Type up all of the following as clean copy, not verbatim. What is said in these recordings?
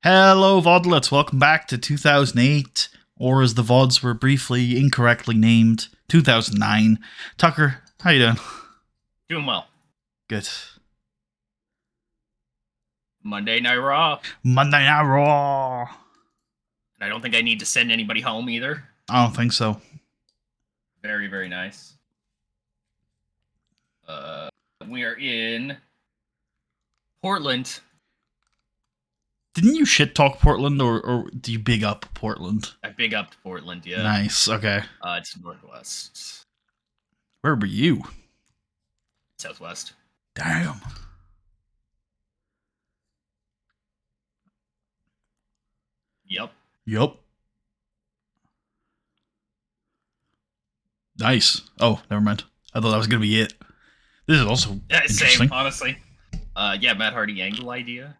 Hello, Vodlets. Welcome back to 2008, or as the Vods were briefly incorrectly named, 2009. Tucker, how you doing? Doing well. Good. Monday Night Raw. Monday Night Raw. And I don't think I need to send anybody home either. I don't think so. Very, very nice. We are in Portland. Didn't you shit talk Portland, or do you big up Portland? I big up Portland, yeah. Nice, okay. It's northwest. Where were you? Southwest. Damn. Yep. Nice. Oh, never mind. I thought that was going to be it. This is also interesting. Same, honestly. Matt Hardy angle idea.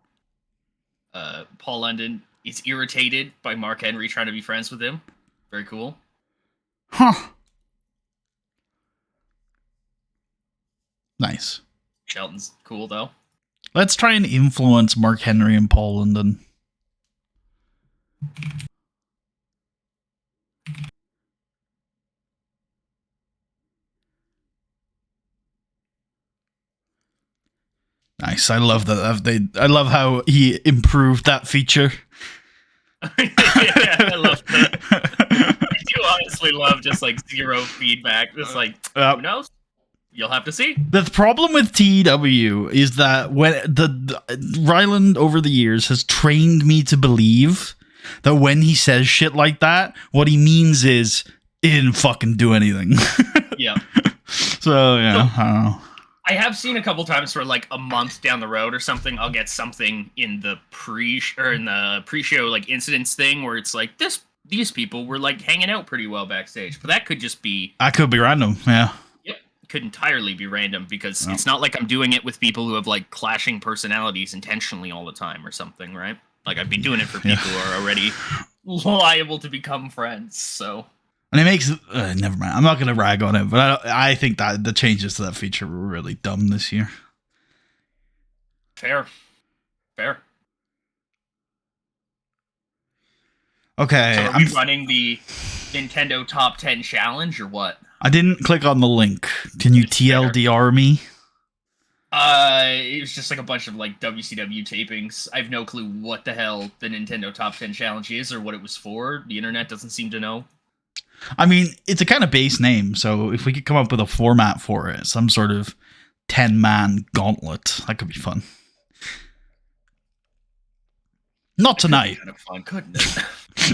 Paul London is irritated by Mark Henry trying to be friends with him. Very cool. Huh. Nice. Shelton's cool, though. Let's try and influence Mark Henry and Paul London. Nice. I love that. I love how he improved that feature. Yeah, I love that. I do honestly love just like zero feedback. Just like, who knows? You'll have to see. The problem with TEW is that when Ryland over the years has trained me to believe that when he says shit like that, what he means is he didn't fucking do anything. Yeah. So yeah, I don't know. I have seen a couple times where, like, a month down the road or something, I'll get something in the pre-show like incidents thing where it's like these people were like hanging out pretty well backstage, but that could just be random. Yeah. Yep, could entirely be random because it's not like I'm doing it with people who have like clashing personalities intentionally all the time or something, right? Like I'd be doing it for people who are already liable to become friends. So. And it makes never mind. I'm not going to rag on it, but I think that the changes to that feature were really dumb this year. Fair. Okay, so are we running the Nintendo Top 10 Challenge or what? I didn't click on the link. Can you TLDR me? It was just like a bunch of like WCW tapings. I have no clue what the hell the Nintendo Top 10 Challenge is or what it was for. The internet doesn't seem to know. I mean, it's a kind of base name, so if we could come up with a format for it, some sort of 10-man gauntlet, that could be fun. Not tonight. Kind of fun, couldn't it?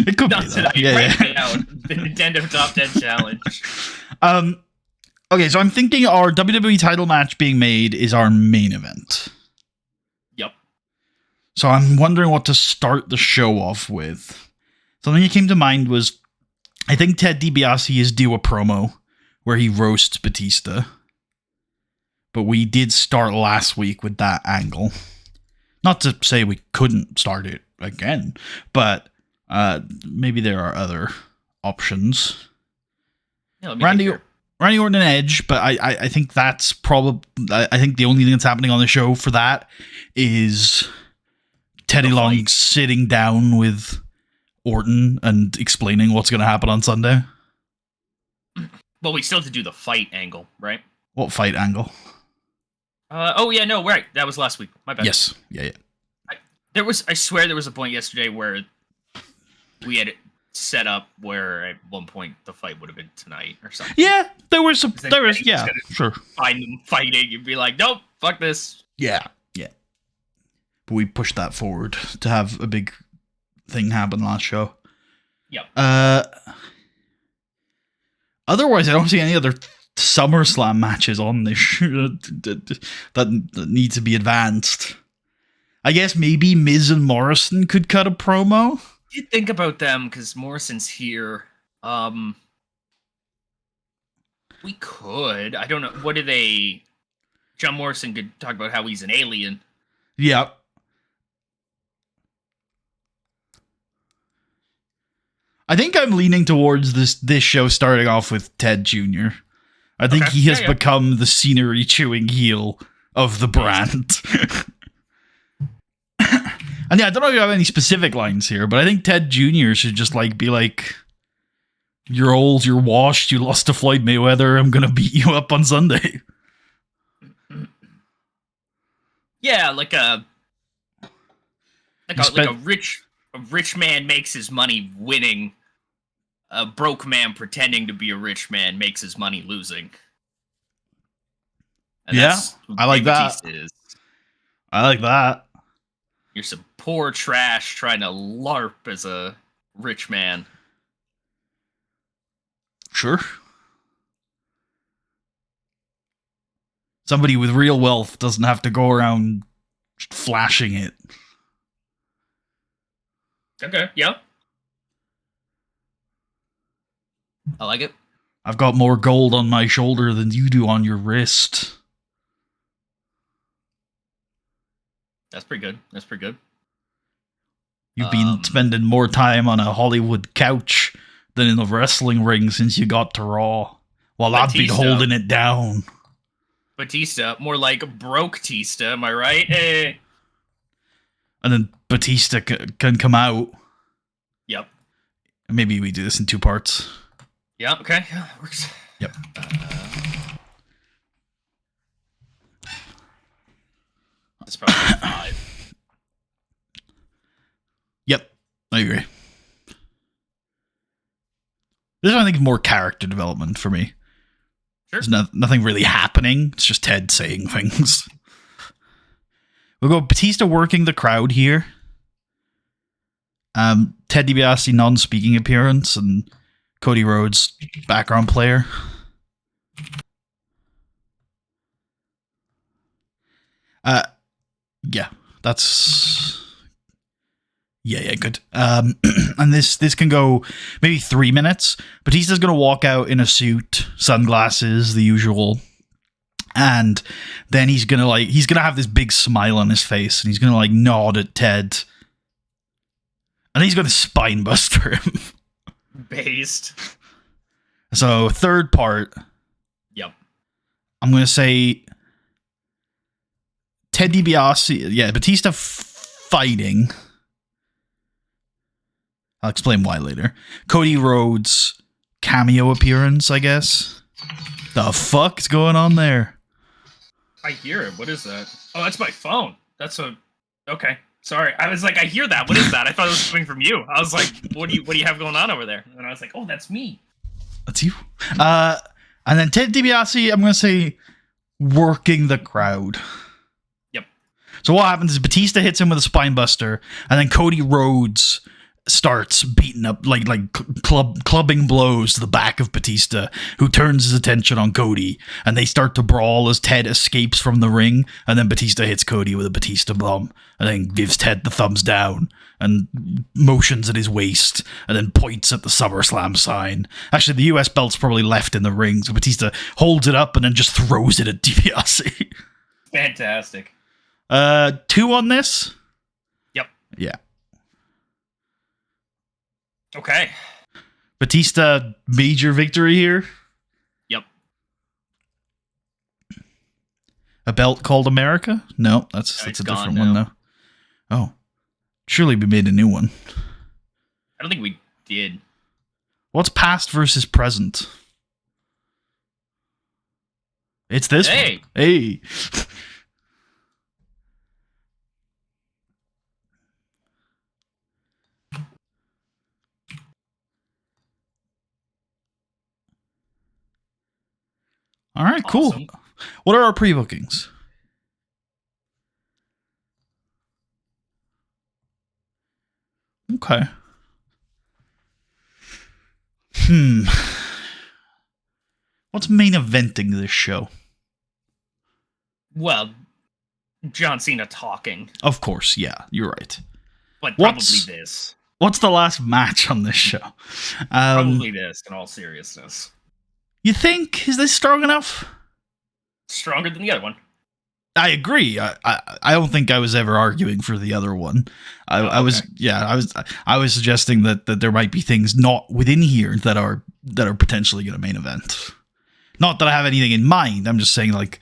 It could Not be tonight. Now, the Nintendo Top 10 Challenge. Okay, so I'm thinking our WWE title match being made is our main event. Yep. So I'm wondering what to start the show off with. Something that came to mind was, I think Ted DiBiase is due a promo where he roasts Batista. But we did start last week with that angle. Not to say we couldn't start it again, but maybe there are other options. Yeah, Randy Orton and Edge, but I think that's probably... I think the only thing that's happening on the show for that is Teddy Long sitting down with Orton and explaining what's going to happen on Sunday. Well, we still have to do the fight angle, right? What fight angle? Right. That was last week. My bad. Yes. Yeah. I swear there was a point yesterday where we had it set up where at one point the fight would have been tonight or something. Yeah, sure. Find them fighting, you'd be like, nope, fuck this. Yeah. But we pushed that forward to have a big thing happen last show. Yep. Otherwise, I don't see any other SummerSlam matches on this that need to be advanced. I guess maybe Miz and Morrison could cut a promo. You think about them because Morrison's here. We could. I don't know. What do they? John Morrison could talk about how he's an alien. Yeah. I think I'm leaning towards this show starting off with Ted Jr. I think he has become the scenery chewing heel of the brand. And yeah, I don't know if you have any specific lines here, but I think Ted Jr. should just like be like, "You're old, you're washed, you lost to Floyd Mayweather. I'm gonna beat you up on Sunday." Yeah, like a rich man makes his money winning. A broke man pretending to be a rich man makes his money losing. And Yeah, I like that. Is. I like that. You're some poor trash trying to LARP as a rich man. Sure. Somebody with real wealth doesn't have to go around flashing it. Okay, yeah. I like it. I've got more gold on my shoulder than you do on your wrist. That's pretty good. That's pretty good. You've been spending more time on a Hollywood couch than in the wrestling ring since you got to Raw. While I've been holding it down. Batista, more like broke Tista, am I right? Hey. And then Batista can come out. Yep. Maybe we do this in 2 parts. Yeah, okay. Yeah, works. Yep. That's probably 5. Yep, I agree. This one I think is more character development for me. Sure. There's nothing really happening. It's just Ted saying things. We'll go Batista working the crowd here. Ted DiBiase non-speaking appearance and Cody Rhodes background player. Yeah, that's good. And this can go maybe 3 minutes. Batista's gonna walk out in a suit, sunglasses, the usual, and then he's gonna have this big smile on his face, and he's gonna like nod at Ted, and he's gonna spine buster him. Based. So 3rd part. Yep. I'm gonna say Ted DiBiase. Yeah, Batista fighting. I'll explain why later. Cody Rhodes cameo appearance, I guess. The fuck's going on there? I hear it. What is that? Oh, that's my phone. Okay. Sorry. I was like, I hear that. What is that? I thought it was coming from you. I was like, what do you have going on over there? And I was like, oh, that's me. That's you. And then Ted DiBiase, I'm gonna say working the crowd. Yep. So what happens is Batista hits him with a spine buster, and then Cody Rhodes starts beating up, clubbing blows to the back of Batista, who turns his attention on Cody, and they start to brawl as Ted escapes from the ring, and then Batista hits Cody with a Batista bomb, and then gives Ted the thumbs down, and motions at his waist, and then points at the SummerSlam sign. Actually, the US belt's probably left in the ring, so Batista holds it up and then just throws it at DiBiase. Fantastic. 2 on this? Yep. Yeah. Okay. Batista, major victory here. Yep. A belt called America? No, that's a different one, though. Oh. Surely we made a new one. I don't think we did. What's past versus present? It's this one. Hey. All right, cool. Awesome. What are our pre-bookings? Okay. What's main eventing this show? Well, John Cena talking. Of course, yeah, you're right. But probably this. What's the last match on this show? Probably this, in all seriousness. You think? Is this strong enough? Stronger than the other one. I agree. I don't think I was ever arguing for the other one. I was suggesting that there might be things not within here that are potentially going to main event. Not that I have anything in mind. I'm just saying like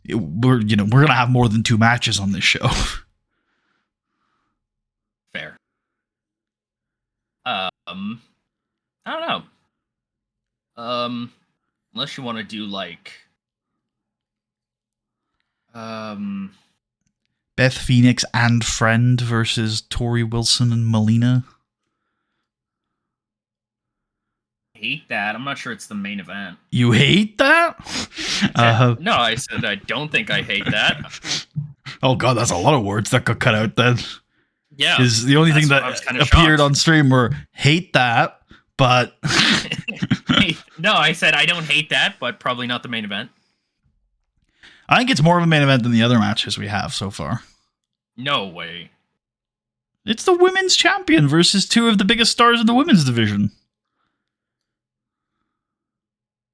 we're going to have more than 2 matches on this show. Fair. I don't know. Unless you want to do like, Beth Phoenix and Friend versus Tori Wilson and Melina. I hate that. I'm not sure it's the main event. You hate that? No, I said I don't think I hate that. Oh god, that's a lot of words that got cut out then. Yeah. Is the only thing that appeared on stream were hate that, but no, I said I don't hate that, but probably not the main event. I think it's more of a main event than the other matches we have so far. No way. It's the women's champion versus two of the biggest stars in the women's division.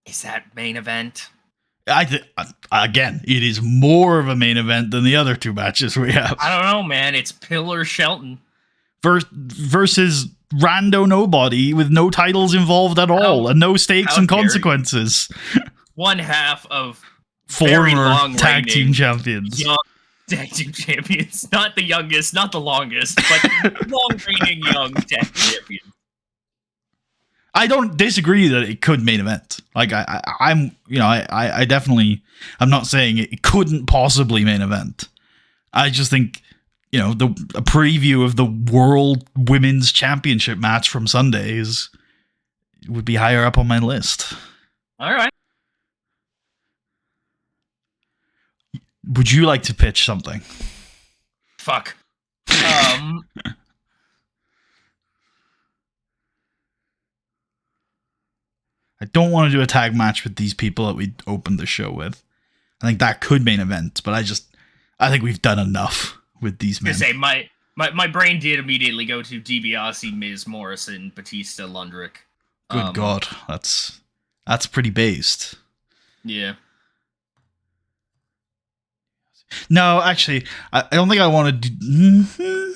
Is that main event? Again, it is more of a main event than the other two matches we have. I don't know, man. It's Pillar Shelton versus rando nobody with no titles involved at all and no stakes and consequences. One half of former tag team champions. Young tag team champions. Not the youngest, not the longest, but long-reigning young tag champions. I don't disagree that it could main event. Like I'm definitely, I'm not saying it couldn't possibly main event. I just think, a preview of the World Women's Championship match from Sunday would be higher up on my list. All right. Would you like to pitch something? Fuck. I don't want to do a tag match with these people that we opened the show with. I think that could main event, but I think we've done enough with these men. Say my brain did immediately go to DiBiase, Miz, Morrison, Batista, Lundrick. Good God, that's pretty based. Yeah. No, actually, I don't think I want to do.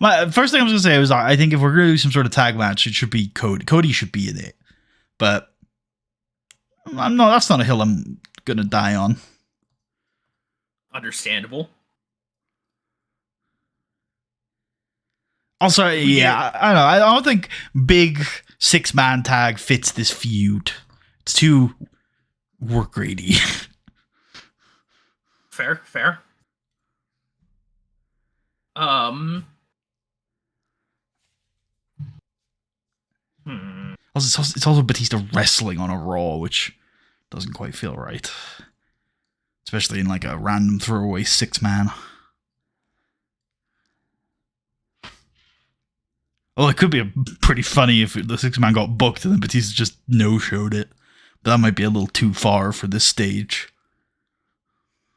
My first thing I was gonna say was I think if we're gonna do some sort of tag match, it should be Cody. Cody should be in it. But that's not a hill I'm gonna die on. Understandable. Also, yeah, I don't know. I don't think big 6-man tag fits this feud. It's too work greedy. Fair. It's also Batista wrestling on a Raw, which doesn't quite feel right. Especially in like a random throwaway 6-man. Well, it could be pretty funny if the 6-man got booked and then Batista just no-showed it. But that might be a little too far for this stage.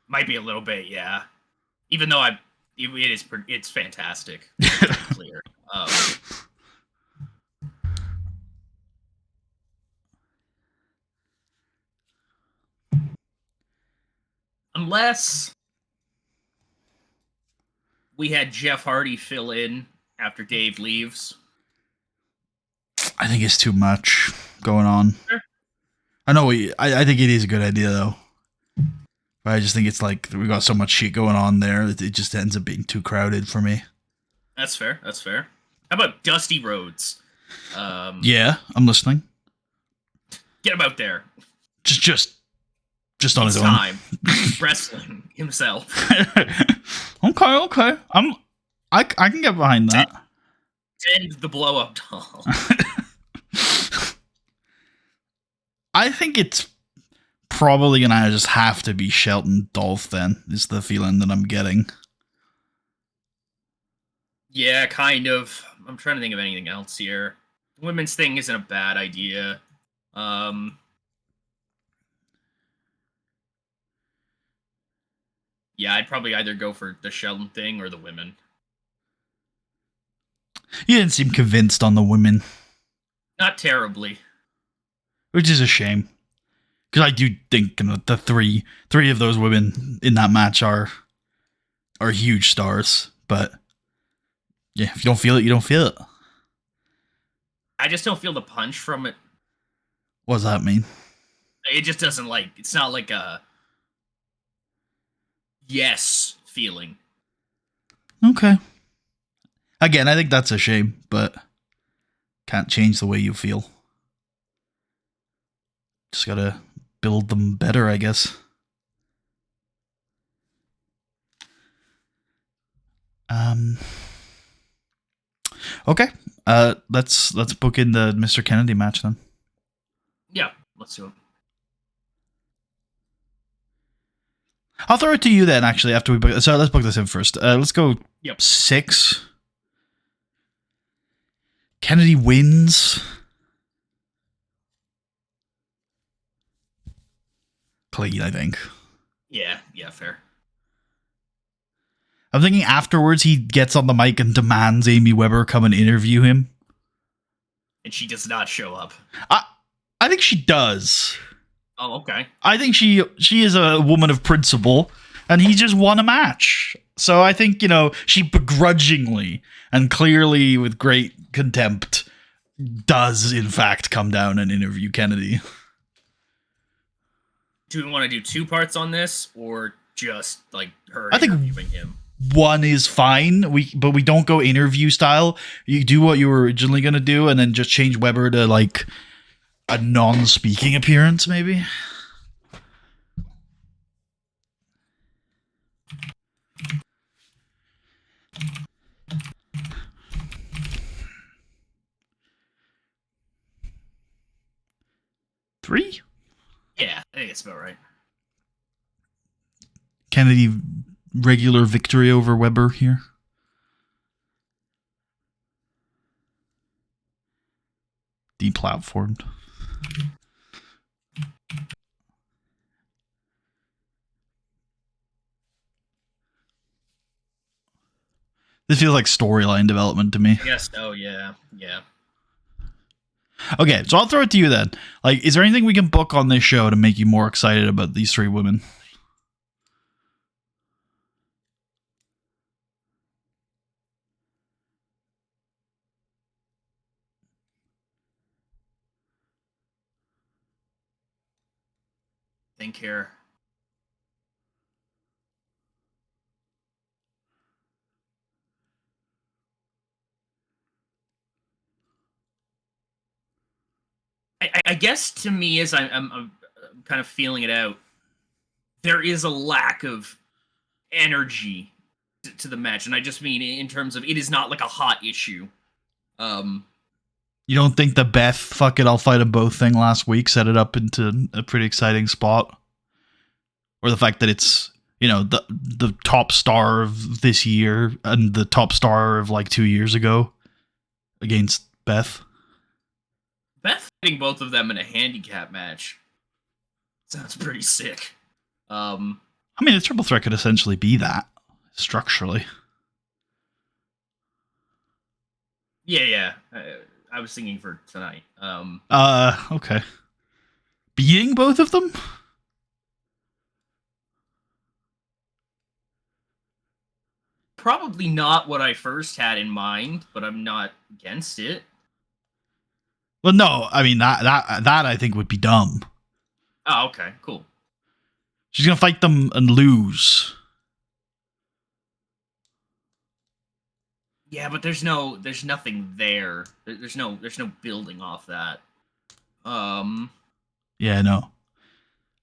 Might be a little bit, yeah. Even though it's fantastic. It's clear. Unless we had Jeff Hardy fill in after Dave leaves. I think it's too much going on. Sure. I know I think it is a good idea though. But I just think it's like we got so much shit going on there that it just ends up being too crowded for me. That's fair. How about Dusty Rhodes? Yeah, I'm listening. Get him out there. Just on his own. Time. Wrestling himself. Okay. I can get behind that. Send the blow up doll. I think it's probably gonna just have to be Shelton Dolph then, is the feeling that I'm getting. Yeah, kind of. I'm trying to think of anything else here. The women's thing isn't a bad idea. Yeah, I'd probably either go for the Shelton thing or the women. You didn't seem convinced on the women. Not terribly. Which is a shame. Because I do think the three of those women in that match are huge stars. But yeah, if you don't feel it, you don't feel it. I just don't feel the punch from it. What does that mean? It just doesn't it's not like a yes feeling. Okay. Again, I think that's a shame, but can't change the way you feel. Just gotta build them better, I guess. Okay. Let's book in the Mr. Kennedy match then. Yeah, let's do it. I'll throw it to you then. Actually, after we book, so let's book this in first. Let's go. Yep. 6. Kennedy wins. Clean, I think. Yeah, fair. I'm thinking afterwards he gets on the mic and demands Amy Weber come and interview him. And she does not show up. I think she does. Oh, okay. I think she is a woman of principle, and he just won a match. So I think, she begrudgingly and clearly with great contempt does, in fact, come down and interview Kennedy. Do we want to do 2 parts on this, or just, like, her I think interviewing him? One is fine, but we don't go interview style. You do what you were originally going to do, and then just change Weber to, like, a non-speaking appearance, maybe. Three? Yeah, I think it's about right. Kennedy regular victory over Weber here. Deplatformed. This feels like storyline development to me. Yes. Oh, yeah. Okay, so I'll throw it to you then. Like, is there anything we can book on this show to make you more excited about these 3 women? Think here. I guess to me, as I'm kind of feeling it out, there is a lack of energy to the match, and I just mean in terms of it is not like a hot issue. You don't think the Beth fuck it, I'll fight them both thing last week set it up into a pretty exciting spot? Or the fact that it's, the top star of this year and the top star of like 2 years ago against Beth? Beth fighting both of them in a handicap match sounds pretty sick. I mean, a triple threat could essentially be that, structurally. Yeah. I was thinking for tonight. Okay. Beating both of them? Probably not what I first had in mind, but I'm not against it. Well, no, I mean, that I think would be dumb. Oh, okay, cool. She's gonna fight them and lose. Yeah, but there's nothing there. There's no building off that. Yeah, I know.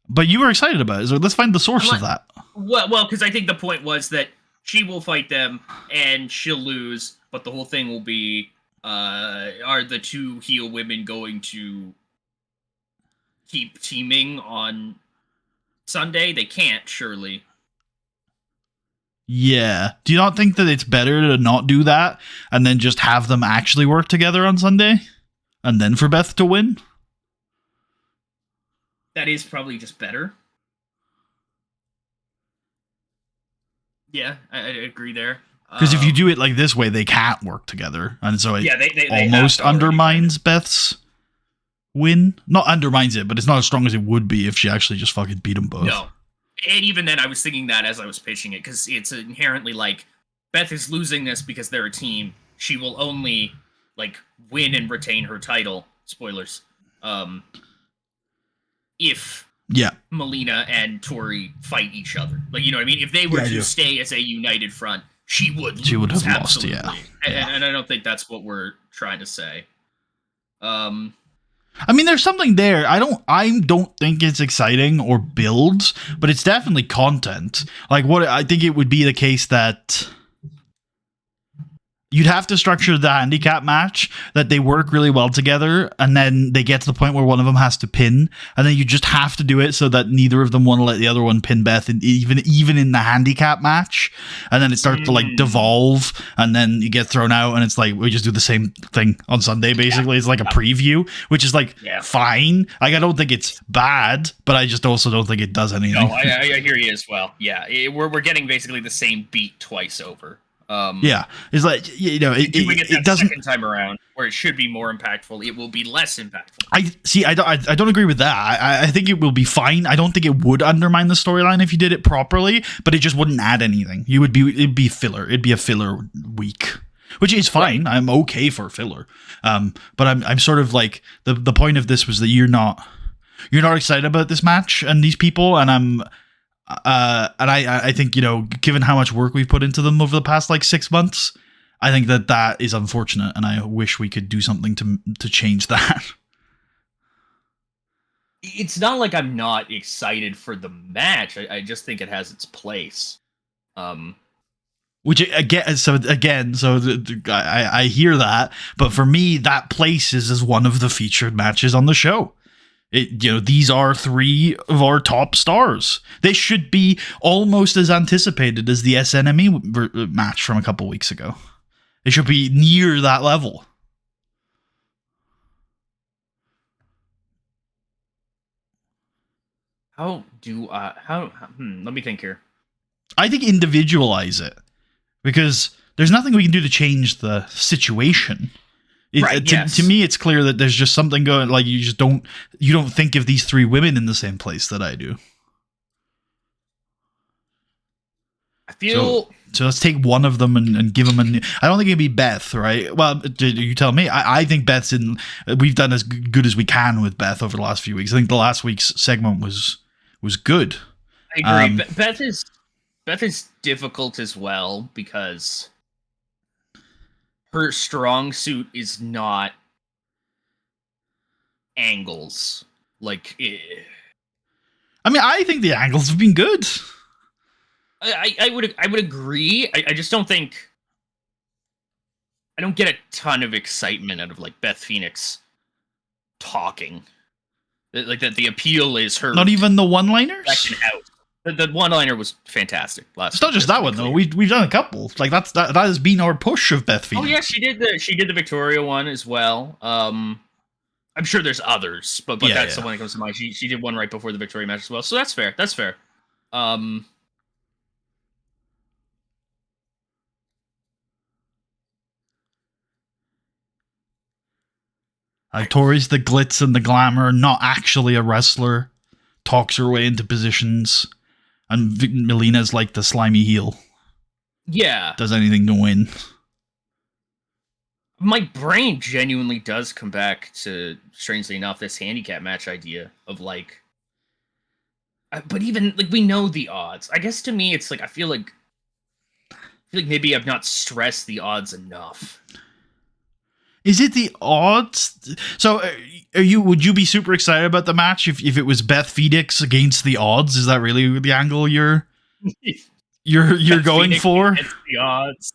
But you were excited about it, so let's find the source of that. Well, because I think the point was that she will fight them and she'll lose, but the whole thing will be, are the 2 heel women going to keep teaming on Sunday? They can't, surely. Yeah. Do you not think that it's better to not do that and then just have them actually work together on Sunday? And then for Beth to win? That is probably just better. Yeah, I agree there. Because if you do it like this way, they can't work together. And so it they almost undermines Beth's win. Not undermines it, but it's not as strong as it would be if she actually just fucking beat them both. No. And even then, I was thinking that as I was pitching it, because it's inherently like, Beth is losing this because they're a team. She will only, like, win and retain her title. Spoilers. If Melina and Tori fight each other. Like, you know what I mean? If they were to stay as a united front, she would lose. She would have lost, absolutely. yeah. And I don't think that's what we're trying to say. I mean, there's something there. I don't think it's exciting or builds, but it's definitely content. Like, what I think it would be the case that you'd have to structure the handicap match that they work really well together, and then they get to the point where one of them has to pin, and then you just have to do it so that neither of them want to let the other one pin Beth, even in the handicap match, and then it starts to like devolve, and then you get thrown out, and it's like we just do the same thing on Sunday. Basically, it's like a preview, which is like fine. Like I don't think it's bad, but I just also don't think it does anything. No, I hear you as well. Yeah, we're getting basically the same beat twice over. Yeah, it's like it doesn't. Second time around, where it should be more impactful, it will be less impactful. I don't agree with that. I think it will be fine. I don't think it would undermine the storyline if you did it properly, but it just wouldn't add anything. It'd be filler. It'd be a filler week, which is fine. Right. I'm okay for filler. But I'm sort of like the point of this was that you're not excited about this match and these people, and I think, given how much work we've put into them over the past like 6 months, I think that is unfortunate, and I wish we could do something to change that. It's not like I'm not excited for the match. I just think it has its place. Which again, I hear that, but for me, that place is as one of the featured matches on the show. These are three of our top stars. They should be almost as anticipated as the SNME match from a couple weeks ago. They should be near that level. Let me think here. I think individualize it, because there's nothing we can do to change the situation. To me, it's clear that there's just something going. Like you don't think of these three women in the same place that I do. I feel so. Let's take one of them and give them I don't think it'd be Beth, right? Well, you tell me. I think Beth's in. We've done as good as we can with Beth over the last few weeks. I think the last week's segment was good. I agree. Beth is difficult as well because her strong suit is not angles. I mean, I think the angles have been good. I would agree. I just don't think I don't get a ton of excitement out of like Beth Phoenix talking. Like that, the appeal is her. Not even the one-liners. The one-liner was fantastic. It's not just that one though. We've done a couple. Like that has been our push of Beth Phoenix. Oh yeah, she did the Victoria one as well. I'm sure there's others, but that's the one that comes to mind. She did one right before the Victoria match as well, so that's fair. That's fair. Tori's the glitz and the glamour, not actually a wrestler. Talks her way into positions. And Melina's like the slimy heel. Yeah. Does anything to win. My brain genuinely does come back to, strangely enough, this handicap match idea of like... But even, like, we know the odds. I guess to me, it's like, I feel like maybe I've not stressed the odds enough. Is it the odds? So, would you be super excited about the match if it was Beth Phoenix against the odds? Is that really the angle you're going Phoenix for? Against the odds.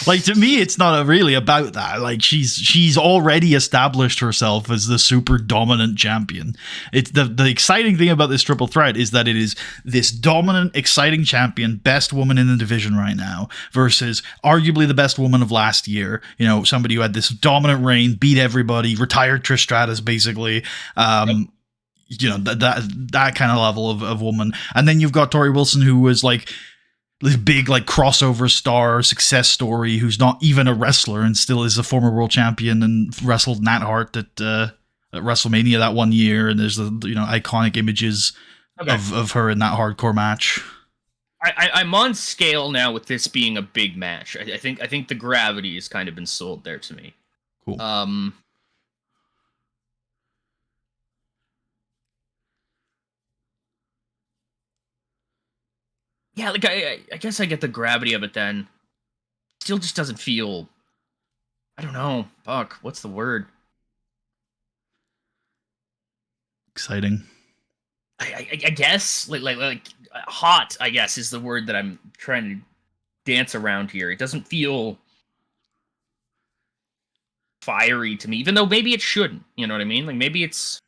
Like, to me, it's not really about that. Like, she's already established herself as the super dominant champion. It's the exciting thing about this triple threat is that it is this dominant, exciting champion, best woman in the division right now, versus arguably the best woman of last year. Somebody who had this dominant reign, beat everybody, retired Trish Stratus, basically. That kind of level of woman. And then you've got Tori Wilson, who was like this big like crossover star success story, who's not even a wrestler and still is a former world champion and wrestled Nat Hart at WrestleMania that one year. And there's the iconic images of her in that hardcore match. I'm on scale now with this being a big match. I think the gravity has kind of been sold there to me. Cool. Yeah, like I guess I get the gravity of it then. Still just doesn't feel. I don't know. Fuck. What's the word? Exciting. I guess like hot. I guess is the word that I'm trying to dance around here. It doesn't feel fiery to me, even though maybe it shouldn't. You know what I mean? Like maybe it's.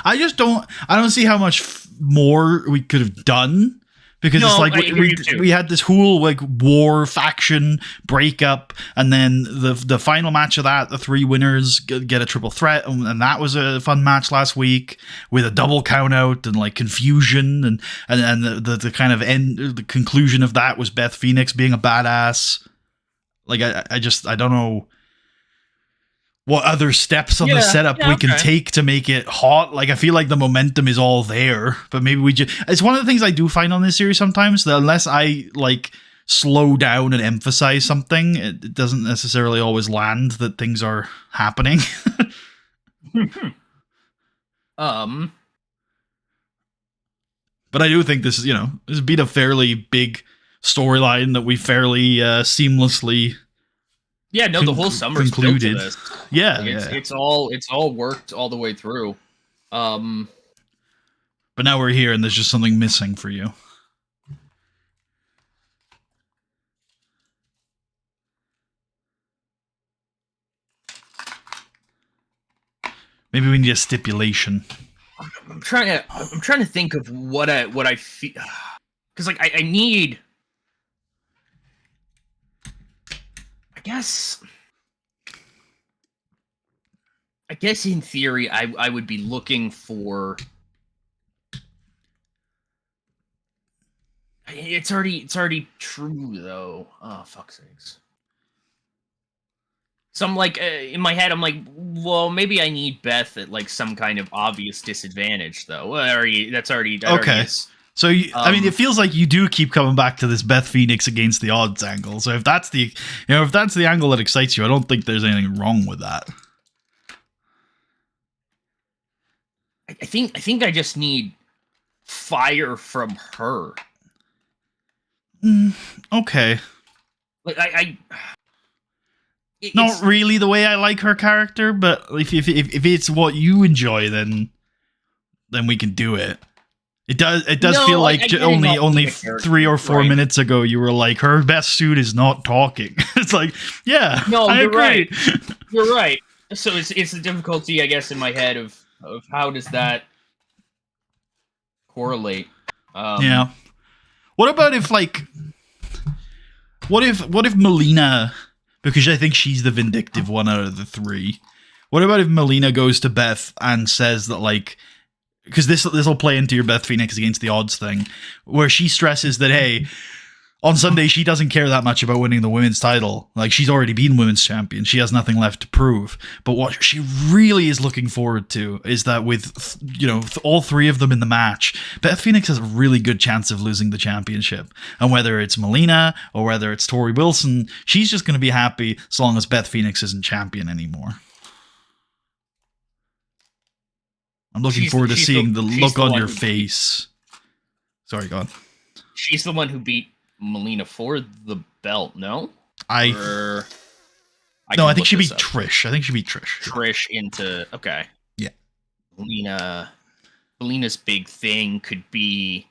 I don't see how much more we could have done, because it's No, like I hear you too. we had this whole like war faction breakup, and then the final match of that, the three winners get a triple threat, and that was a fun match last week with a double count out and like confusion, and the kind of the conclusion of that was Beth Phoenix being a badass. Like I don't know what other steps on the setup we can take to make it hot. Like, I feel like the momentum is all there, but maybe we just... It's one of the things I do find on this series sometimes, that unless I, like, slow down and emphasize something, it doesn't necessarily always land that things are happening. Um... But I do think this is, this has been a fairly big storyline that we fairly seamlessly... Yeah, no, the whole summer's concluded. Built to this. Yeah, like it's all worked all the way through. But now we're here, and there's just something missing for you. Maybe we need a stipulation. I'm trying to think of what I feel, because like I need. I guess in theory I would be looking for. It's already true though. Oh, fuck's sakes. So I'm like, in my head, I'm like, well, maybe I need Beth at like some kind of obvious disadvantage though. Well, that's already okay. So I mean, it feels like you do keep coming back to this Beth Phoenix against the odds angle. So if that's the angle that excites you, I don't think there's anything wrong with that. I think I just need fire from her. Okay. Like not really the way I like her character, but if it's what you enjoy, then we can do it. It does feel like only 3 or 4 minutes ago you were like, her best suit is not talking. It's like, yeah, no, I you're agree. Right. You're right. So it's the difficulty, I guess, in my head of how does that correlate. Yeah. What about if like, what if Melina, because I think she's the vindictive one out of the three. What about if Melina goes to Beth and says that, like, because this will play into your Beth Phoenix against the odds thing, where she stresses that, hey, on Sunday she doesn't care that much about winning the women's title. Like, she's already been women's champion. She has nothing left to prove. But what she really is looking forward to is that with, all three of them in the match, Beth Phoenix has a really good chance of losing the championship. And whether it's Melina or whether it's Tori Wilson, she's just going to be happy as long as Beth Phoenix isn't champion anymore. I'm looking forward to seeing the look on your face. Sorry, go on. She's the one who beat Melina for the belt, no? I think she beat Trish. I think she beat Trish. Trish into... Okay. Yeah. Melina's big thing could be...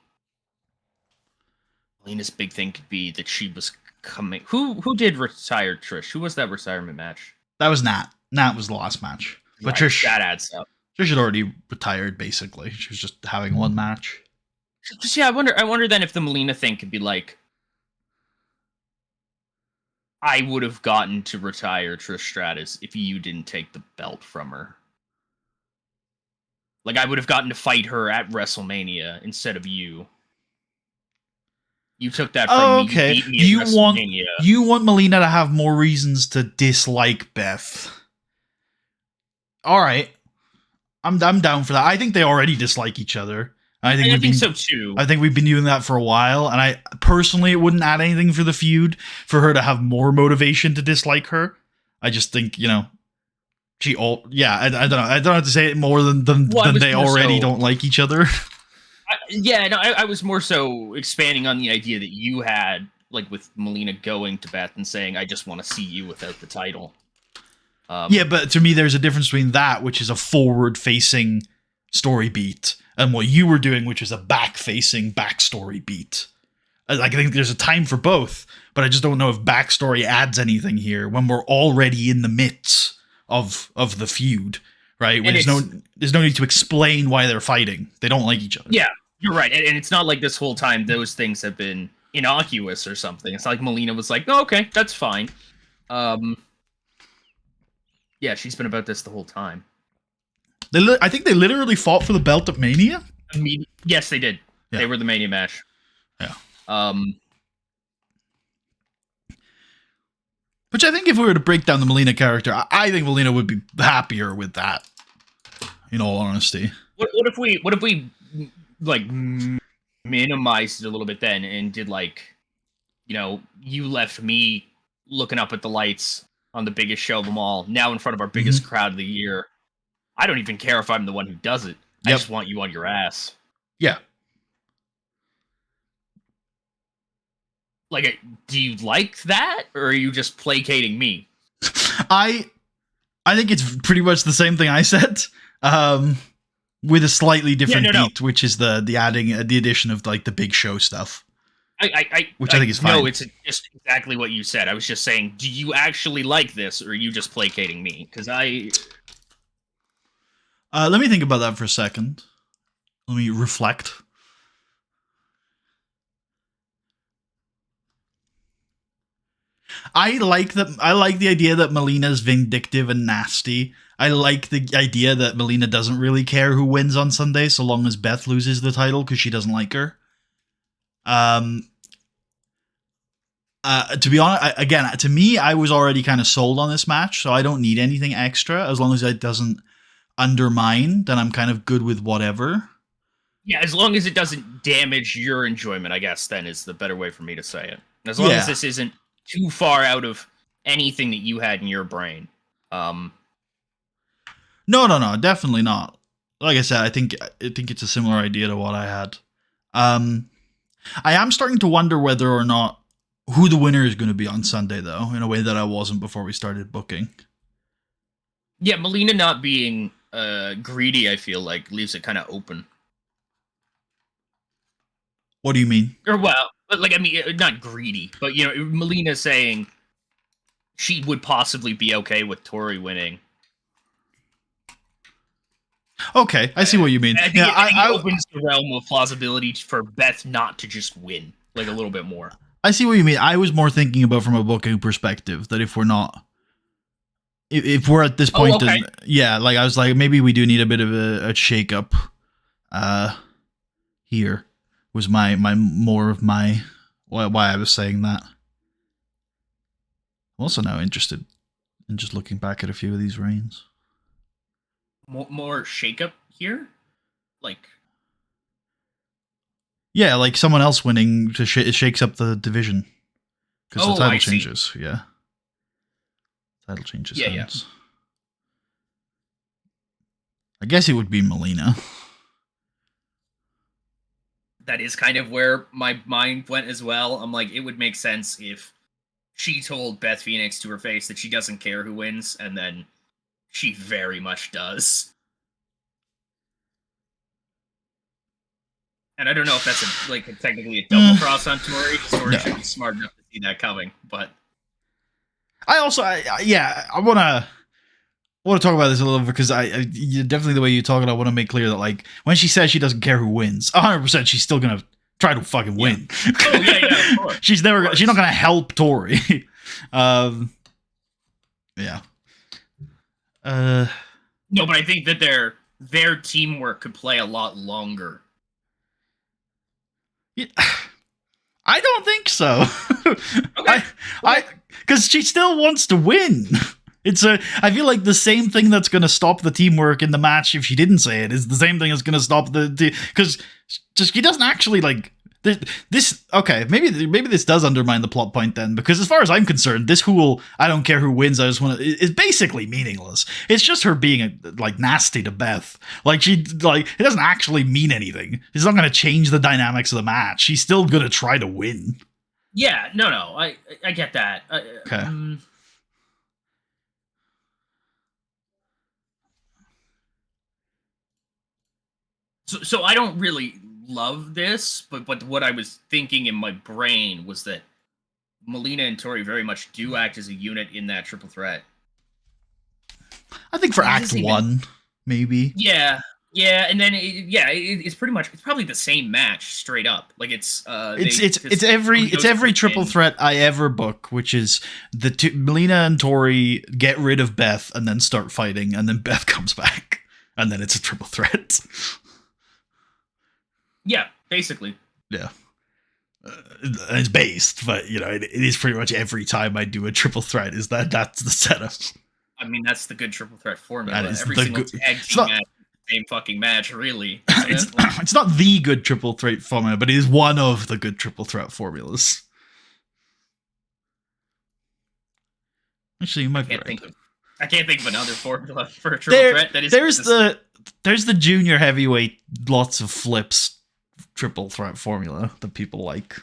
that she was coming... Who did retire Trish? Who was that retirement match? That was Nat. Nat was the last match. But right, Trish... That adds up. Trish had already retired, basically. She was just having one match. Just, yeah, I wonder then if the Melina thing could be like, I would have gotten to retire Trish Stratus if you didn't take the belt from her. Like, I would have gotten to fight her at WrestleMania instead of you. You took that from me. You beat me at WrestleMania. You want Melina to have more reasons to dislike Beth. All right. I'm down for that. I think they already dislike each other. I think so too. I think we've been doing that for a while, and I personally, it wouldn't add anything for the feud for her to have more motivation to dislike her. I just think, I don't know. I don't have to say it more than they already don't like each other. I was more so expanding on the idea that you had, like with Melina going to Beth and saying, "I just want to see you without the title." Yeah, but to me, there's a difference between that, which is a forward-facing story beat, and what you were doing, which is a back-facing backstory beat. Like, I think there's a time for both, but I just don't know if backstory adds anything here when we're already in the midst of the feud, right? There's no need to explain why they're fighting. They don't like each other. Yeah, you're right, and it's not like this whole time those things have been innocuous or something. It's not like Melina was like, "Oh, okay, that's fine." Yeah, she's been about this the whole time. I think they literally fought for the belt at Mania. Yes, they did. Yeah. They were the Mania match. Yeah. Which I think if we were to break down the Melina character, I think Melina would be happier with that. In all honesty. What if we like minimized it a little bit then and did like, you left me looking up at the lights on the biggest show of them all, now in front of our biggest crowd of the year. I don't even care if I'm the one who does it. I just want you on your ass. Yeah. Like, do you like that, or are you just placating me? I think it's pretty much the same thing I said, with a slightly different beat, which is the addition of like the big show stuff. Which I think is fine. No, it's just exactly what you said. I was just saying, do you actually like this, or are you just placating me? Because let me think about that for a second. Let me reflect. I like the idea that Melina's vindictive and nasty. I like the idea that Melina doesn't really care who wins on Sunday so long as Beth loses the title because she doesn't like her. To be honest, again, to me, I was already kind of sold on this match, so I don't need anything extra. As long as it doesn't undermine, then I'm kind of good with whatever. Yeah, as long as it doesn't damage your enjoyment, I guess, then is the better way for me to say it. As long as this isn't too far out of anything that you had in your brain. No, definitely not. Like I said, I think it's a similar idea to what I had. I am starting to wonder whether or not who the winner is going to be on Sunday, though, in a way that I wasn't before we started booking. Yeah, Melina not being greedy, I feel like, leaves it kind of open. What do you mean? Or, well, like, I mean, not greedy, but, Melina saying she would possibly be okay with Tori winning. Okay, I see what you mean. I think it opens the realm of plausibility for Beth not to just win, like, a little bit more. I see what you mean. I was more thinking about from a booking perspective that if we're at this point, like I was like, maybe we do need a bit of a shake up. Here was why I was saying that. I'm also now interested in just looking back at a few of these reigns. More shake up here, like. Yeah, like someone else winning to shakes up the division because the title changes. See. Yeah, title changes. Yeah. I guess it would be Melina. That is kind of where my mind went as well. I'm like, it would make sense if she told Beth Phoenix to her face that she doesn't care who wins, and then she very much does. And I don't know if that's technically a double cross on Tori. Tori should be smart enough to see that coming, but I also, I want to talk about this a little bit because I definitely the way you talk it, I want to make clear that like when she says she doesn't care who wins, 100% she's still gonna try to fucking win. Oh yeah, of course. She's not gonna help Tori. Yeah. No, but I think that their teamwork could play a lot longer. Yeah, I don't think so. Okay. Because she still wants to win. I feel like the same thing that's going to stop the teamwork in the match if she didn't say it is the same thing that's going to stop because she doesn't actually like This okay, maybe this does undermine the plot point then, because as far as I'm concerned, this whole I don't care who wins, I just want to is basically meaningless. It's just her being like nasty to Beth. Like it doesn't actually mean anything. It's not going to change the dynamics of the match. She's still going to try to win. Yeah, no, I get that. Okay. So I don't really love this, but what I was thinking in my brain was that Melina and Tori very much do act as a unit in that triple threat. I think for Act 1, maybe. Yeah, and then it's pretty much it's probably the same match straight up. Like it's every triple threat I ever book, which is Melina and Tori get rid of Beth and then start fighting, and then Beth comes back, and then it's a triple threat. Yeah, basically. Yeah. It's based, but it is pretty much every time I do a triple threat. That's the setup. I mean, that's the good triple threat formula. Every single tag team match, same fucking match, really. It's not the good triple threat formula, but it is one of the good triple threat formulas. Actually, you might be right. I can't think of another formula for a triple threat that is. There's the junior heavyweight lots of flips triple threat formula that people like.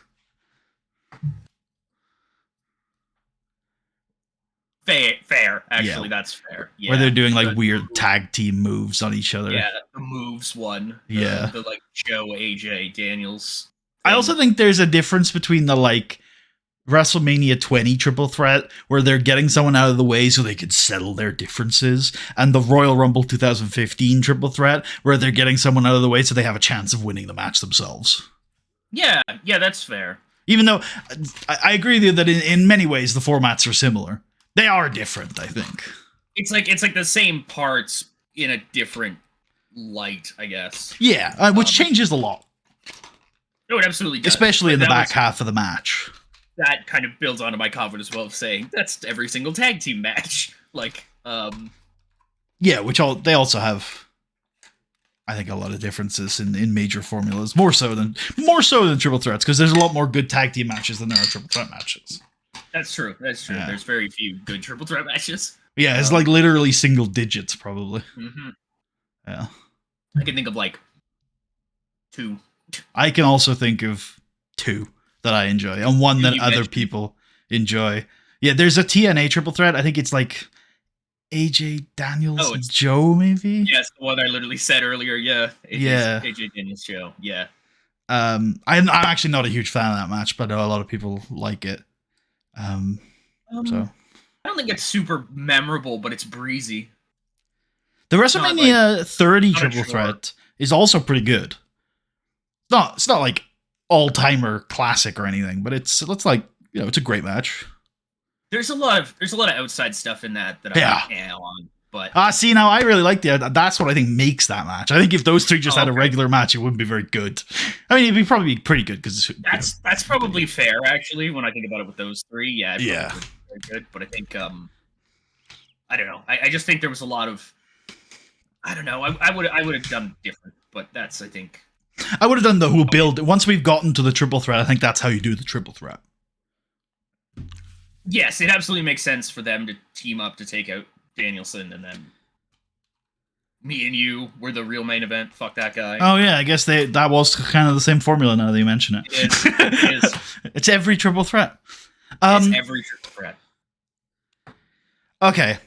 Fair. Actually, that's fair. Yeah. Where they're doing like weird tag team moves on each other. Yeah, the moves one. The like Joe, AJ, Daniels. I also think there's a difference between the like WrestleMania 20 triple threat, where they're getting someone out of the way so they could settle their differences, and the Royal Rumble 2015 triple threat, where they're getting someone out of the way so they have a chance of winning the match themselves. Yeah, that's fair. Even though I agree with you that in many ways the formats are similar, they are different, I think. It's like the same parts in a different light, I guess. Yeah, which changes a lot. No, it absolutely does. Especially in the back half of the match. That kind of builds onto my confidence as well of saying that's every single tag team match. Like, yeah, they also have, I think, a lot of differences in major formulas, more so than triple threats, because there's a lot more good tag team matches than there are triple threat matches. That's true. Yeah. There's very few good triple threat matches. Yeah, it's like literally single digits, probably. Mm-hmm. Yeah. I can think of like 2. I can also think of 2 that I enjoy, and one that other people enjoy. Yeah, there's a TNA triple threat. I think it's like AJ Daniels and Joe, maybe? Yes, the one I literally said earlier, yeah. AJ Daniels Joe, yeah. I'm actually not a huge fan of that match, but I know a lot of people like it. So I don't think it's super memorable, but it's breezy. The WrestleMania 30 triple threat is also pretty good. It's not like all-timer classic or anything, but it's like, it's a great match. There's a lot of outside stuff in that I am on, but see, now I really like that's what I think makes that match. I think if those 3 just had a regular match, it wouldn't be very good. I mean, it'd probably be pretty good because that's probably fair actually when I think about it with those 3. Yeah, very good. But I think I don't know. I just think there was a lot of, I don't know. I would have done different, but that's, I think. I would have done the whole build. Once we've gotten to the triple threat, I think that's how you do the triple threat. Yes, it absolutely makes sense for them to team up to take out Danielson, and then me and you were the real main event. Fuck that guy. Oh yeah, I guess that was kind of the same formula now that you mention it. It is. It's every triple threat. It's every triple threat. Okay.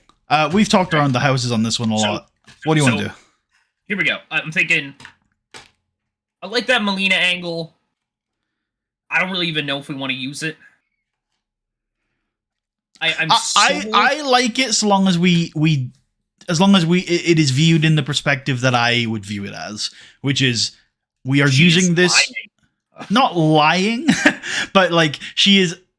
We've talked around the houses on this one a lot. What do you want to do? Here we go. I'm thinking, I like that Melina angle. I don't really even know if we want to use it. I like it so long as it is viewed in the perspective that I would view it as, which is we are using this, not lying, but like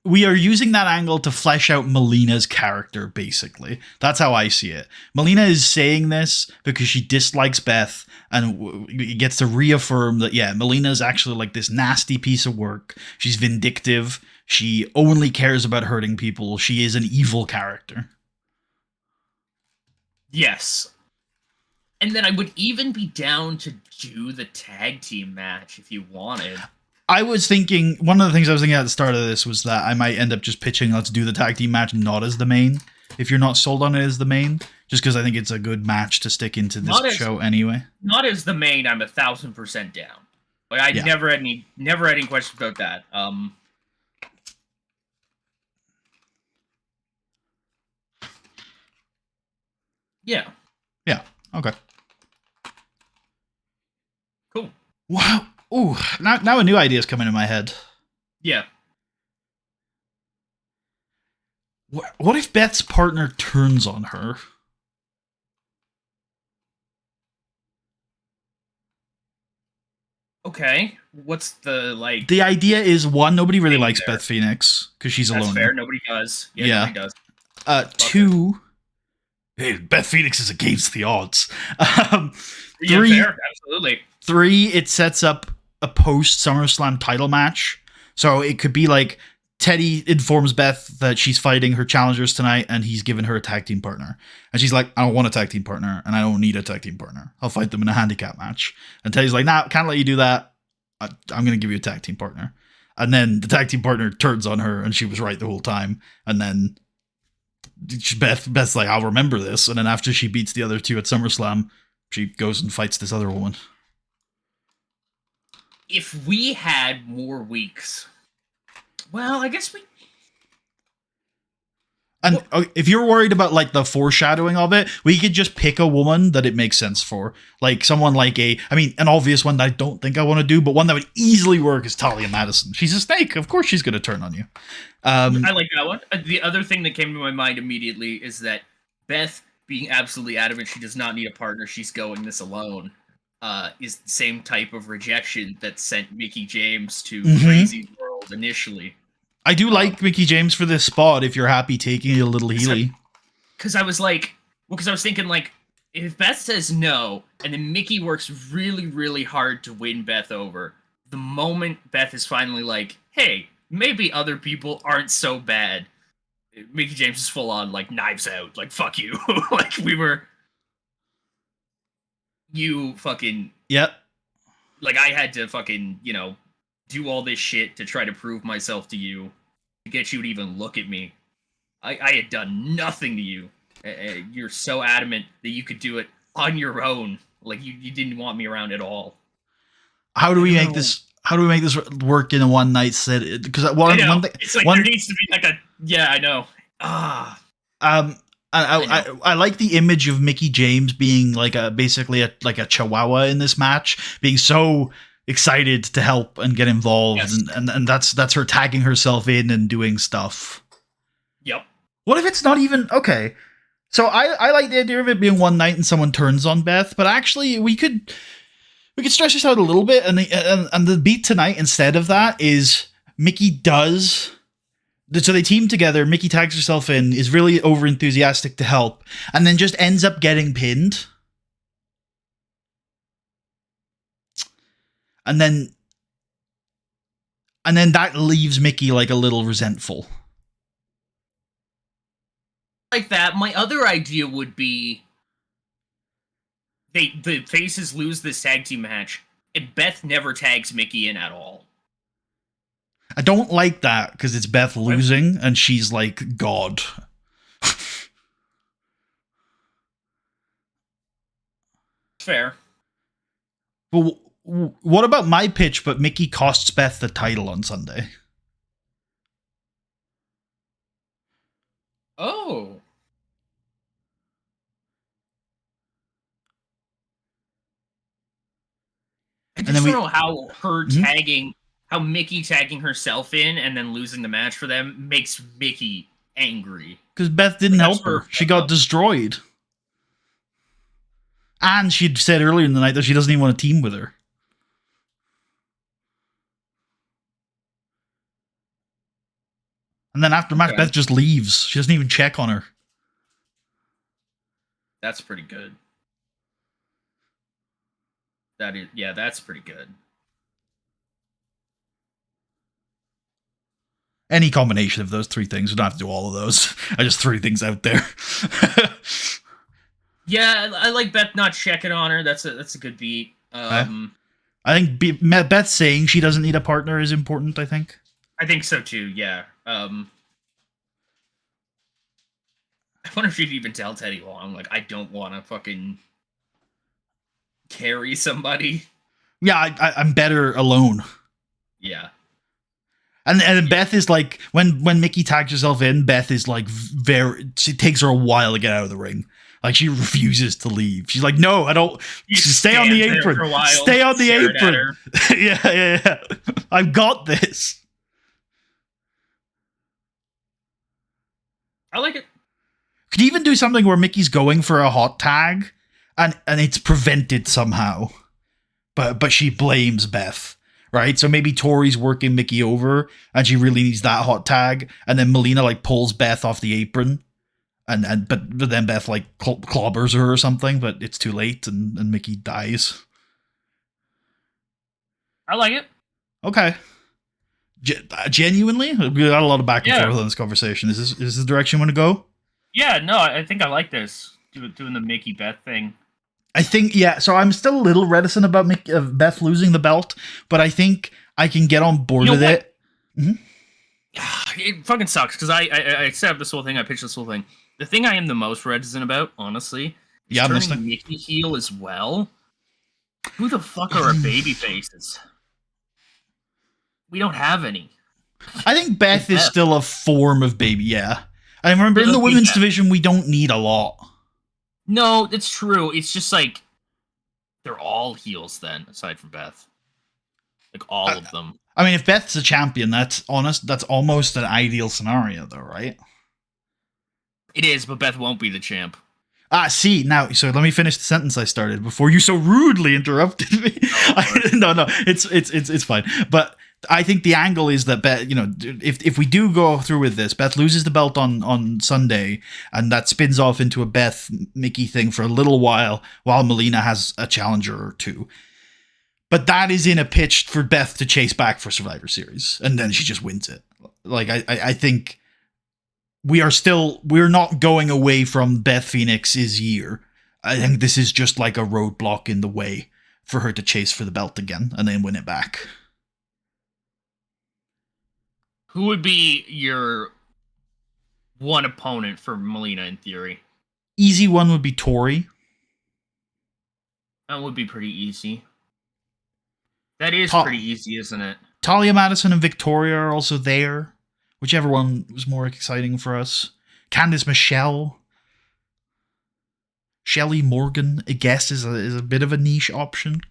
we are using that angle to flesh out Melina's character, basically. That's how I see it. Melina is saying this because she dislikes Beth, and it gets to reaffirm that, yeah, Melina is actually like this nasty piece of work. She's vindictive. She only cares about hurting people. She is an evil character. Yes. And then I would even be down to do the tag team match if you wanted. I was thinking, one of the things I was thinking at the start of this was that I might end up just pitching, let's do the tag team match not as the main, if you're not sold on it as the main, just because I think it's a good match to stick into this show anyway. Not as the main, I'm 1,000% down. Like I never had any questions about that. Yeah. Yeah. Okay. Cool. Wow. Ooh. Now a new idea is coming in my head. Yeah. What if Beth's partner turns on her? Okay. What's the like? The idea is, one, nobody really likes Beth Phoenix because she's That's alone. fair. Nobody does. Yeah. Nobody does. Two. Hey, Beth Phoenix is against the odds. Three, fair. Absolutely. 3, it sets up a post SummerSlam title match. So it could be like Teddy informs Beth that she's fighting her challengers tonight and he's given her a tag team partner. And she's like, I don't want a tag team partner and I don't need a tag team partner. I'll fight them in a handicap match. And Teddy's like, nah, can't let you do that. I'm going to give you a tag team partner. And then the tag team partner turns on her and she was right the whole time. And then Beth's like, I'll remember this. And then after she beats the other two at SummerSlam, she goes and fights this other woman. If we had more weeks, well, I guess we. And if you're worried about like the foreshadowing of it, we could just pick a woman that it makes sense for. Like someone like an obvious one that I don't think I want to do, but one that would easily work is Talia Madison. She's a snake. Of course she's going to turn on you. I like that one. The other thing that came to my mind immediately is that Beth being absolutely adamant she does not need a partner, she's going this alone, is the same type of rejection that sent Mickie James to Crazy World initially. I do like Mickie James for this spot if you're happy taking a little Healy. Because I was thinking, like, if Beth says no, and then Mickie works really, really hard to win Beth over, the moment Beth is finally like, hey, maybe other people aren't so bad, Mickie James is full on, like, knives out, like, fuck you. Like, you fucking... Yep. Like, I had to fucking, do all this shit to try to prove myself to you, to get you to even look at me. I had done nothing to you. You're so adamant that you could do it on your own. Like, you didn't want me around at all. How do we make this work in a one night set? Because one thing, it's like there needs to be like a I know. I like the image of Mickie James being like basically a chihuahua in this match, being so excited to help and get involved, yes. and that's her tagging herself in and doing stuff. Yep. What if it's not even okay? So I like the idea of it being one night and someone turns on Beth, but actually we could stretch this out a little bit, and the beat tonight instead of that is Mickie does. So they team together, Mickie tags herself in, is really over enthusiastic to help, and then just ends up getting pinned. And then that leaves Mickie like a little resentful. Like that. My other idea would be the faces lose this tag team match, and Beth never tags Mickie in at all. I don't like that because it's Beth losing and she's like God. Fair. But what about my pitch? But Mickie costs Beth the title on Sunday. Oh. I just don't know how her tagging, how Mickie tagging herself in and then losing the match for them makes Mickie angry. Because Beth didn't help her. She got destroyed. And she'd said earlier in the night that she doesn't even want to team with her. And then after match, Beth just leaves. She doesn't even check on her. That's pretty good. That's pretty good. Any combination of those three things. We don't have to do all of those. I just threw things out there. Yeah, I like Beth not checking on her. That's a good beat. I think Beth saying she doesn't need a partner is important, I think. I think so too, yeah. I wonder if she'd even tell Teddy Long, like, I don't want to fucking carry somebody. Yeah, I'm better alone. Yeah. And Beth is like, when Mickey tags herself in, Beth is like it takes her a while to get out of the ring. Like, she refuses to leave. She's like, no, I don't. Stay on the apron. Stay on the apron. Yeah. I've got this. I like it. Could you even do something where Mickey's going for a hot tag and it's prevented somehow. But she blames Beth. Right? So maybe Tori's working Mickey over and she really needs that hot tag, and then Melina like pulls Beth off the apron. But then Beth like clobbers her or something, but it's too late and Mickey dies. I like it. Okay. Genuinely, we got a lot of back and forth on this conversation. Is this the direction you want to go? Yeah, no, I think I like this. Doing the Mickey Beth thing. I think, yeah. So I'm still a little reticent about Beth losing the belt, but I think I can get on board with it. Mm-hmm. It fucking sucks because I set up this whole thing. I pitched this whole thing. The thing I am the most reticent about, honestly, is turning Mickey heel as well. Who the fuck are our baby faces? We don't have any. I think Beth is still a form of baby, yeah. I remember in the women's division, we don't need a lot. No, it's true. It's just like, they're all heels then, aside from Beth. Like, all of them. I mean, if Beth's a champion, that's almost an ideal scenario, though, right? It is, but Beth won't be the champ. See, now, so let me finish the sentence I started before you so rudely interrupted me. No, it's fine. But I think the angle is that Beth, if we do go through with this, Beth loses the belt on Sunday, and that spins off into a Beth Mickey thing for a little while Melina has a challenger or two. But that is in a pitch for Beth to chase back for Survivor Series, and then she just wins it. Like, I think we're not going away from Beth Phoenix's year. I think this is just like a roadblock in the way for her to chase for the belt again and then win it back. Who would be your one opponent for Melina in theory? Easy one would be Tori. That would be pretty easy. That is pretty easy, isn't it? Talia Madison and Victoria are also there. Whichever one was more exciting for us. Candice Michelle. Shelly Morgan, I guess, is a bit of a niche option.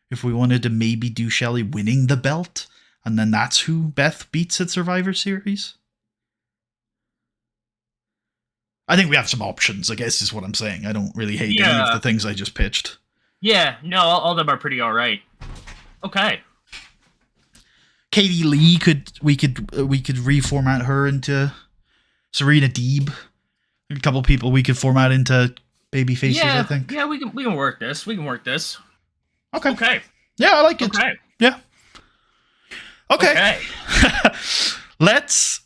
If we wanted to maybe do Shelly winning the belt, and then that's who Beth beats at Survivor Series. I think we have some options, I guess is what I'm saying. I don't really hate any of the things I just pitched. Yeah, no, all of them are pretty alright. Okay. Katie Lee we could reformat her into Serena Deeb. A couple people we could format into baby faces, I think. Yeah, we can work this. Okay. Yeah, I like it. Okay. Yeah. Okay. Let's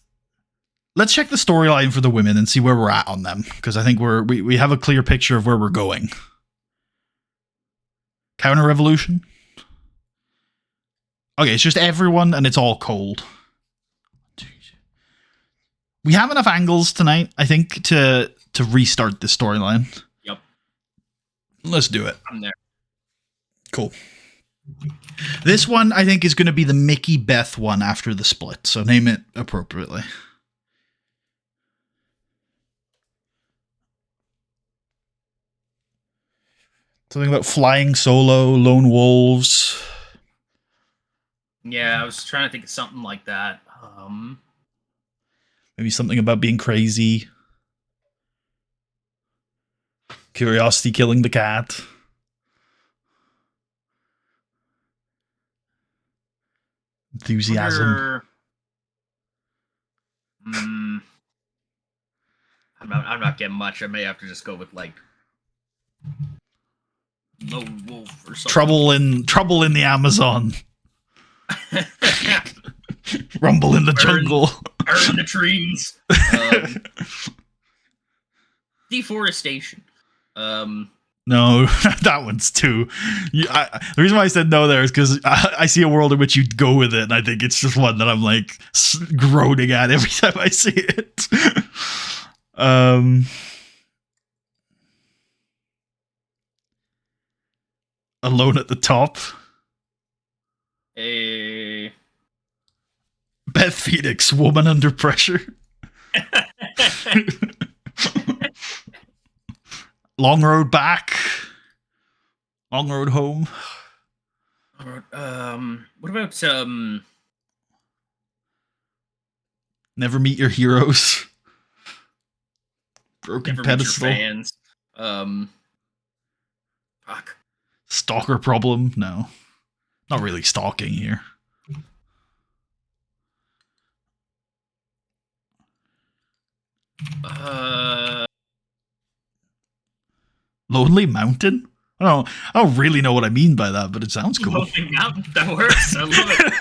check the storyline for the women and see where we're at on them, because I think we have a clear picture of where we're going. Counter Revolution. Okay, it's just everyone, and it's all cold. We have enough angles tonight, I think, to restart this storyline. Yep. Let's do it. I'm there. Cool. This one, I think, is going to be the Mickey Beth one after the split, so name it appropriately. Something about flying solo, lone wolves. Yeah, I was trying to think of something like that. Maybe something about being crazy. Curiosity killing the cat. Enthusiasm. I'm not getting much. I may have to just go with like lone wolf or something. Trouble in the Amazon. Rumble in the jungle. Burn the trees. Deforestation. No, that one's too. The reason why I said no there is because I see a world in which you'd go with it, and I think it's just one that I'm like groaning at every time I see it. Alone at the Top. Beth Phoenix, Woman Under Pressure. Long Road Back. Long Road Home. What about Never Meet Your Heroes. Broken Never Meet Your Pedestal. Fans? Fuck. Stalker Problem? No. Not really stalking here. Lonely Mountain? I don't really know what I mean by that, but it sounds cool. Lonely Mountain, that works. I love it.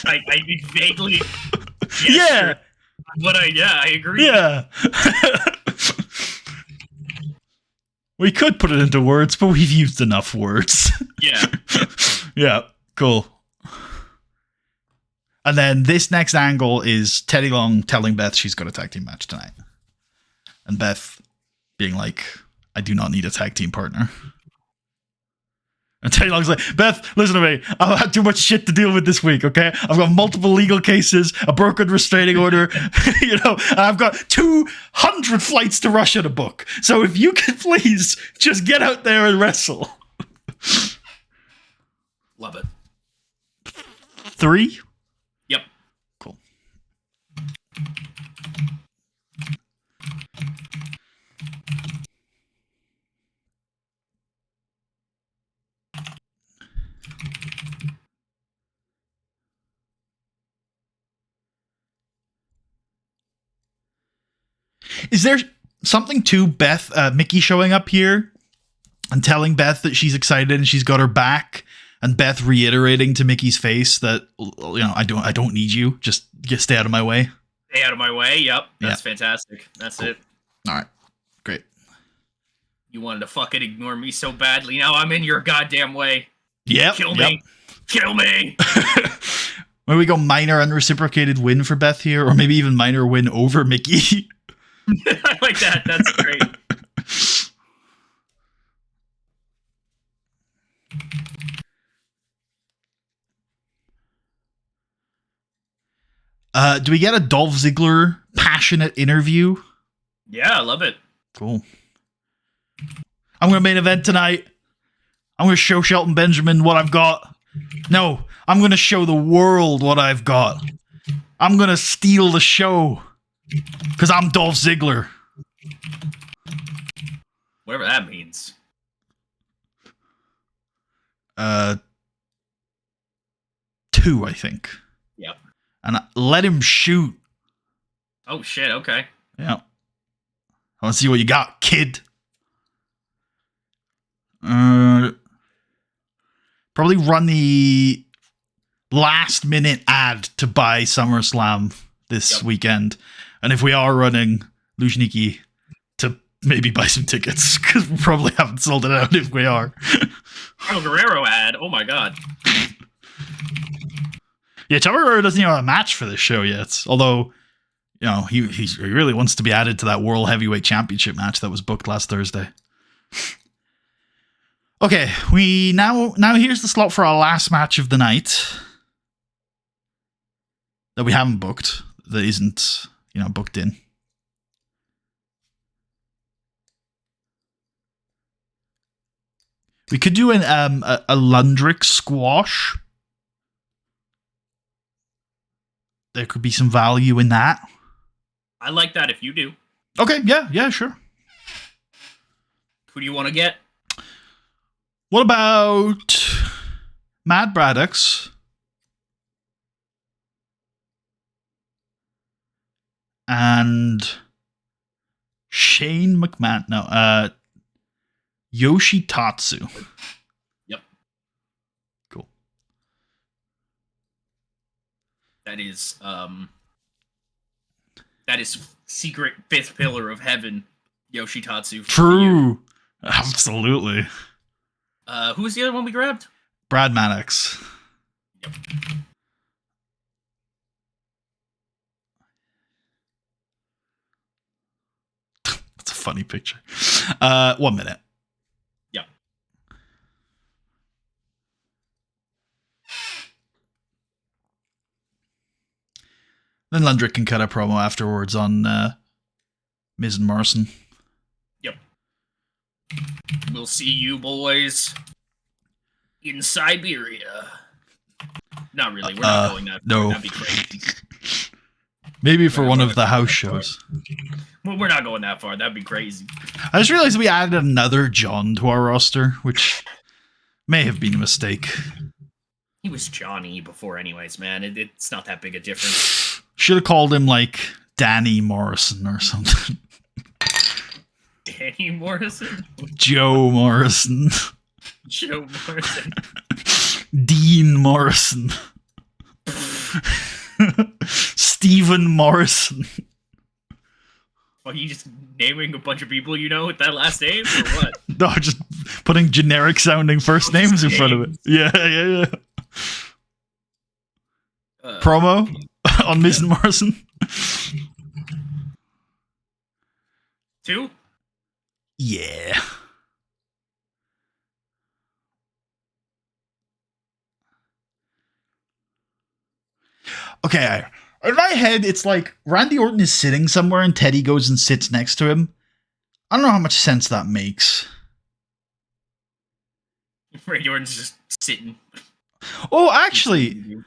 I mean, vaguely. Yeah. But I agree. Yeah. We could put it into words, but we've used enough words. Yeah. Yeah, cool. And then this next angle is Teddy Long telling Beth she's got a tag team match tonight. And Beth being like, I do not need a tag team partner. And Teddy Long's like, Beth, listen to me. I've had too much shit to deal with this week, okay? I've got multiple legal cases, a broken restraining order, and I've got 200 flights to Russia to book. So if you could please just get out there and wrestle. Love it. 3? Yep. Cool. Is there something to Beth, Mickey showing up here and telling Beth that she's excited and she's got her back, and Beth reiterating to Mickey's face that, I don't need you. Just stay out of my way. Stay out of my way. Yep. That's fantastic. That's cool. It. All right. Great. You wanted to fucking ignore me so badly. Now I'm in your goddamn way. Yep. Kill me. Kill me. Maybe we go minor unreciprocated win for Beth here, or maybe even minor win over Mickey. I like that. That's great. Do we get a Dolph Ziggler passionate interview? Yeah, I love it. Cool. I'm going to main event tonight. I'm going to show Shelton Benjamin what I've got. No, I'm going to show the world what I've got. I'm going to steal the show. Because I'm Dolph Ziggler. Whatever that means. 2, I think. Yep. And let him shoot. Oh, shit. Okay. Yeah. I want to see what you got, kid. Probably run the last minute ad to buy SummerSlam this weekend. And if we are running Luzhniki, to maybe buy some tickets, because we probably haven't sold it out if we are. Oh, Guerrero ad. Oh my god. Yeah, Chavo Guerrero doesn't even have a match for this show yet. Although, he really wants to be added to that World Heavyweight Championship match that was booked last Thursday. Okay, we now here's the slot for our last match of the night that we haven't booked, that isn't, booked in. We could do a Lundrick squash. There could be some value in that. I like that if you do. Okay, yeah, sure. Who do you want to get? What about Matt Braddock's and Shane McMahon? No, Yoshitatsu. Yep. Cool. That is secret fifth pillar of heaven, Yoshitatsu. True. Absolutely. Who was the other one we grabbed? Brad Maddox. Yep. That's a funny picture. 1 minute. Yep. Then Lundrick can cut a promo afterwards on Miz and Morrison. Yep. We'll see you boys in Siberia. Not really. We're not going that far. No. That'd be crazy. Maybe for one of the house shows. Well, we're not going that far. That'd be crazy. I just realized we added another John to our roster, which may have been a mistake. He was Johnny before anyways, man. It's not that big a difference. Should have called him like Danny Morrison or something. Danny Morrison? Joe Morrison. Joe Morrison. Dean Morrison. Stephen Morrison. Are you just naming a bunch of people you know with that last name, or what? No, just putting generic sounding first names in front of it. Yeah. Promo on Miz and Morrison. 2? Yeah. Okay, in my head, it's like Randy Orton is sitting somewhere and Teddy goes and sits next to him. I don't know how much sense that makes. Randy Orton's just sitting. Oh, actually,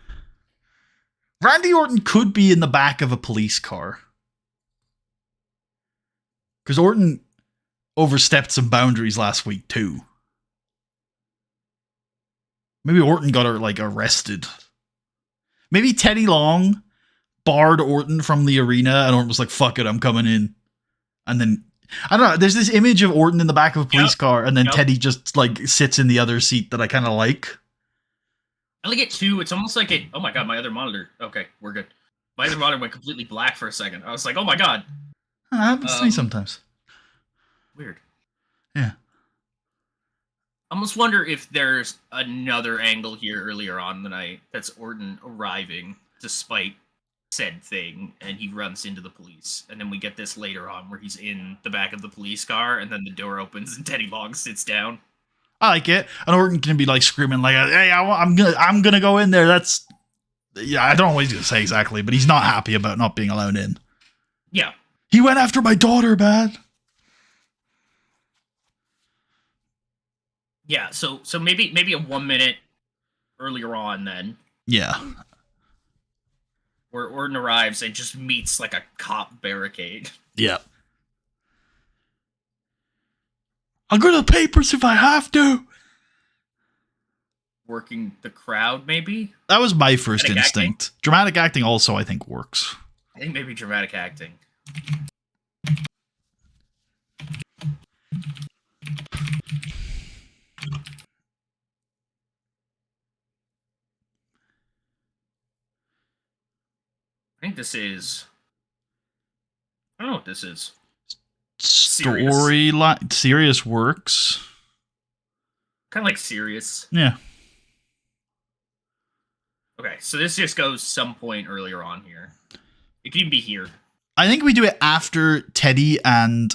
Randy Orton could be in the back of a police car. Because Orton overstepped some boundaries last week, too. Maybe Orton got arrested. Maybe Teddy Long barred Orton from the arena and Orton was like, fuck it, I'm coming in. And then, I don't know, there's this image of Orton in the back of a police car and then Teddy just sits in the other seat that I kind of like. I like it too. It's almost like oh my god, my other monitor. Okay, we're good. My other monitor went completely black for a second. I was like, oh my god. That happens to me sometimes. Weird. Yeah. I almost wonder if there's another angle here earlier on the night that's Orton arriving despite said thing, and he runs into the police. And then we get this later on where he's in the back of the police car, and then the door opens and Teddy Long sits down. I like it. And Orton can be screaming hey, I'm gonna go in there. That's, yeah, I don't know what he's gonna say exactly, but he's not happy about not being allowed in. Yeah. He went after my daughter, man. Yeah, so maybe a 1 minute earlier on then. Yeah. Where Orton arrives and just meets a cop barricade. Yeah. I'll go to the papers if I have to. Working the crowd, maybe? That was my first Dramatic instinct. Acting? Dramatic acting also, I think, works. I think maybe dramatic acting. I think this is... I don't know what this is. Storyline. Serious works. Kind of like serious. Yeah. Okay, so this just goes some point earlier on here. It can even be here. I think we do it after Teddy and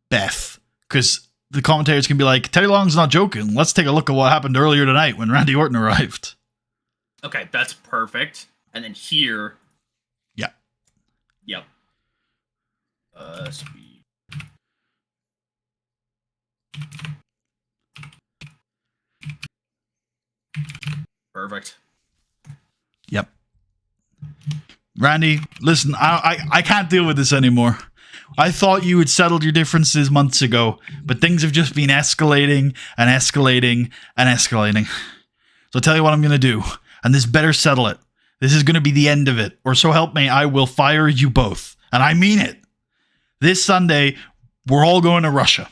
Beth, because the commentators can be like, Teddy Long's not joking. Let's take a look at what happened earlier tonight when Randy Orton arrived. Okay, that's perfect. And then here... Yeah. Yep. Speed. Perfect. Yep. Randy, listen, I can't deal with this anymore. I thought you had settled your differences months ago, but things have just been escalating and escalating and escalating. So I'll tell you what I'm going to do, and this better settle it. This is going to be the end of it, or so help me, I will fire you both. And I mean it. This Sunday, we're all going to Russia.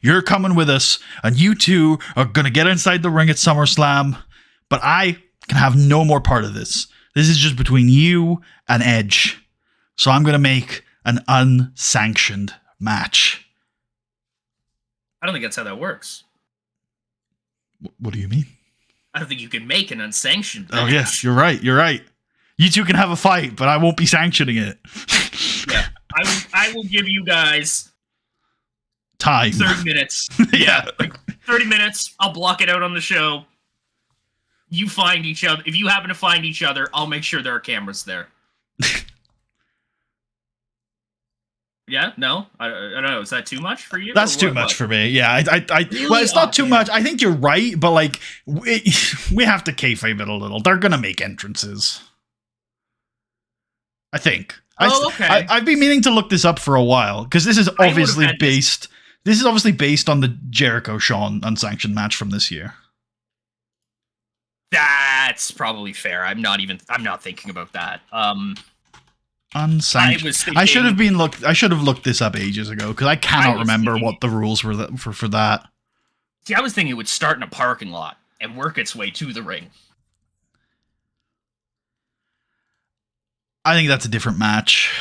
You're coming with us, and you two are going to get inside the ring at SummerSlam, but I can have no more part of this. This is just between you and Edge. So I'm going to make an unsanctioned match. I don't think that's how that works. What do you mean? I don't think you can make an unsanctioned match. Oh, yes, you're right. You're right. You two can have a fight, but I won't be sanctioning it. Yeah, I will give you guys Time. 30 minutes. Yeah. Like 30 minutes. I'll block it out on the show. You find each other. If you happen to find each other, I'll make sure there are cameras there. Yeah? No? I don't know. Is that too much for you? That's too much for me. Yeah, Really? well, it's not too damn. much. I think you're right, but like we have to kayfabe it a little. They're gonna make entrances. I think. Okay. I've been meaning to look this up for a while because this is obviously based. This is obviously based on the Jericho Shawn unsanctioned match from this year. That's probably fair. I'm not thinking about that. Unsanctioned. I should have looked this up ages ago because I cannot remember what the rules were for that. See, I was thinking it would start in a parking lot and work its way to the ring. I think that's a different match.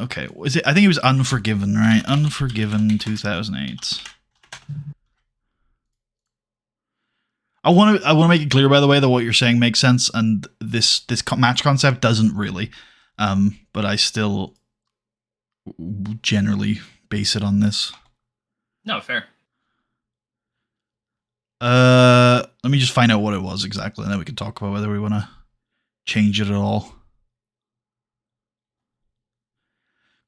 Okay, was it? I think it was Unforgiven, right? Unforgiven 2008. I want to make it clear, by the way, that what you're saying makes sense, and this match concept doesn't really. But I still generally base it on this. No, fair. Let me just find out what it was exactly, and then we can talk about whether we want to change it at all.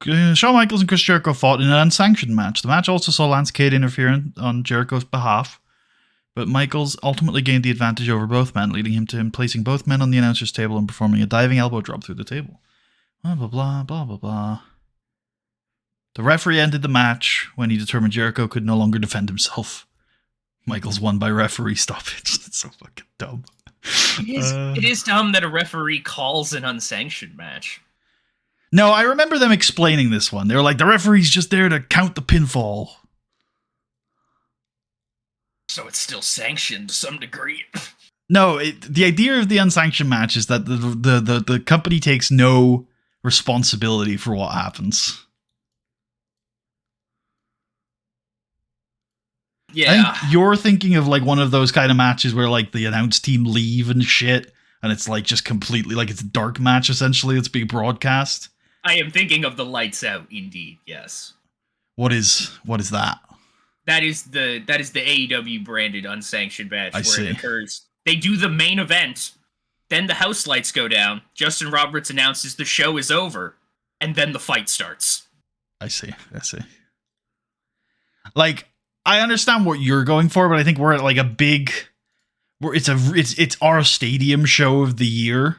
Shawn Michaels and Chris Jericho fought in an unsanctioned match. The match also saw Lance Cade interfere on Jericho's behalf, but Michaels ultimately gained the advantage over both men, leading him to him placing both men on the announcer's table and performing a diving elbow drop through the table. Blah, blah, blah, blah, blah, blah. The referee ended the match when he determined Jericho could no longer defend himself. Michaels won by referee stoppage. That's so fucking dumb. It is dumb that a referee calls an unsanctioned match. No, I remember them explaining this one. They were like, the referee's just there to count the pinfall. So it's still sanctioned to some degree. No, the idea of the unsanctioned match is that the company takes no responsibility for what happens. Yeah. I think you're thinking of like one of those kind of matches where like the announce team leave and shit, and it's like just completely like it's a dark match essentially that's being broadcast. I am thinking of the lights out, indeed, yes. What is that? That is the AEW branded unsanctioned match It occurs. They do the main event, then the house lights go down, Justin Roberts announces the show is over, and then the fight starts. I see. Like, I understand what you're going for, but I think we're at like a big it's our stadium show of the year.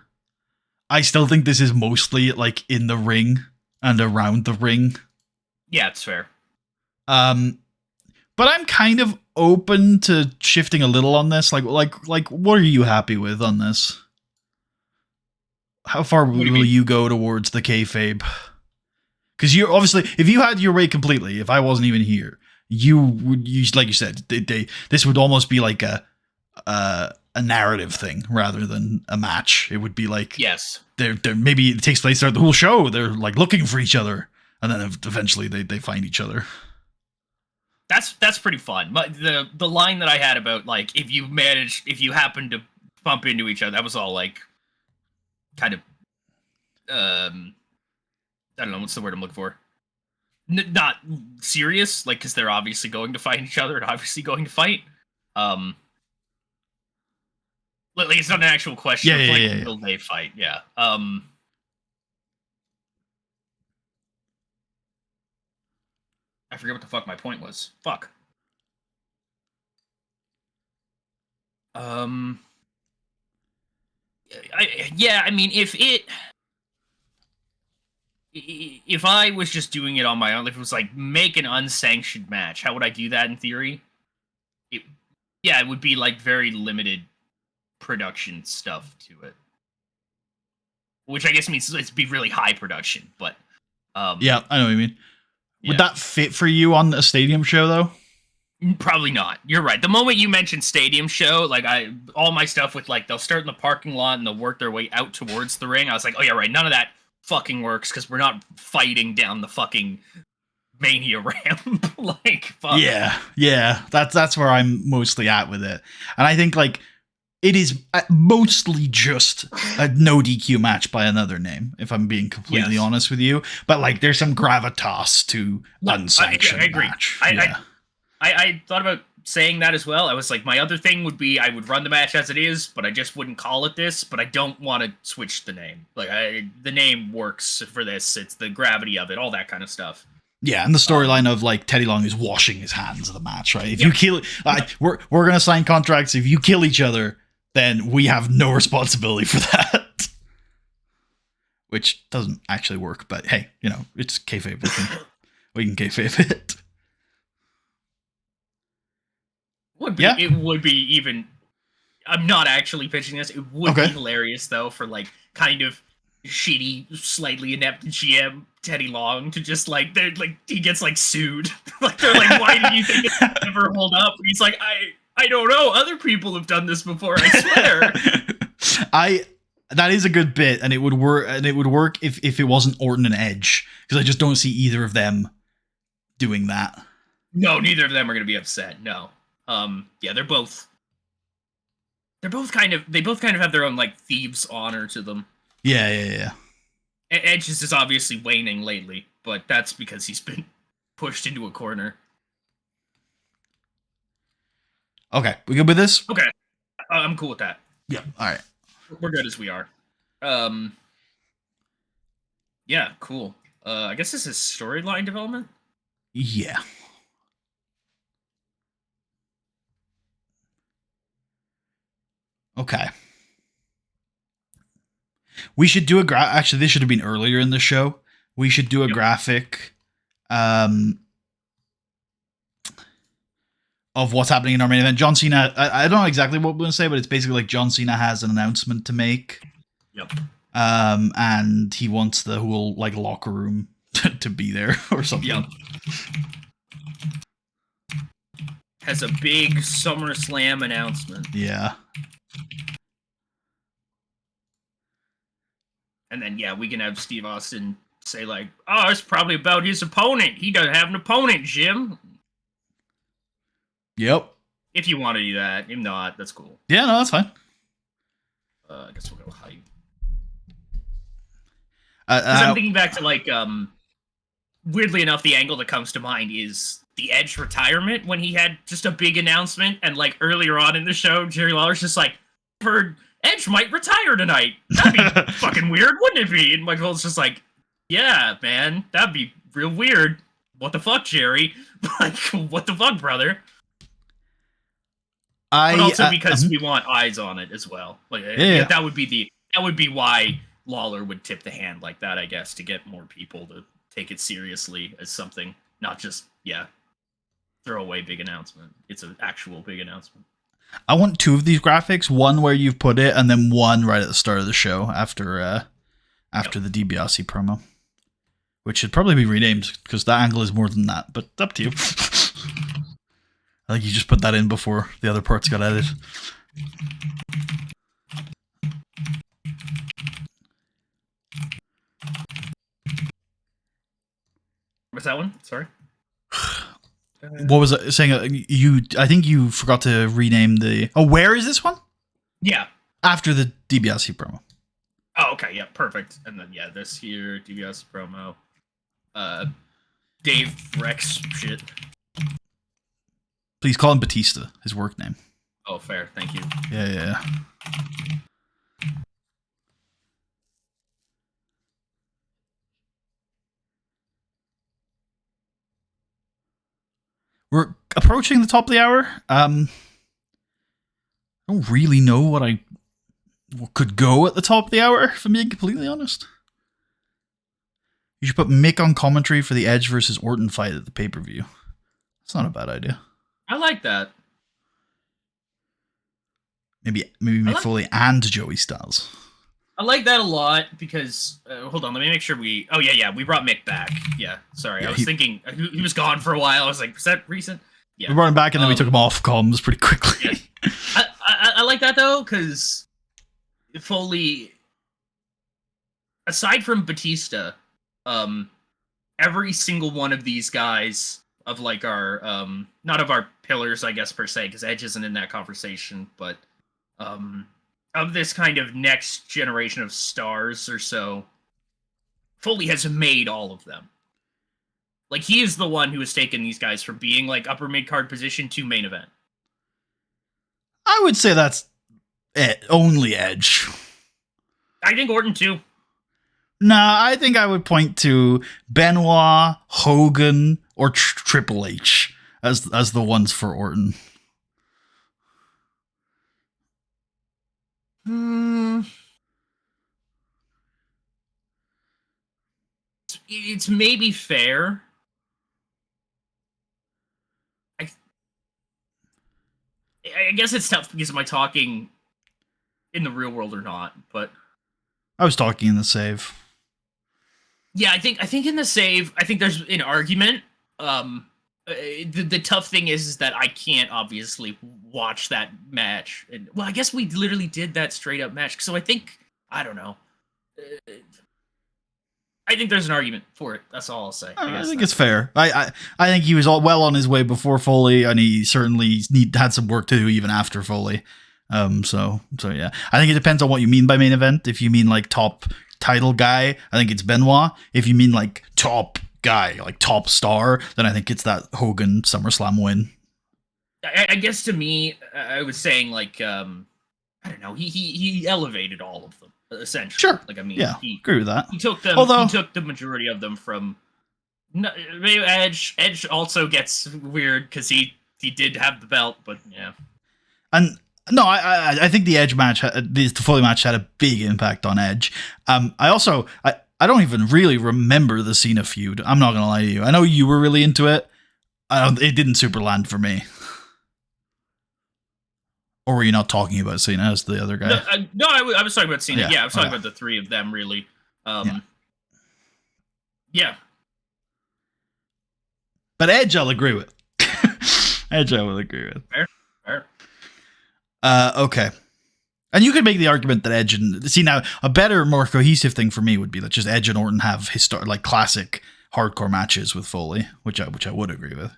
I still think this is mostly like in the ring and around the ring. Yeah, it's fair. But I'm kind of open to shifting a little on this. Like what are you happy with on this? How far will you go towards the kayfabe? Because you obviously, if you had your way completely, if I wasn't even here, you would use, like you said, this would almost be like a narrative thing rather than a match. It would be like, yes, they're maybe it takes place throughout the whole show. They're like looking for each other, and then eventually they find each other. That's pretty fun. But the line that I had about like if you happen to bump into each other, that was all like kind of I don't know what's the word I'm looking for. Not serious, like because they're obviously going to find each other and obviously going to fight. Like it's not an actual question. Yeah. Will they fight? Yeah. I forget what the fuck my point was. Fuck. I mean, if I was just doing it on my own, if it was like make an unsanctioned match, how would I do that in theory? It would be like very limited production stuff to it, which I guess means it'd be really high production. But yeah, I know what you mean. Would that fit for you on a stadium show though? Probably not. You're right. The moment you mentioned stadium show, like all my stuff with like they'll start in the parking lot and they'll work their way out towards the ring. I was like, oh yeah, right. None of that fucking works because we're not fighting down the fucking Mania ramp. Like, fuck. Yeah. That's where I'm mostly at with it, and I think like it is mostly just a no DQ match by another name, if I'm being completely honest with you. But like, there's some gravitas to unsanctioned I agree. match. I thought about saying that as well. I was like, my other thing would be I would run the match as it is, but I just wouldn't call it this. But I don't want to switch the name. Like, the name works for this. It's the gravity of it, all that kind of stuff. Yeah, and the storyline of like Teddy Long is washing his hands of the match, right? If you kill, we're gonna sign contracts. If you kill each other, then we have no responsibility for that. Which doesn't actually work, but hey, it's kayfabe. We can kayfabe it. It would be even. I'm not actually pitching this. It would be hilarious though for like kind of shitty, slightly inept GM Teddy Long to just like he gets like sued. Like they're like, why do you think it never hold up? And he's like, I don't know. Other people have done this before. I swear. That is a good bit, and it would work. And it would work if it wasn't Orton and Edge, because I just don't see either of them doing that. No, neither of them are going to be upset. No. Yeah, they both kind of have their own like thieves' honor to them. Yeah. Edge is just obviously waning lately, but that's because he's been pushed into a corner. Okay, we good with this? Okay, I'm cool with that. Yeah, all right. We're good as we are. Yeah, cool. I guess this is storyline development? Yeah. Okay. We should do actually, this should have been earlier in the show. We should do a graphic of what's happening in our main event. John Cena, I don't know exactly what we're going to say, but it's basically like John Cena has an announcement to make. Yep. And he wants the whole like locker room to be there or something. Yep. Has a big SummerSlam announcement. Yeah. And then, we can have Steve Austin say, like, oh, it's probably about his opponent. He doesn't have an opponent, Jim. Yep. If you want to do that. If not, that's cool. Yeah, no, that's fine. I guess we'll go hype. I'm thinking back to, like, weirdly enough, the angle that comes to mind is the Edge retirement when he had just a big announcement. And, like, earlier on in the show, Jerry Lawler's just like, heard Edge might retire tonight. That'd be fucking weird, wouldn't it be? And Michael's just like, yeah, man, that'd be real weird. What the fuck, Jerry? Like, what the fuck, brother? But also because we want eyes on it as well. Like, that would be why Lawler would tip the hand like that, I guess, to get more people to take it seriously as something, not just throw away big announcement. It's an actual big announcement. I want two of these graphics, one where you've put it, and then one right at the start of the show after the DiBiase promo, which should probably be renamed because that angle is more than that, but up to you. I think you just put that in before the other parts got added. What's that one? Sorry. What was it saying? I think you forgot to rename the. Oh, where is this one? Yeah. After the DiBiase promo. Oh, okay. Yeah, perfect. And then this here DiBiase promo. Dave Rex shit. Please call him Batista. His work name. Oh, fair. Thank you. Yeah. We're approaching the top of the hour. I don't really know what could go at the top of the hour, if I'm being completely honest. You should put Mick on commentary for the Edge versus Orton fight at the pay-per-view. That's not a bad idea. I like that. Maybe Mick Foley and Joey Styles. I like that a lot because hold on, let me make sure we. Oh yeah, we brought Mick back. Yeah, sorry, I was thinking he was gone for a while. I was like, is that recent? We brought him back and then we took him off comms pretty quickly. Yes. I like that though, because Foley, aside from Batista, every single one of these guys of like our not of our pillars, I guess per se, because Edge isn't in that conversation, but of this kind of next generation of stars or so, Foley has made all of them. Like, he is the one who has taken these guys from being like upper mid card position to main event. I would say that's only Edge. I think Orton too. Nah, I think I would point to Benoit, Hogan, or Triple H as the ones for Orton. It's maybe fair. I guess it's tough because am I talking in the real world or not? But I was talking in the save. Yeah, I think in the save, I think there's an argument. The tough thing is that I can't obviously watch that match. And, well, I guess we literally did that straight up match. So I think, I don't know. I think there's an argument for it. That's all I'll say. I think it's fair. I think he was well on his way before Foley, and he certainly had some work to do even after Foley. So yeah. I think it depends on what you mean by main event. If you mean like top title guy, I think it's Benoit. If you mean like top guy, like top star, then I think it's that Hogan SummerSlam win. I guess to me, I was saying like I don't know. He elevated all of them essentially. Sure. Like I mean, yeah, agree with that. He took them. Although, he took the majority of them from. Maybe Edge. Edge also gets weird because he did have the belt, but yeah. And no, I think the Edge match, the Foley match, had a big impact on Edge. I don't even really remember the Cena feud. I'm not gonna lie to you. I know you were really into it. It didn't super land for me. Or were you not talking about Cena as the other guy? No, I was talking about Cena. Yeah, I was talking about the three of them, really. Yeah. But Edge, I'll agree with. Edge, I will agree with. Fair. Okay. And you could make the argument that Edge and... See, now, a better, more cohesive thing for me would be that just Edge and Orton have like classic hardcore matches with Foley, which I would agree with.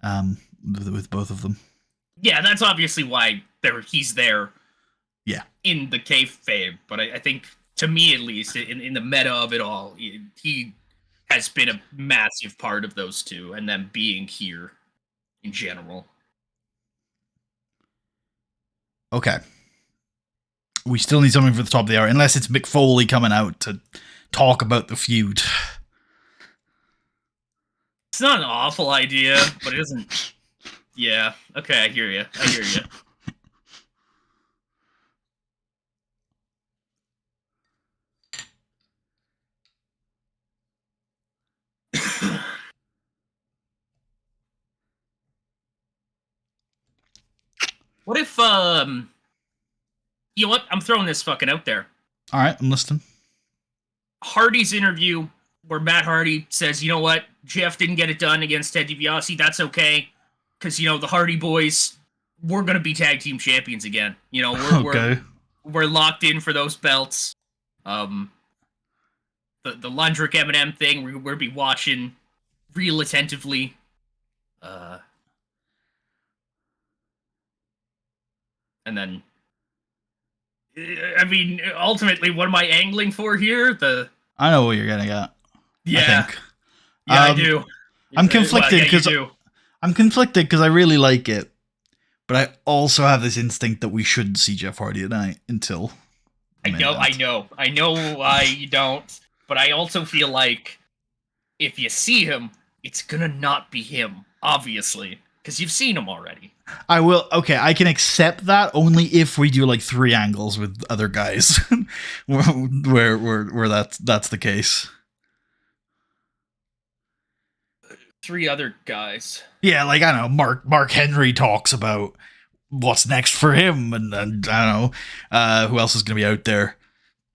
With both of them. Yeah, that's obviously why he's there. Yeah. In the kayfabe, but I think, to me at least, in the meta of it all, he has been a massive part of those two, and them being here in general. Okay. We still need something for the top of the hour, unless it's Mick Foley coming out to talk about the feud. It's not an awful idea, but it isn't... Yeah, okay, I hear you. What if, you know what? I'm throwing this fucking out there. All right, I'm listening. Hardy's interview where Matt Hardy says, you know what? Jeff didn't get it done against Ted DiBiase. That's okay. Because, you know, the Hardy Boys, we're going to be tag team champions again. You know, we're locked in for those belts. The Lundrick Eminem thing, we're going to be watching real attentively. And then, I mean, ultimately, what am I angling for here? I know what you're getting at. Yeah. I do. I'm conflicted because... I'm conflicted because I really like it, but I also have this instinct that we shouldn't see Jeff Hardy tonight until... I know why you don't, but I also feel like if you see him, it's gonna not be him, obviously, because you've seen him already. I will... Okay, I can accept that only if we do like 3 angles with other guys where that's the case. 3 other guys. Yeah, like, I don't know, Mark Henry talks about what's next for him, and I don't know, who else is going to be out there?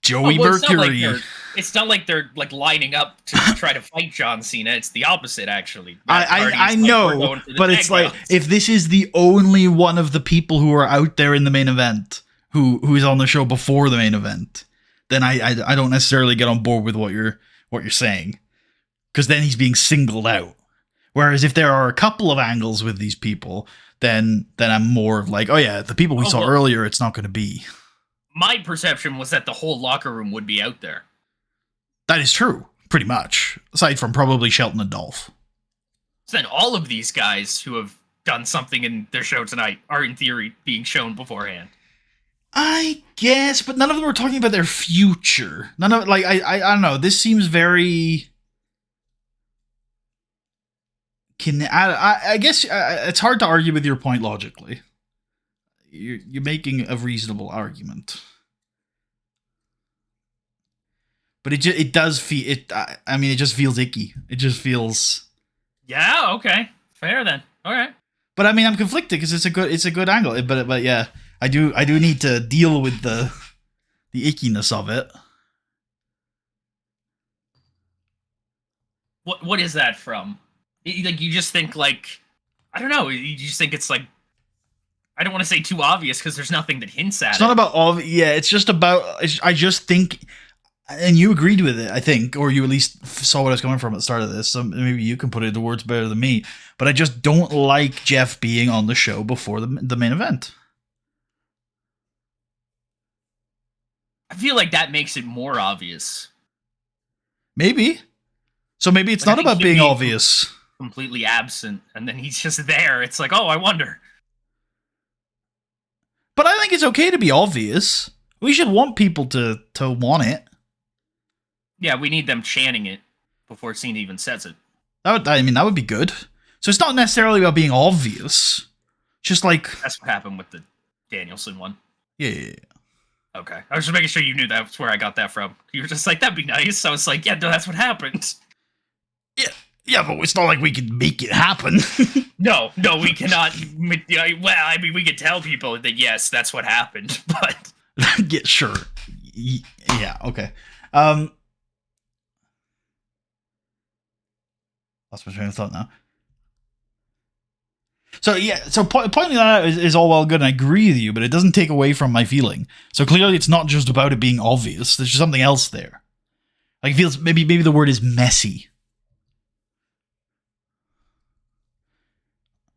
Joey Mercury. It's not like they're like lining up to try to fight John Cena. It's the opposite, actually. Matt I Hardy's like, "We're know, going for the but tag it's like belts." if this is the only one of the people who are out there in the main event who's on the show before the main event, then I don't necessarily get on board with what you're saying, because then he's being singled out. Whereas if there are a couple of angles with these people, then I'm more of like, oh yeah, the people we saw earlier, it's not going to be. My perception was that the whole locker room would be out there. That is true, pretty much. Aside from probably Shelton and Dolph. So then all of these guys who have done something in their show tonight are in theory being shown beforehand. I guess, but none of them are talking about their future. None of like I don't know. This seems very. I guess it's hard to argue with your point logically. You're making a reasonable argument, but it does feel it. I mean, it just feels icky. It just feels. Yeah. Okay. Fair then. All right. But I mean, I'm conflicted because it's a good angle. But yeah, I do need to deal with the ickiness of it. What is that from? Like, you just think like, I don't know. You just think it's like, I don't want to say too obvious because there's nothing that hints at it. It's not about all. Yeah, it's just about. I just think, and you agreed with it, I think, or you at least saw what I was coming from at the start of this. So maybe you can put it into words better than me. But I just don't like Jeff being on the show before the main event. I feel like that makes it more obvious. Maybe. So maybe it's not about being obvious. Completely absent, and then he's just there. It's like, oh, I wonder. But I think it's okay to be obvious. We should want people to want it. Yeah, we need them chanting it before Cena even says it. That would be good. So it's not necessarily about being obvious. Just like that's what happened with the Danielson one. Yeah. Okay, I was just making sure you knew that's where I got that from. You were just like, that'd be nice. I was like, yeah, no, that's what happened. Yeah, but it's not like we can make it happen. No, we cannot. Well, I mean, we could tell people that, yes, that's what happened, but... Yeah, sure. Yeah, okay. Lost my train of thought now. So, yeah, pointing that out is all well good, and I agree with you, but it doesn't take away from my feeling. So clearly it's not just about it being obvious. There's just something else there. Like, it feels... Maybe the word is messy.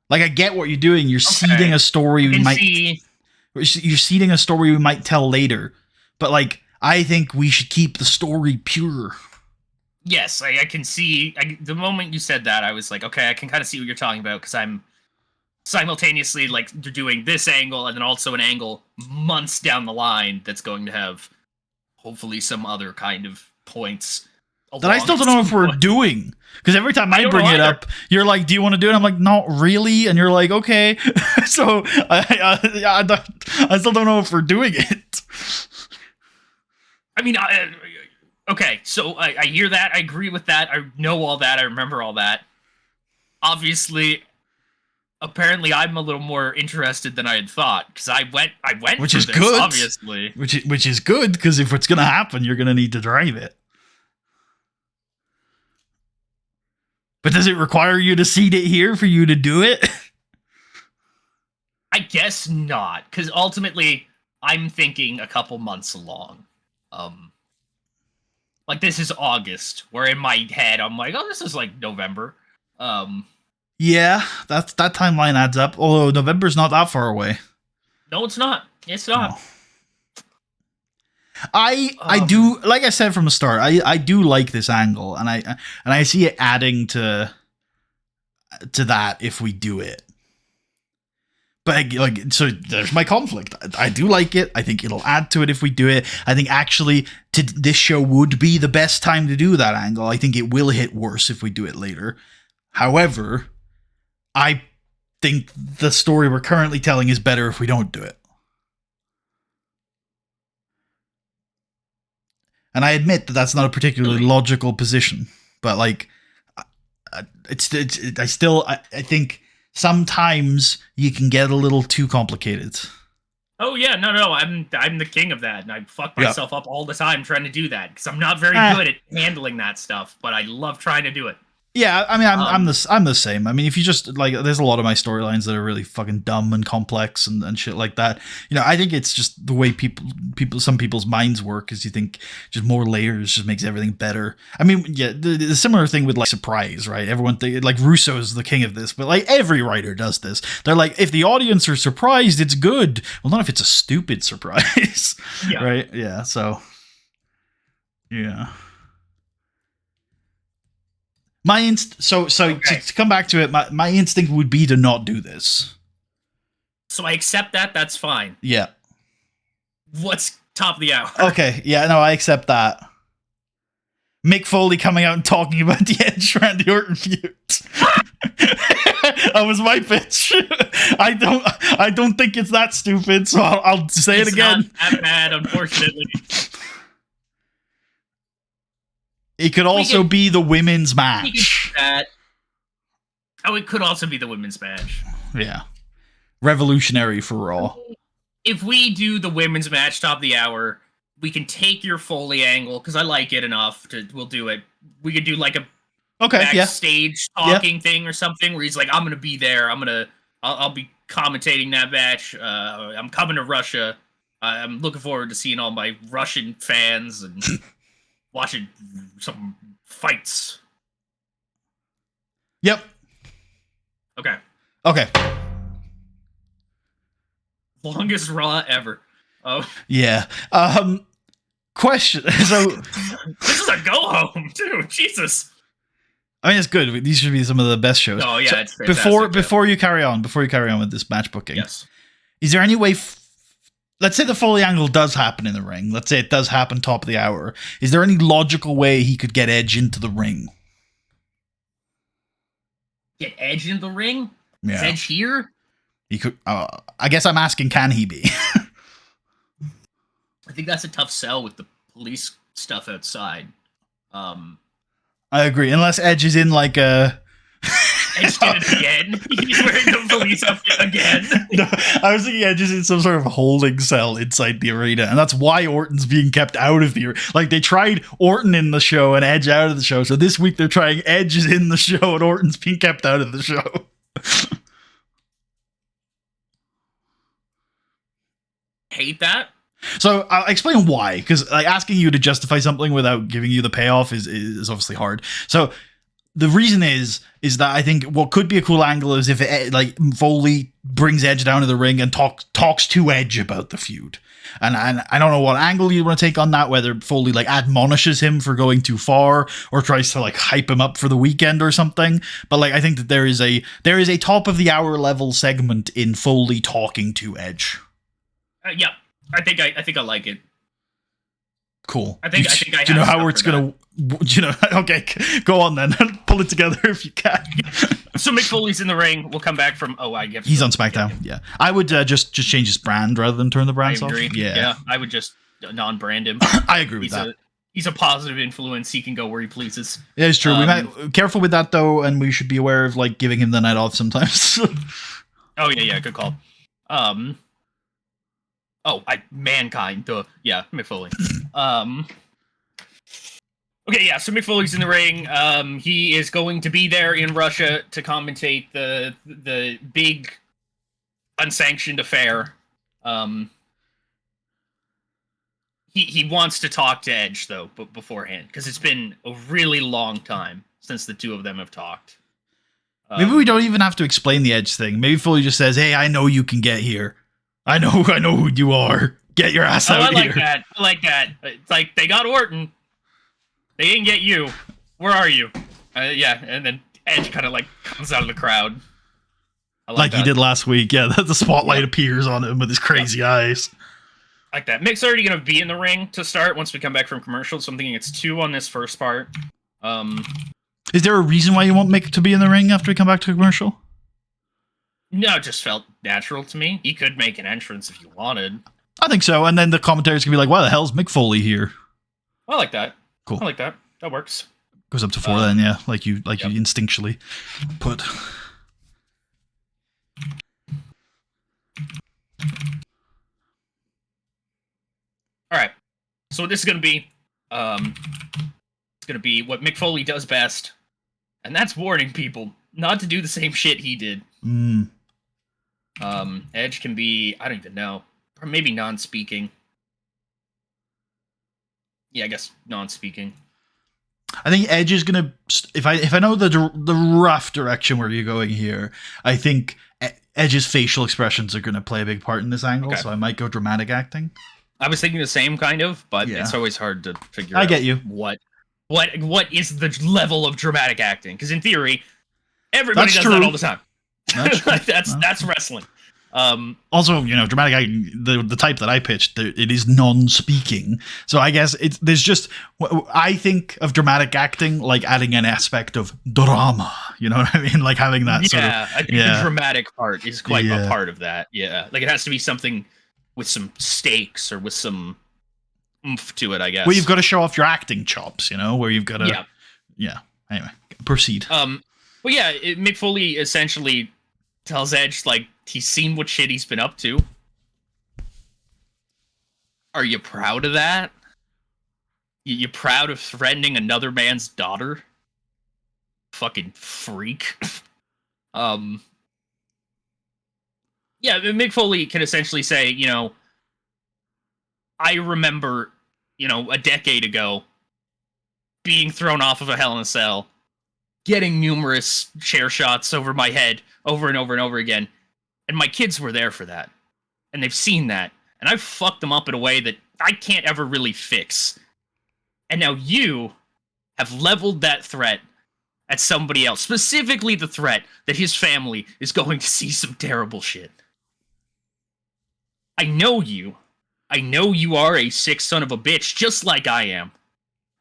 Like, I get what you're doing. You're seeding a story you're seeding a story we might tell later. But, like, I think we should keep the story pure. Yes, I can see... the moment you said that, I was like, okay, I can kind of see what you're talking about, because I'm simultaneously, like, doing this angle, and then also an angle months down the line that's going to have, hopefully, some other kind of points... that I still don't know if we're doing. Because every time I bring it up, you're like, do you want to do it? I'm like, not really. And you're like, okay. So I still don't know if we're doing it. I mean, okay, so I hear that. I agree with that. I know all that. I remember all that. Obviously, apparently I'm a little more interested than I had thought. Because I went which for is this, good. Obviously. Which is good, because if it's going to happen, you're going to need to drive it. But does it require you to seed it here for you to do it? I guess not, because ultimately I'm thinking a couple months along. Like, this is August, where in my head I'm like, oh, this is like November. Yeah, that timeline adds up. Although November's not that far away. No, it's not. It's not. No. I do, like I said from the start, I do like this angle, and I see it adding to that if we do it. But so there's my conflict. I do like it. I think it'll add to it if we do it. I think actually this show would be the best time to do that angle. I think it will hit worse if we do it later. However, I think the story we're currently telling is better if we don't do it. And I admit that that's not a particularly logical position, but like, I think sometimes you can get a little too complicated. Oh yeah, no, I'm the king of that, and I fuck Yeah. myself up all the time trying to do that because I'm not very good at handling that stuff, but I love trying to do it. Yeah, I mean, I'm the same. I mean, if you just like, there's a lot of my storylines that are really fucking dumb and complex and shit like that. You know, I think it's just the way some people's minds work. Is you think just more layers just makes everything better. I mean, yeah, the similar thing with like surprise, right? Everyone like Russo is the king of this, but like every writer does this. They're like, if the audience are surprised, it's good. Well, not if it's a stupid surprise, Yeah. right? Yeah. So, yeah. My to come back to it, my instinct would be to not do this. So I accept that. That's fine. Yeah. What's top of the hour? Okay. Yeah. No, I accept that. Mick Foley coming out and talking about the Edge Randy Orton feud. That was my pitch. I don't think it's that stupid, so I'll say it again. Not that bad, unfortunately. It could also be the women's match. Oh, it could also be the women's match. Yeah. Revolutionary for Raw. If we do the women's match top of the hour, we can take your Foley angle, because I like it enough. We'll do it. We could do like a backstage talking thing or something where he's like, I'm going to be there. I'll be commentating that match. I'm coming to Russia. I'm looking forward to seeing all my Russian fans and watching some fights. Yep. Okay. Longest Raw ever. Oh. Yeah. Question. So this is a go home too. Jesus. I mean, it's good. These should be some of the best shows. Oh yeah, so it's fantastic. Before you carry on with this match booking. Yes. Is there any way? Let's say the Foley angle does happen in the ring. Let's say it does happen top of the hour. Is there any logical way he could get Edge into the ring? Get Edge into the ring? Yeah. Is Edge here? He could. I guess I'm asking, can he be? I think that's a tough sell with the police stuff outside. I agree. Unless Edge is in like a. Edge did it again. He's wearing the police outfit again. No, I was thinking Edge is in some sort of holding cell inside the arena, and that's why Orton's being kept out of the. Like they tried Orton in the show and Edge out of the show, so this week they're trying Edge is in the show and Orton's being kept out of the show. Hate that. So I'll explain why, because like asking you to justify something without giving you the payoff is obviously hard. So the reason is that I think what could be a cool angle is if it, like Foley brings Edge down to the ring and talks to Edge about the feud. And I don't know what angle you want to take on that, whether Foley like admonishes him for going too far or tries to like hype him up for the weekend or something. But like I think that there is a top of the hour level segment in Foley talking to Edge. Yeah, I think I like it. Cool. I think I do you know how it's gonna? Do you know? Okay, go on then. Pull it together if you can. So Mick Foley's in the ring. We'll come back from. Oh, I guess he's on SmackDown. Yeah, I would just change his brand rather than turn the brands off. Yeah, I would just non-brand him. I agree with that. He's a positive influence. He can go where he pleases. Yeah, it's true. We might careful with that though, and we should be aware of like giving him the night off sometimes. Oh yeah, good call. Mankind. Duh. Yeah, Mick Foley. Okay, yeah, so Mick Foley's in the ring. He is going to be there in Russia to commentate the big unsanctioned affair. He wants to talk to Edge, though, beforehand, because it's been a really long time since the two of them have talked. Maybe we don't even have to explain the Edge thing. Maybe Foley just says, hey, I know you can get here. I know who you are. Get your ass out here. I like that. It's like, they got Orton. They didn't get you. Where are you? Yeah, and then Edge kind of like comes out of the crowd. Like he did last week. Yeah, the spotlight appears on him with his crazy eyes. Like that. Mick's already going to be in the ring to start once we come back from commercial, so I'm thinking it's 2 on this first part. Is there a reason why you want Mick to be in the ring after we come back to commercial? No, it just felt natural to me. He could make an entrance if you wanted. I think so, and then the commentators can be like, why the hell's Mick Foley here? I like that. Cool. I like that. That works. Goes up to 4 then, yeah, like you instinctually put. All right. So what this is going to be, it's going to be what Mick Foley does best, and that's warning people not to do the same shit he did. Edge can be, I don't even know, or maybe non-speaking. Yeah, I guess non-speaking. I think Edge is gonna. If I know the rough direction where you're going here, I think Edge's facial expressions are gonna play a big part in this angle. Okay. So I might go dramatic acting. I was thinking the same kind of, but it's always hard to figure out. I get you. What is the level of dramatic acting? Because in theory, everybody does that all the time. That's wrestling. Also, dramatic acting, the type that I pitched, it is non-speaking. So I guess there's just, I think of dramatic acting like adding an aspect of drama. You know what I mean? Like having that sort of. I think the dramatic part is quite a part of that. Yeah. Like it has to be something with some stakes or with some oomph to it, I guess. Well, you've got to show off your acting chops, where you've got to. Yeah. Anyway, proceed. Well, yeah, Mick Foley essentially tells Edge, like, he's seen what shit he's been up to. Are you proud of that? You proud of threatening another man's daughter? Fucking freak. Yeah, Mick Foley can essentially say, I remember, a decade ago being thrown off of a Hell in a Cell, getting numerous chair shots over my head over and over and over again. And my kids were there for that. And they've seen that. And I've fucked them up in a way that I can't ever really fix. And now you have leveled that threat at somebody else. Specifically the threat that his family is going to see some terrible shit. I know you. I know you are a sick son of a bitch, just like I am.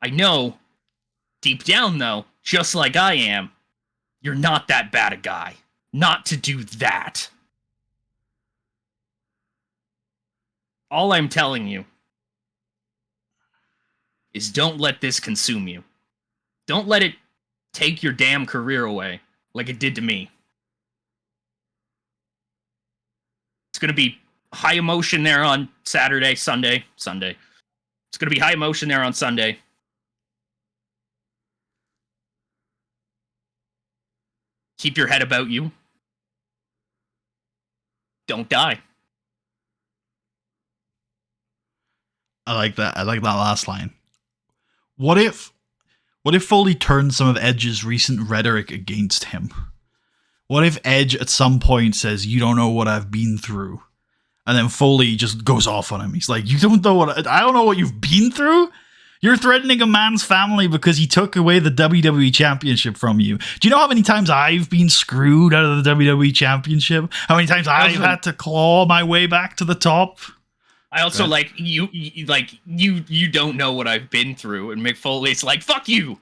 I know, deep down though, just like I am, you're not that bad a guy. Not to do that. All I'm telling you is don't let this consume you. Don't let it take your damn career away like it did to me. It's going to be high emotion there on Sunday. It's going to be high emotion there on Sunday. Keep your head about you. Don't die. I like that. I like that last line. What if Foley turned some of Edge's recent rhetoric against him? What if Edge at some point says, "You don't know what I've been through," and then Foley just goes off on him? He's like, "You don't know I don't know what you've been through? You're threatening a man's family because he took away the WWE Championship from you. Do you know how many times I've been screwed out of the WWE Championship? How many times I've had to claw my way back to the top?" I also you don't know what I've been through, and Mick Foley's like, fuck you.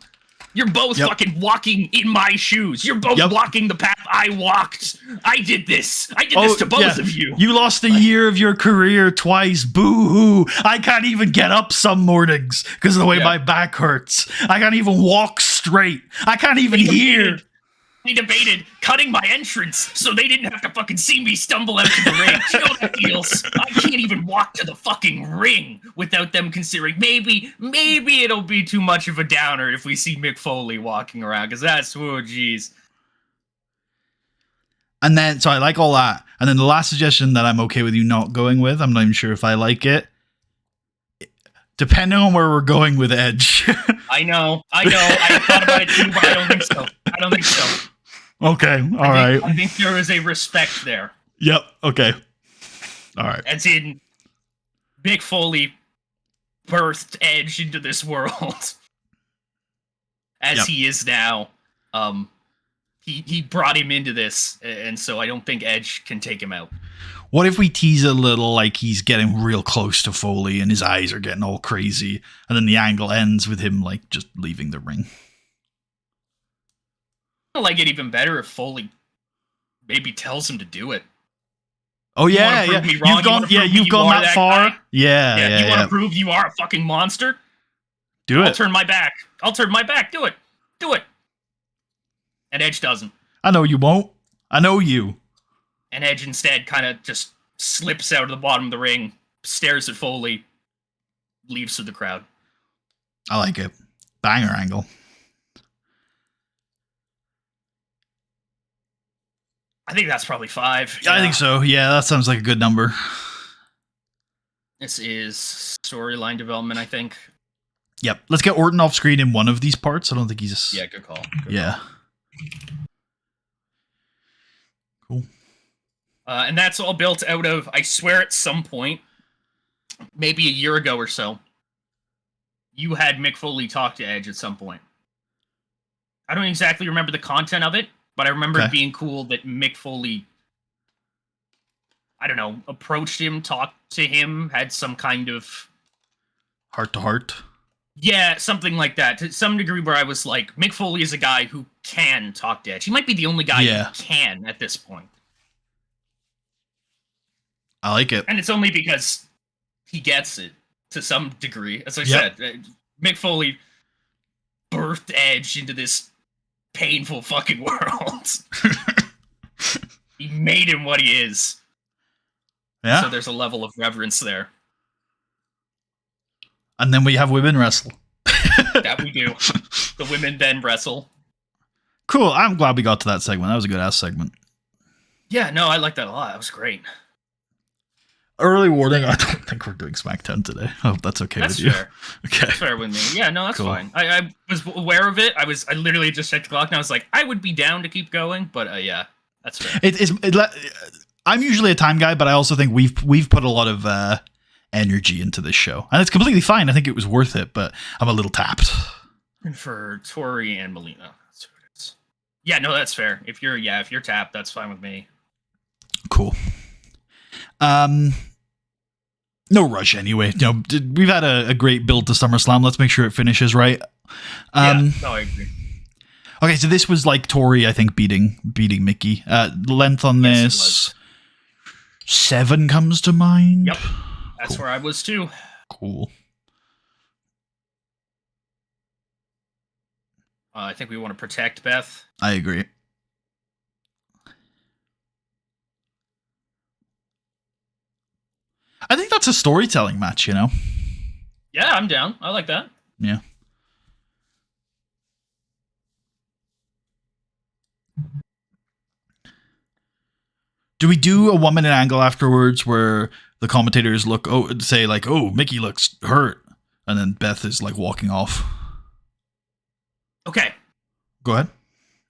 You're both fucking walking in my shoes. You're both walking the path I walked. I did this. I did this to both of you. You lost a year of your career twice. Boo-hoo. I can't even get up some mornings because of the way my back hurts. I can't even walk straight. I can't even hear. They debated cutting my entrance so they didn't have to fucking see me stumble out to the ring. Do you know what that feels? I can't even walk to the fucking ring without them considering maybe it'll be too much of a downer if we see Mick Foley walking around, because that's, oh geez. And then, so I like all that. And then the last suggestion that I'm okay with you not going with, I'm not even sure if I like it. Depending on where we're going with Edge. I know. I thought about it too, but I don't think so. Okay, all right. I think there is a respect there. Yep, okay. All right. As in, Mick Foley birthed Edge into this world. As he is now. He brought him into this, and so I don't think Edge can take him out. What if we tease a little like he's getting real close to Foley and his eyes are getting all crazy, and then the angle ends with him like just leaving the ring? I like it even better if Foley maybe tells him to do it. Oh yeah, you've gone that far. Guy? Yeah. You want to prove you are a fucking monster? Do it. I'll turn my back. Do it. And Edge doesn't. I know you won't. I know you. And Edge instead kind of just slips out of the bottom of the ring, stares at Foley, leaves to the crowd. I like it. Banger angle. I think that's probably 5. Yeah, I think so. Yeah, that sounds like a good number. This is storyline development, I think. Yep. Let's get Orton off screen in one of these parts. I don't think he's... Yeah, good call. Yeah. Cool. And that's all built out of, I swear at some point, maybe a year ago or so, you had Mick Foley talk to Edge at some point. I don't exactly remember the content of it, but I remember it being cool that Mick Foley, I don't know, approached him, talked to him, had some kind of... Heart-to-heart? Yeah, something like that. To some degree where I was like, Mick Foley is a guy who can talk to Edge. He might be the only guy who can at this point. I like it. And it's only because he gets it to some degree. As I said, Mick Foley birthed Edge into this painful fucking world. He made him what he is. Yeah. So there's a level of reverence there. And then we have women wrestle. That we do. The women then wrestle. Cool. I'm glad we got to that segment. That was a good ass segment. Yeah, no, I like that a lot. That was great. Early warning, I don't think we're doing SmackDown today. I hope that's okay with you. Fair. Okay. That's fair with me. Yeah, no, that's fine. I was aware of it. I literally just checked the clock and I was like, I would be down to keep going, but yeah, that's fair. I'm usually a time guy, but I also think we've put a lot of energy into this show. And it's completely fine. I think it was worth it, but I'm a little tapped. And for Tori and Melina, that's who it is. Yeah, no, that's fair. If you're tapped, that's fine with me. Cool. No rush anyway. You know, we've had a great build to SummerSlam. Let's make sure it finishes right. No, I agree. Okay, so this was like Tori, I think, beating Mickey. Length on this. 7 comes to mind. Yep. That's where I was too. Cool. I think we want to protect Beth. I agree. I think that's a storytelling match, you know? Yeah, I'm down. I like that. Yeah. Do we do a 1 minute angle afterwards where the commentators say like, oh, Mickey looks hurt, and then Beth is like walking off? Okay. Go ahead.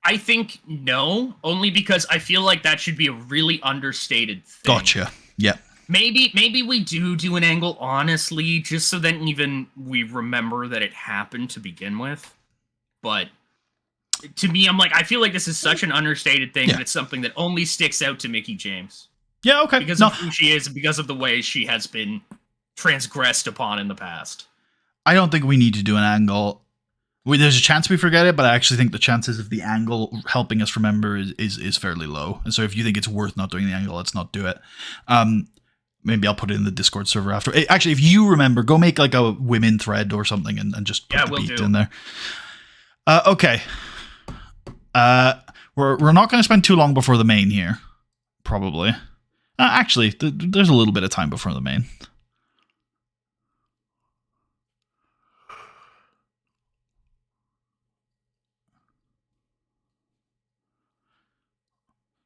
I think no, only because I feel like that should be a really understated thing. Gotcha. Yeah. Maybe we do an angle, honestly, just so that even we remember that it happened to begin with. But to me, I'm like, I feel like this is such an understated thing that it's something that only sticks out to Mickie James. Yeah, okay. Because of who she is and because of the way she has been transgressed upon in the past. I don't think we need to do an angle. There's a chance we forget it, but I actually think the chances of the angle helping us remember is fairly low. And so if you think it's worth not doing the angle, let's not do it. Maybe I'll put it in the Discord server after. Actually, if you remember, go make like a women thread or something and just put the beat in there. Okay. We're not going to spend too long before the main here. Probably. Actually, there's a little bit of time before the main.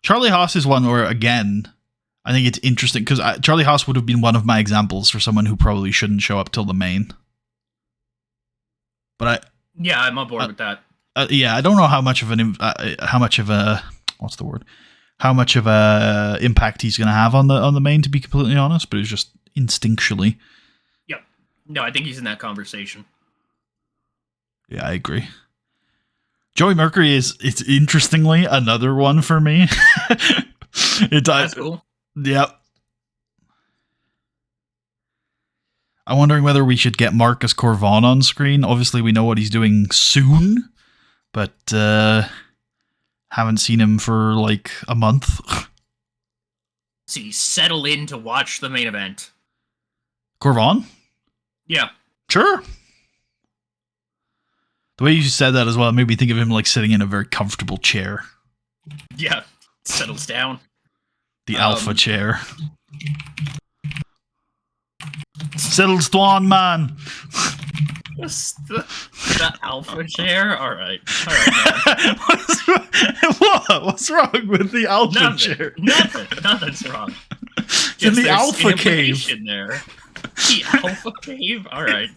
Charlie Haas is one where, again, I think it's interesting because Charlie Haas would have been one of my examples for someone who probably shouldn't show up till the main. But I'm on board with that. Yeah, I don't know how much of a impact he's going to have on the main, to be completely honest. But it's just instinctually. Yep. No, I think he's in that conversation. Yeah, I agree. Joey Mercury it's interestingly another one for me. That's cool. Yep. I'm wondering whether we should get Marcus Corvon on screen. Obviously, we know what he's doing soon, but haven't seen him for like a month. So you settle in to watch the main event. Corvon? Yeah. Sure. The way you said that as well made me think of him like sitting in a very comfortable chair. Yeah. Settles down. The alpha chair. Settles Dwan, man. The alpha chair? Alright. Alright, What's wrong with the alpha chair? Nothing's wrong. It's in the alpha cave. There. The alpha cave? Alright.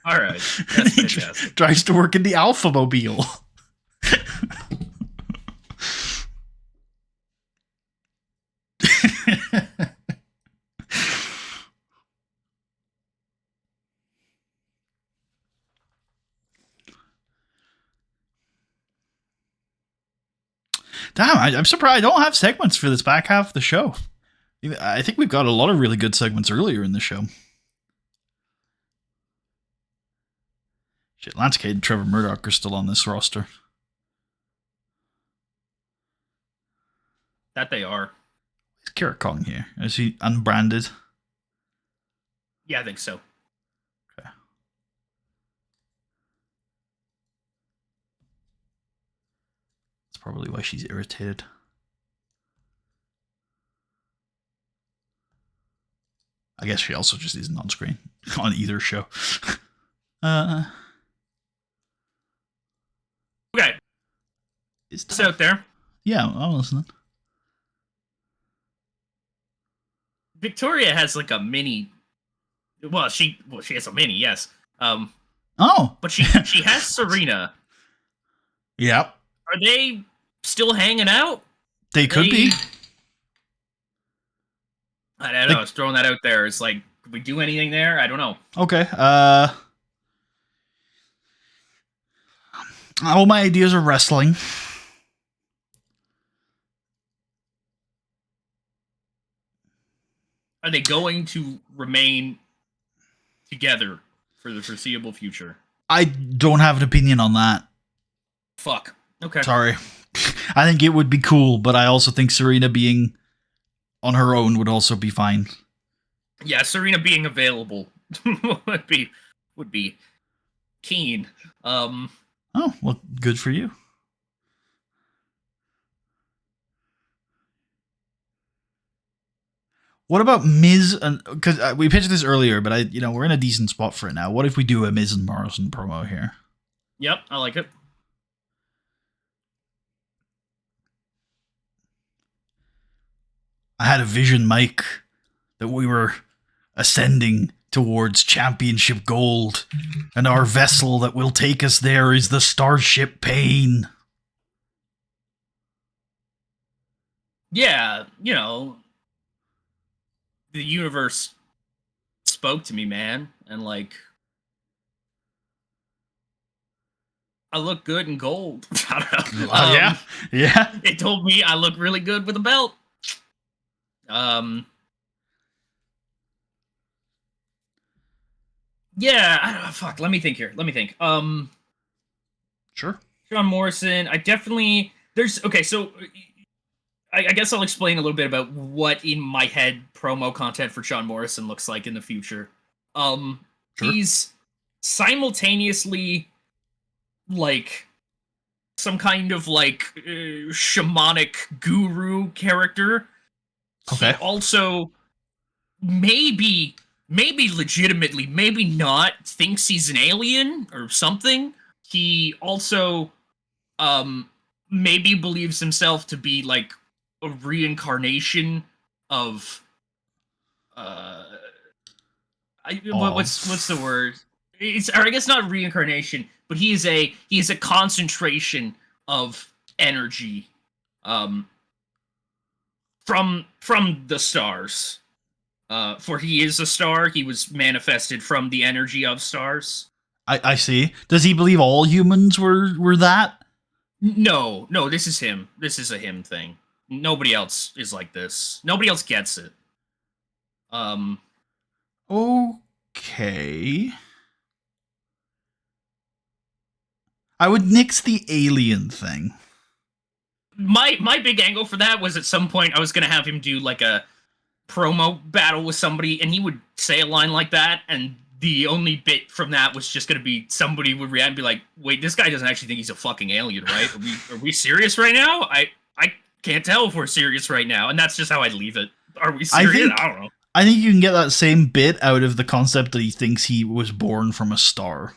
Alright. That's fantastic. Tries to work in the alpha mobile. Damn, I'm surprised I don't have segments for this back half of the show. I think we've got a lot of really good segments earlier in the show. Shit, Lance Cade and Trevor Murdoch are still on this roster. That they are. Is Kira Kong here? Is he unbranded? Yeah, I think so. Okay. That's probably why she's irritated. I guess she also just isn't on screen on either show. Okay. It's out there. Yeah, I'm listening. Victoria has like a mini. Well, she has a mini, yes. But she has Serena. Yep. Are they still hanging out? They could be. I don't know. I was throwing that out there. It's like, could we do anything there? I don't know. Okay. All my ideas are wrestling. Are they going to remain together for the foreseeable future? I don't have an opinion on that. Fuck. Okay. Sorry. I think it would be cool, but I also think Serena being on her own would also be fine. Yeah, Serena being available would be keen. Oh, well, good for you. What about Miz? Because we pitched this earlier, but we're in a decent spot for it now. What if we do a Miz and Morrison promo here? Yep, I like it. I had a vision, Mike, that we were ascending towards championship gold, and our vessel that will take us there is the Starship Pain. Yeah, the universe spoke to me, man, and like, I look good in gold. I don't know. Yeah. It told me I look really good with a belt. Yeah, I don't know, fuck. Let me think here. Sure. John Morrison. So I guess I'll explain a little bit about what in my head promo content for John Morrison looks like in the future. Sure. He's simultaneously like some kind of like shamanic guru character. Okay. He also maybe legitimately, maybe not, thinks he's an alien or something. He also maybe believes himself to be like a reincarnation of what's the word? Or I guess not reincarnation, but he is a concentration of energy from the stars. For he is a star, he was manifested from the energy of stars. I see. Does he believe all humans were that? No, this is him. This is a him thing. Nobody else is like this. Nobody else gets it. Okay. I would nix the alien thing. My big angle for that was at some point I was gonna have him do like a promo battle with somebody, and he would say a line like that, and the only bit from that was just gonna be somebody would react and be like, "Wait, this guy doesn't actually think he's a fucking alien, right? Are we serious right now? I can't tell if we're serious right now," and that's just how I'd leave it. Are we serious? I don't know. I think you can get that same bit out of the concept that he thinks he was born from a star.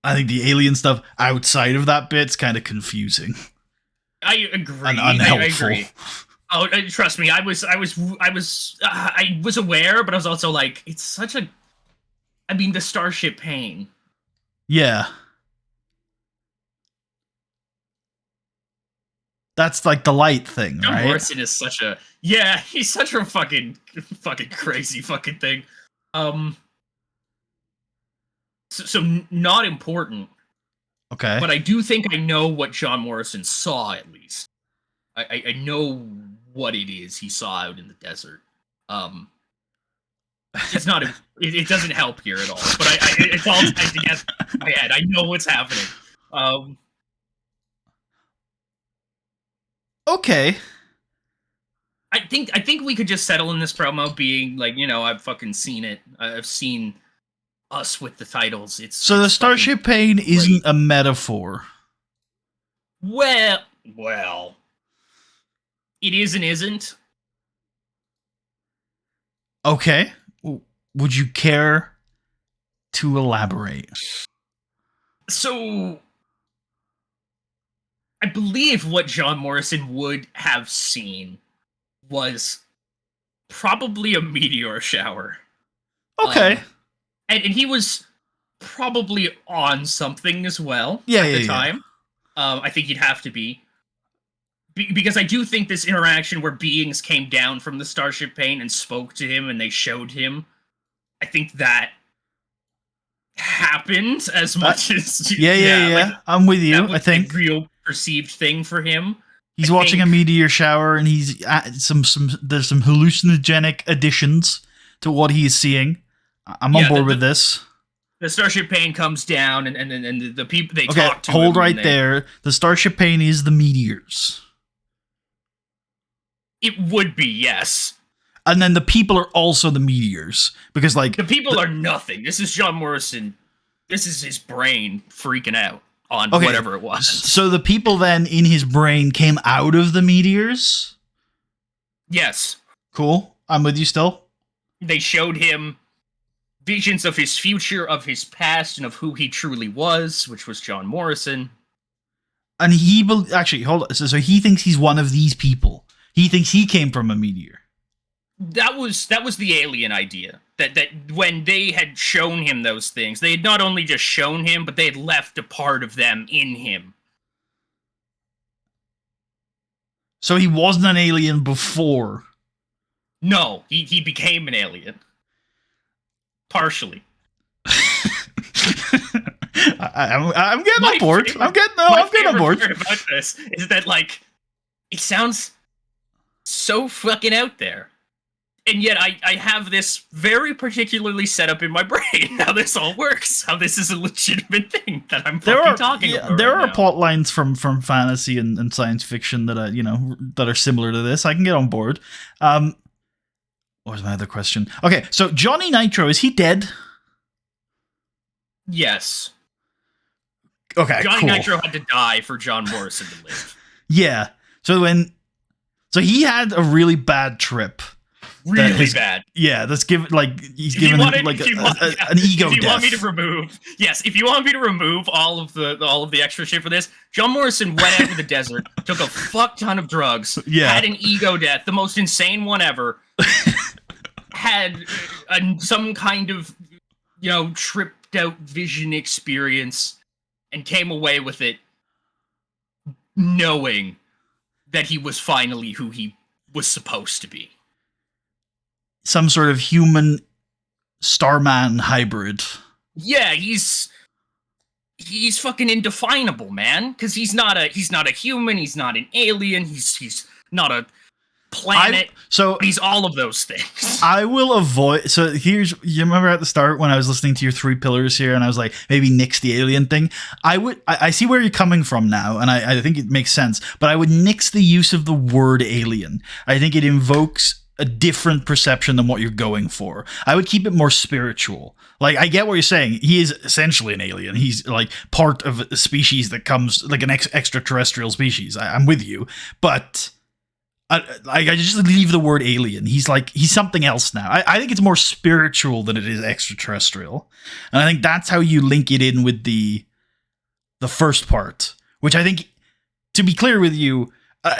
I think the alien stuff outside of that bit's kind of confusing. I agree. And unhelpful. I agree. Oh, trust me, I was aware, but I was also like, it's such a. I mean, the Starship Pain. Yeah. That's like the light thing, John right? Morrison is such a he's such a fucking crazy fucking thing. So not important. Okay. But I do think I know what John Morrison saw, at least. I know what it is he saw out in the desert. It's not it doesn't help here at all. But it's all tied together in my head. I know what's happening. Okay. I think we could just settle in this promo being like, I've fucking seen it. I've seen us with the titles. So the Starship Pain isn't a metaphor. Well, it is and isn't. Okay. Would you care to elaborate? So, I believe what John Morrison would have seen was probably a meteor shower. Okay. And he was probably on something as well at the time. I think he'd have to be. Because I do think this interaction where beings came down from the Starship Pain and spoke to him and they showed him, I think that happened as much as... Yeah. Like, I'm with you, I think. A real perceived thing for him. He's watching a meteor shower and he's there's some hallucinogenic additions to what he's seeing. I'm on board with this. The Starship Pain comes down and the people they talk to. Hold right there. The Starship Pain is the meteors. It would be, yes. And then the people are also the meteors. Because, like... The people are nothing. This is John Morrison. This is his brain freaking out on whatever it was. So the people then in his brain came out of the meteors? Yes. Cool. I'm with you still. They showed him visions of his future, of his past, and of who he truly was, which was John Morrison. And he... Actually, hold on. So he thinks he's one of these people. He thinks he came from a meteor. That was the alien idea. That when they had shown him those things, they had not only just shown him, but they had left a part of them in him. So he wasn't an alien before. No, he became an alien. Partially. I'm getting on board. I'm getting on board. My favorite part about this is that, like, it sounds so fucking out there. And yet I have this very particularly set up in my brain how this all works, how this is a legitimate thing that I'm talking about. There are plot lines from fantasy and science fiction that that are similar to this. I can get on board. What was my other question? Okay, so Johnny Nitro, is he dead? Yes. Okay, Johnny cool. Nitro had to die for John Morrison to live. Yeah. So he had a really bad trip. Really bad. Yeah, he's given an ego death. If you want me to remove, if you want me to remove all of the extra shit for this, John Morrison went out to the desert, took a fuck ton of drugs, had an ego death, the most insane one ever, had some kind of tripped out vision experience, and came away with it knowing that he was finally who he was supposed to be. Some sort of human Starman hybrid. Yeah, he's fucking indefinable, man. Because he's not a human. He's not an alien. He's not a planet. He's all of those things. I will avoid. So you remember at the start when I was listening to your three pillars here, and I was like, maybe nix the alien thing. I see where you're coming from now, and I think it makes sense. But I would nix the use of the word alien. I think it invokes a different perception than what you're going for. I would keep it more spiritual. Like, I get what you're saying. He is essentially an alien. He's like part of a species that comes like an extraterrestrial species. I'm with you, but I just leave the word alien. He's something else now. I think it's more spiritual than it is extraterrestrial, and I think that's how you link it in with the first part, which I think, to be clear with you,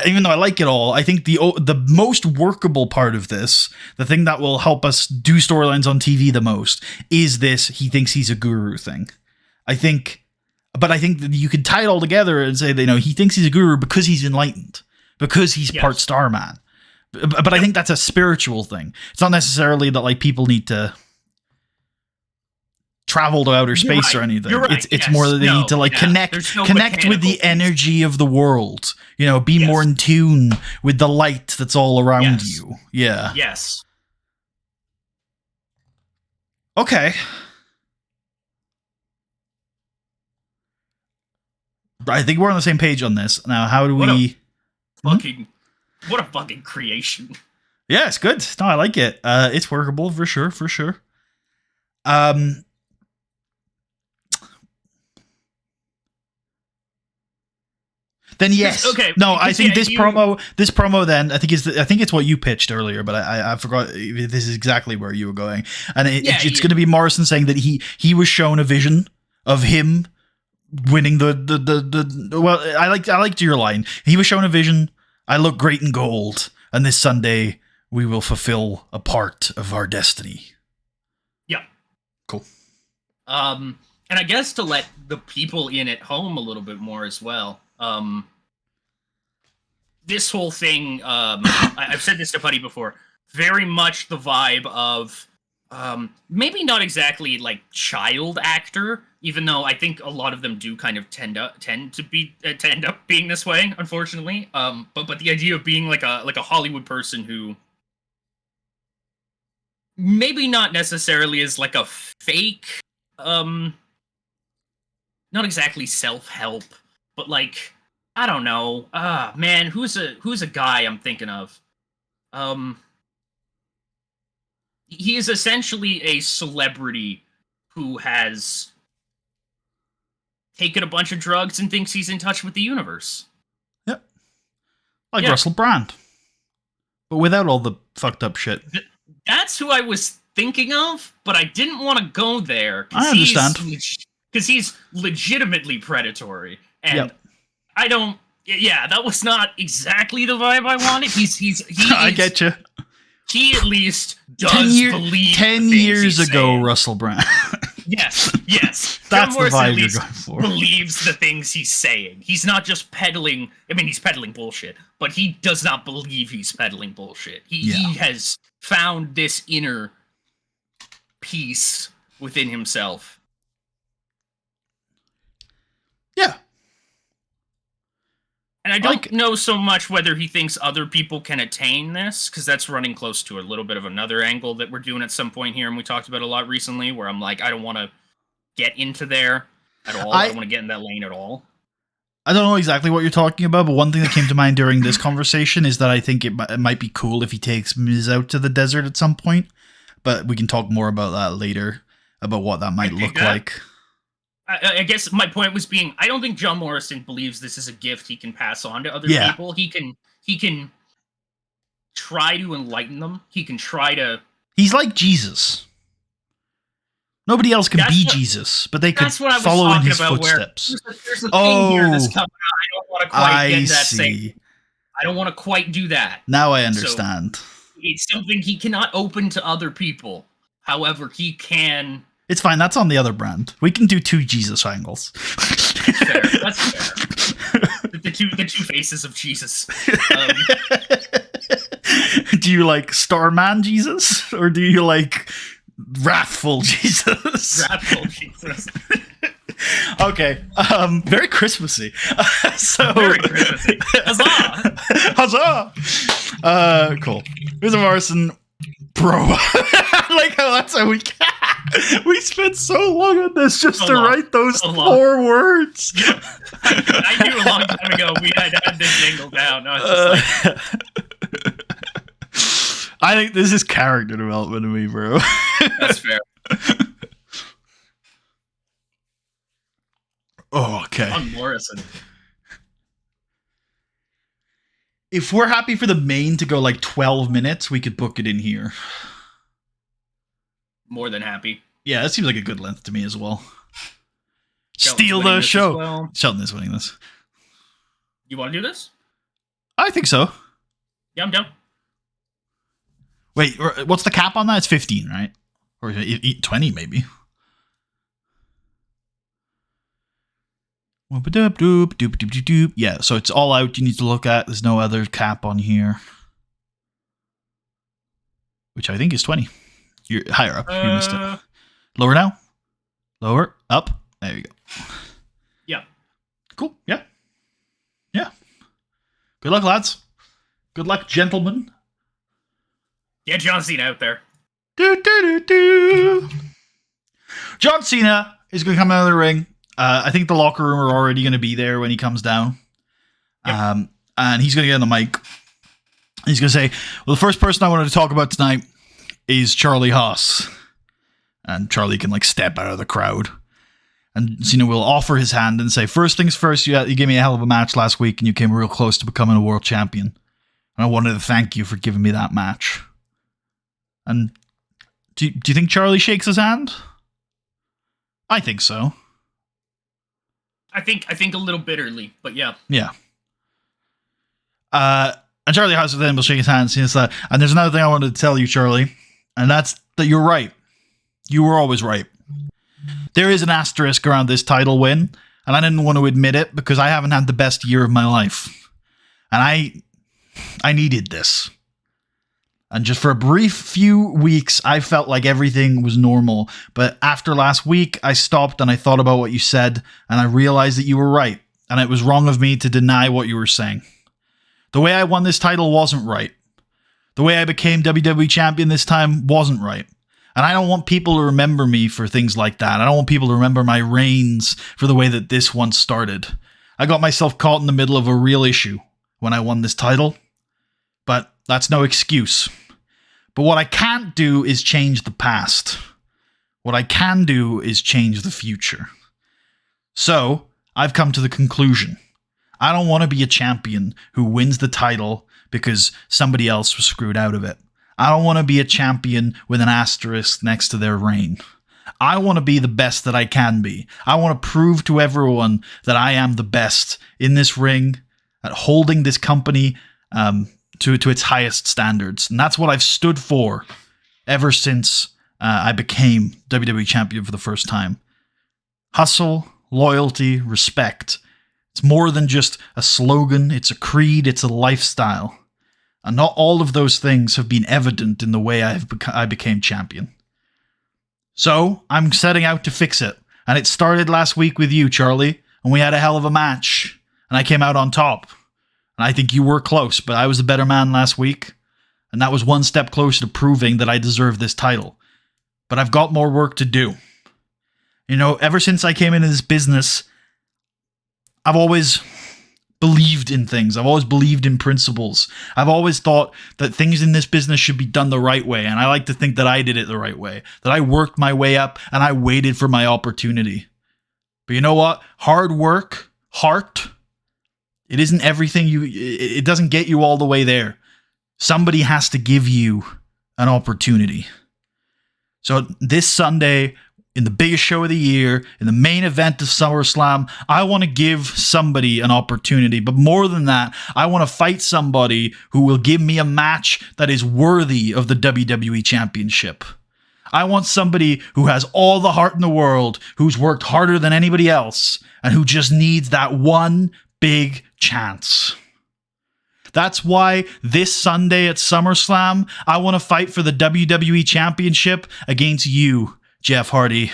even though I like it all, I think the most workable part of this, the thing that will help us do storylines on TV the most, is this he thinks he's a guru thing. I think that you could tie it all together and say that, he thinks he's a guru because he's enlightened, because he's part Starman. But I think that's a spiritual thing. It's not necessarily that like people need to travel to outer space or anything. It's more that they need to like connect with the energy of the world. Be more in tune with the light that's all around you. Yeah. Yes. Okay. I think we're on the same page on this. Now, how do we... What a fucking creation. Yeah, it's good. No, I like it. It's workable for sure. Then yes. Okay. No, I think this promo then I think it's what you pitched earlier, but I forgot this is exactly where you were going. And it's going to be Morrison saying that he was shown a vision of him winning the well, I liked your line. He was shown a vision. I look great in gold, and this Sunday we will fulfill a part of our destiny. Yeah. Cool. And I guess to let the people in at home a little bit more as well. This whole thing, I've said this to Putty before, very much the vibe of maybe not exactly like child actor, even though I think a lot of them do kind of tend up being this way, unfortunately. But the idea of being like a Hollywood person who maybe not necessarily is like a fake, not exactly self-help, but like, I don't know. Man, who's a guy I'm thinking of? He is essentially a celebrity who has taken a bunch of drugs and thinks he's in touch with the universe. Yep. Like Russell Brand. But without all the fucked up shit. That's who I was thinking of, but I didn't want to go there. I understand. Because he's legitimately predatory. And I don't... Yeah, that was not exactly the vibe I wanted. I get you. He at least does believe 10 years ago, Russell Brand. Yes. That's the vibe you're going for. Believes the things he's saying. He's not just peddling... I mean, he's peddling bullshit, but he does not believe he's peddling bullshit. He has found this inner peace within himself. Yeah. And I don't know so much whether he thinks other people can attain this, because that's running close to a little bit of another angle that we're doing at some point here, and we talked about a lot recently, where I'm like, I don't want to get into there at all. I don't want to get in that lane at all. I don't know exactly what you're talking about, but one thing that came to mind during this conversation is that I think it might be cool if he takes Miz out to the desert at some point, but we can talk more about that later, about what that might look like. I guess my point was being, I don't think John Morrison believes this is a gift he can pass on to other people. He can try to enlighten them. He can try to... He's like Jesus. Nobody else can be Jesus, but they could follow in his footsteps. There's a thing here that's coming out. I don't want to quite get that same... I don't want to quite do that. Now I understand. So it's something he cannot open to other people. However, he can... It's fine. That's on the other brand. We can do 2 Jesus angles. That's fair. The two faces of Jesus. Do you like Starman Jesus, or do you like wrathful Jesus? Wrathful Jesus. Okay. Very Christmassy. Very Christmassy. Huzzah! Huzzah! Cool. Here's a Morrison promo. I like how that's how we spent so long on this just to write those 4 words. I knew a long time ago we had this jingle down. I was just I think this is character development to me, bro. That's fair. Oh, okay. John Morrison. If we're happy for the main to go like 12 minutes, we could book it in here. More than happy. Yeah, that seems like a good length to me as well. Shelton's Steal winning the this show. as well. Shelton is winning this. You want to do this? I think so. Yeah, I'm down. Wait, what's the cap on that? It's 15, right? Or 20 maybe. Yeah, so it's all out you need to look at. There's no other cap on here. Which I think is 20. You're higher up. You missed it. Lower now? Lower? Up? There you go. Yeah. Cool. Yeah. Yeah. Good luck, lads. Good luck, gentlemen. Get John Cena out there. John Cena is going to come out of the ring. I think the locker room are already going to be there when he comes down. Yep. And he's going to get on the mic. He's going to say, well, the first person I wanted to talk about tonight is Charlie Haas. And Charlie can like step out of the crowd. And Cena will offer his hand and say, first things first, you gave me a hell of a match last week and you came real close to becoming a world champion. And I wanted to thank you for giving me that match. And do you think Charlie shakes his hand? I think so. I think a little bitterly, but yeah. Yeah. And Charlie Haas then will shake his hand and say, and there's another thing I wanted to tell you, Charlie, and that's that you're right. You were always right. There is an asterisk around this title win, and I didn't want to admit it because I haven't had the best year of my life. And I needed this. And just for a brief few weeks, I felt like everything was normal. But after last week, I stopped and I thought about what you said, and I realized that you were right. And it was wrong of me to deny what you were saying. The way I won this title wasn't right. The way I became WWE champion this time wasn't right. And I don't want people to remember me for things like that. I don't want people to remember my reigns for the way that this one started. I got myself caught in the middle of a real issue when I won this title. But that's no excuse. But what I can't do is change the past. What I can do is change the future. So, I've come to the conclusion. I don't want to be a champion who wins the title because somebody else was screwed out of it. I don't want to be a champion with an asterisk next to their reign. I want to be the best that I can be. I want to prove to everyone that I am the best in this ring, at holding this company to its highest standards. And that's what I've stood for ever since I became WWE champion for the first time. Hustle, loyalty, respect. It's more than just a slogan, it's a creed, it's a lifestyle. And not all of those things have been evident in the way I became champion. So, I'm setting out to fix it. And it started last week with you, Charlie, and we had a hell of a match. And I came out on top. And I think you were close, but I was the better man last week. And that was one step closer to proving that I deserve this title. But I've got more work to do. You know, ever since I came into this business, I've always believed in things. I've always believed in principles. I've always thought that things in this business should be done the right way. And I like to think that I did it the right way. That I worked my way up and I waited for my opportunity. But you know what? Hard work, heart, it isn't everything it doesn't get you all the way there. Somebody has to give you an opportunity. So this Sunday, in the biggest show of the year, in the main event of SummerSlam, I want to give somebody an opportunity. But more than that, I want to fight somebody who will give me a match that is worthy of the WWE Championship. I want somebody who has all the heart in the world, who's worked harder than anybody else, and who just needs that one big chance. That's why this Sunday at SummerSlam, I want to fight for the WWE Championship against you, Jeff Hardy.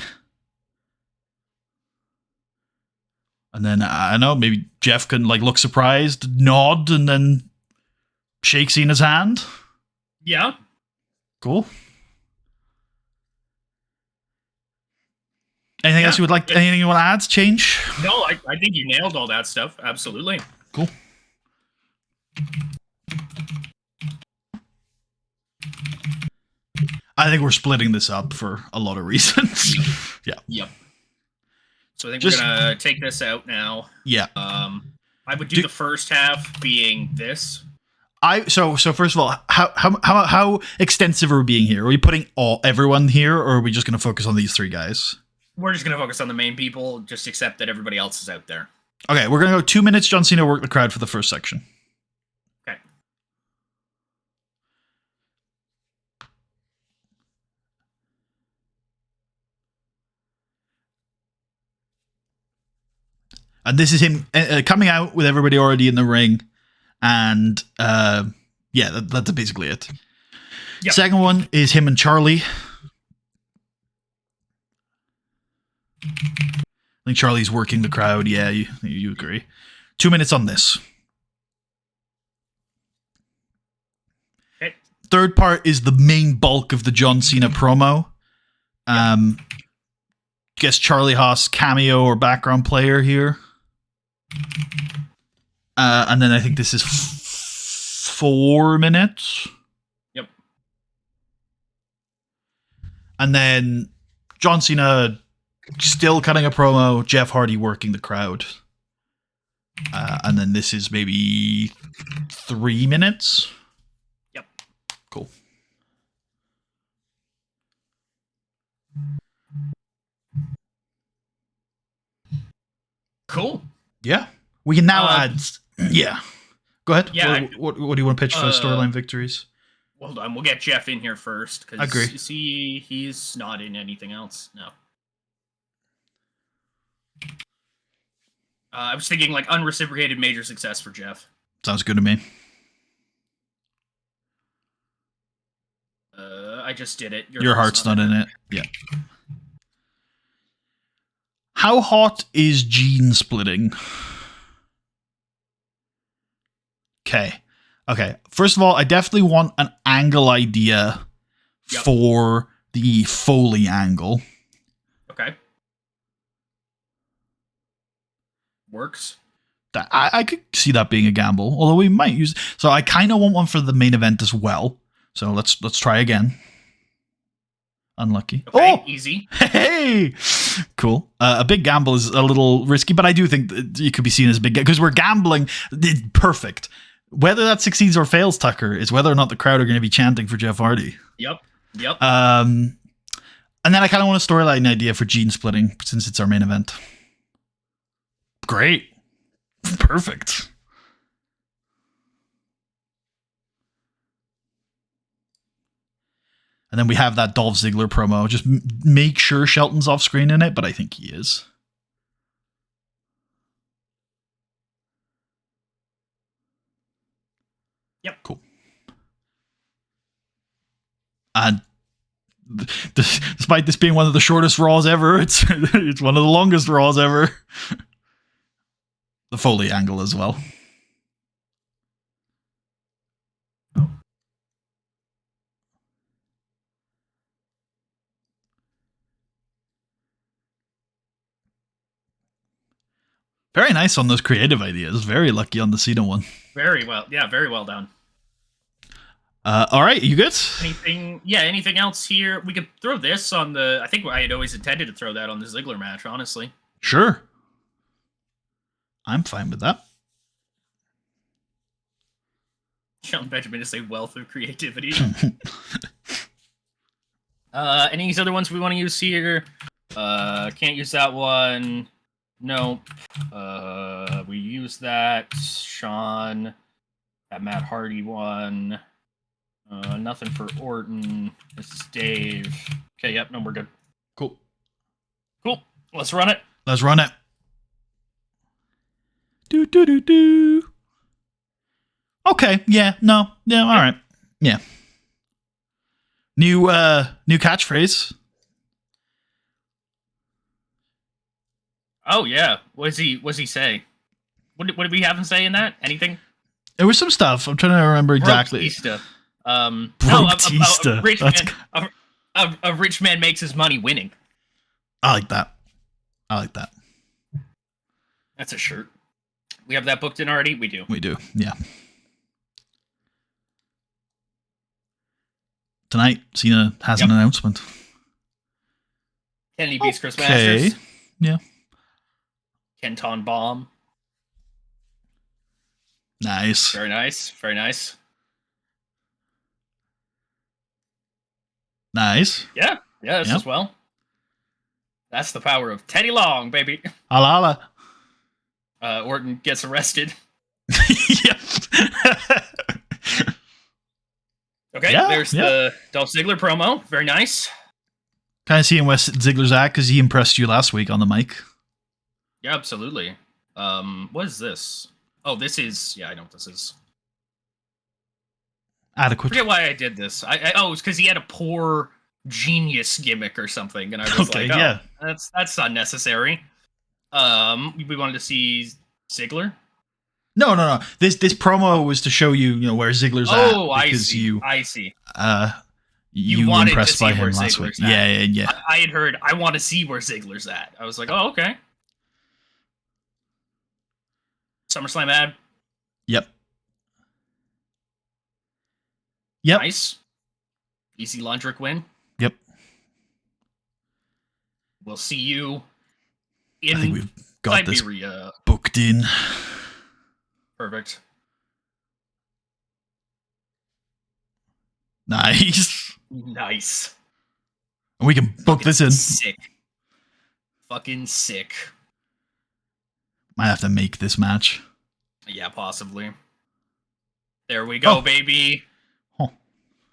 And then, I don't know, maybe Jeff can look surprised, nod, and then shake Cena's hand. Yeah. Cool. Anything else you would like? Anything you want to add? Change? No, I think you nailed all that stuff. Absolutely. Cool. I think we're splitting this up for a lot of reasons. Yeah. Yep. So I think Just- we're gonna take this out now. Yeah. I would do the first half being this. So first of all, how extensive are we being here? Are we putting everyone here, or are we just going to focus on these three guys? We're just gonna focus on the main people, just accept that everybody else is out there. Okay, we're going to go 2 minutes. John Cena work the crowd for the first section. Okay. And this is him coming out with everybody already in the ring, and yeah, that's basically it. Yep. Second one is him and Charlie. I think Charlie's working the crowd. Yeah, you agree. 2 minutes on this. Okay. Third part is the main bulk of the John Cena promo. Guess Charlie Haas cameo or background player here. And then I think this is 4 minutes. Yep. And then John Cena still cutting a promo, Jeff Hardy working the crowd. And then this is maybe 3 minutes. Yep. Cool. Cool. Yeah. We can now add... Yeah. Go ahead. Yeah. What do you want to pitch for storyline victories? Hold on. We'll get Jeff in here first. I agree. You see, he's not in anything else. No. I was thinking like unreciprocated major success for Jeff. Sounds good to me. I just did it. Your heart's not in it. Yeah. How hot is gene splitting? Okay. First of all, I definitely want an angle idea for the Foley angle. Okay. Works. I could see that being a gamble, although we might use... So I kind of want one for the main event as well. So let's try again. Unlucky. Okay, easy. Hey! Cool. A big gamble is a little risky, but I do think that it could be seen as a big... Because we're gambling. Perfect. Whether that succeeds or fails, Tucker, is whether or not the crowd are going to be chanting for Jeff Hardy. Yep. And then I kind of want a storyline idea for gene splitting, since it's our main event. Great. Perfect. And then we have that Dolph Ziggler promo. Just make sure Shelton's off screen in it, but I think he is. Yep. Cool. And despite this being one of the shortest Raws ever, it's one of the longest Raws ever. The Foley angle as well. Very nice on those creative ideas. Very lucky on the Cena one. Very well. Yeah, very well done. All right, you good? Anything else here? We could throw this on the... I think I had always intended to throw that on the Ziggler match, honestly. Sure. I'm fine with that. Shelton Benjamin is a wealth of creativity. Any of these other ones we want to use here? Can't use that one. Nope. We use that. Sean. That Matt Hardy one. Nothing for Orton. This is Dave. Okay, yep, no, we're good. Cool. Let's run it. Do. Okay, yeah, all right. Yeah. New catchphrase. Oh yeah. What does he say? What did we have him say in that? Anything? There was some stuff. I'm trying to remember exactly. Batista. Batista. A rich man makes his money winning. I like that. That's a shirt. We have that booked in already? We do, yeah. tonight. Cena has an announcement. Kennedy beats Chris Masters. Yeah. Kenton Bomb. Nice. Very nice. Very nice. Nice. Yeah. Yeah, this as well. That's the power of Teddy Long, baby. Ala. Orton gets arrested. Yep. Okay, there's the Dolph Ziggler promo. Very nice. Kind of seeing where Ziggler's at because he impressed you last week on the mic. Yeah, absolutely. What is this? Oh, this is... Yeah, I know what this is. Adequate. I forget why I did this. It's because he had a poor genius gimmick or something, and I was that's unnecessary. We wanted to see Ziggler. No. This promo was to show you, where Ziggler's at. Oh, I see. You were impressed by him last week. Yeah. I had heard, I want to see where Ziggler's at. I was like, oh, okay. SummerSlam ad. Yep. Nice. Easy Lundrick win. Yep. We'll see you I think we've got Siberia. This booked in. Perfect. Nice. And we can book this in. Sick. Fucking sick. Might have to make this match. Yeah, possibly. There we go, baby. Oh.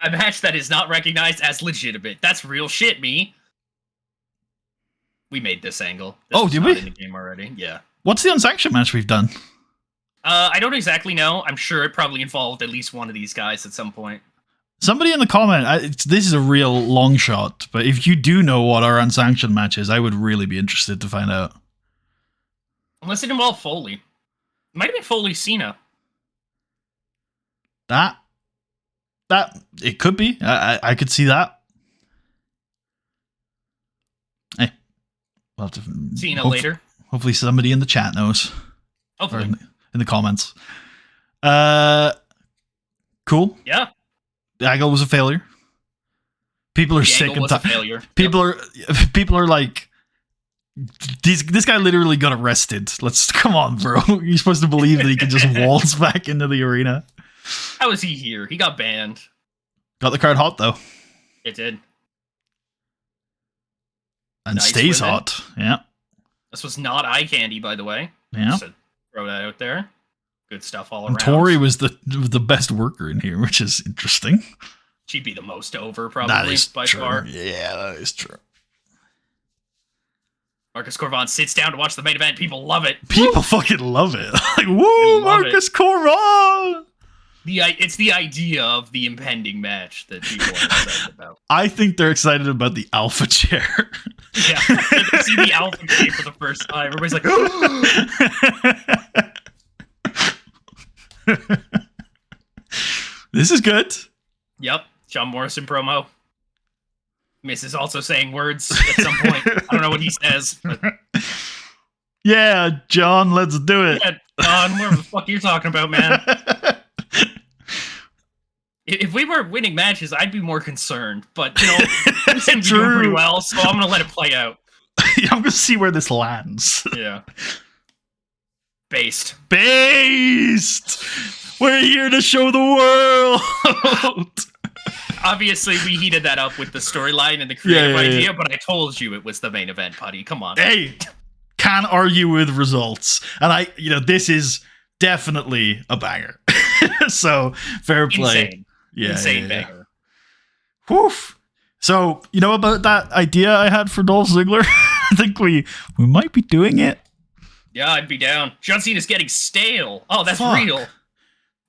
A match that is not recognized as legitimate. That's real shit, me. We made this angle. Did we? In the game already. Yeah. What's the unsanctioned match we've done? I don't exactly know. I'm sure it probably involved at least one of these guys at some point. Somebody in the comment, this is a real long shot, but if you do know what our unsanctioned match is, I would really be interested to find out. Unless it involved Foley. It might have been Foley Cena. That it could be. I could see that. Hey, we'll have to Cena later. Hopefully somebody in the chat knows. Hopefully. Or in the comments. Cool. Yeah. The angle was a failure. People are sick and tired. People are like, this guy literally got arrested. Come on, bro. You're supposed to believe that he can just waltz back into the arena. How is he here? He got banned. Got the crowd hot though. It did. And stays hot. Yeah. This was not eye candy, by the way. Yeah. Just to throw that out there. Good stuff all around. Tori was the best worker in here, which is interesting. She'd be the most over, probably, that is by true. far. Yeah, that is true. Marcus Corvon sits down to watch the main event. People love it. People fucking love it. Like, woo, Marcus Corvon! It's the idea of the impending match that people are excited about. I think they're excited about the alpha chair. Yeah, they see the alpha chair for the first time. Everybody's like, this is good. Yep, John Morrison promo. Miss is also saying words at some point. I don't know what he says. But... Yeah, John, let's do it. Yeah, John, whatever the fuck you're talking about, man. If we were winning matches, I'd be more concerned. But, we seem to be doing pretty well, so I'm going to let it play out. I'm going to see where this lands. Yeah. Based. We're here to show the world. Obviously, we heated that up with the storyline and the creative idea, but I told you it was the main event, buddy. Come on. Hey, can't argue with results. And this is definitely a banger. So, fair play. Insane. Insane banger. Woof. So, about that idea I had for Dolph Ziggler? I think we might be doing it. Yeah, I'd be down. John Cena's getting stale. Oh, that's real.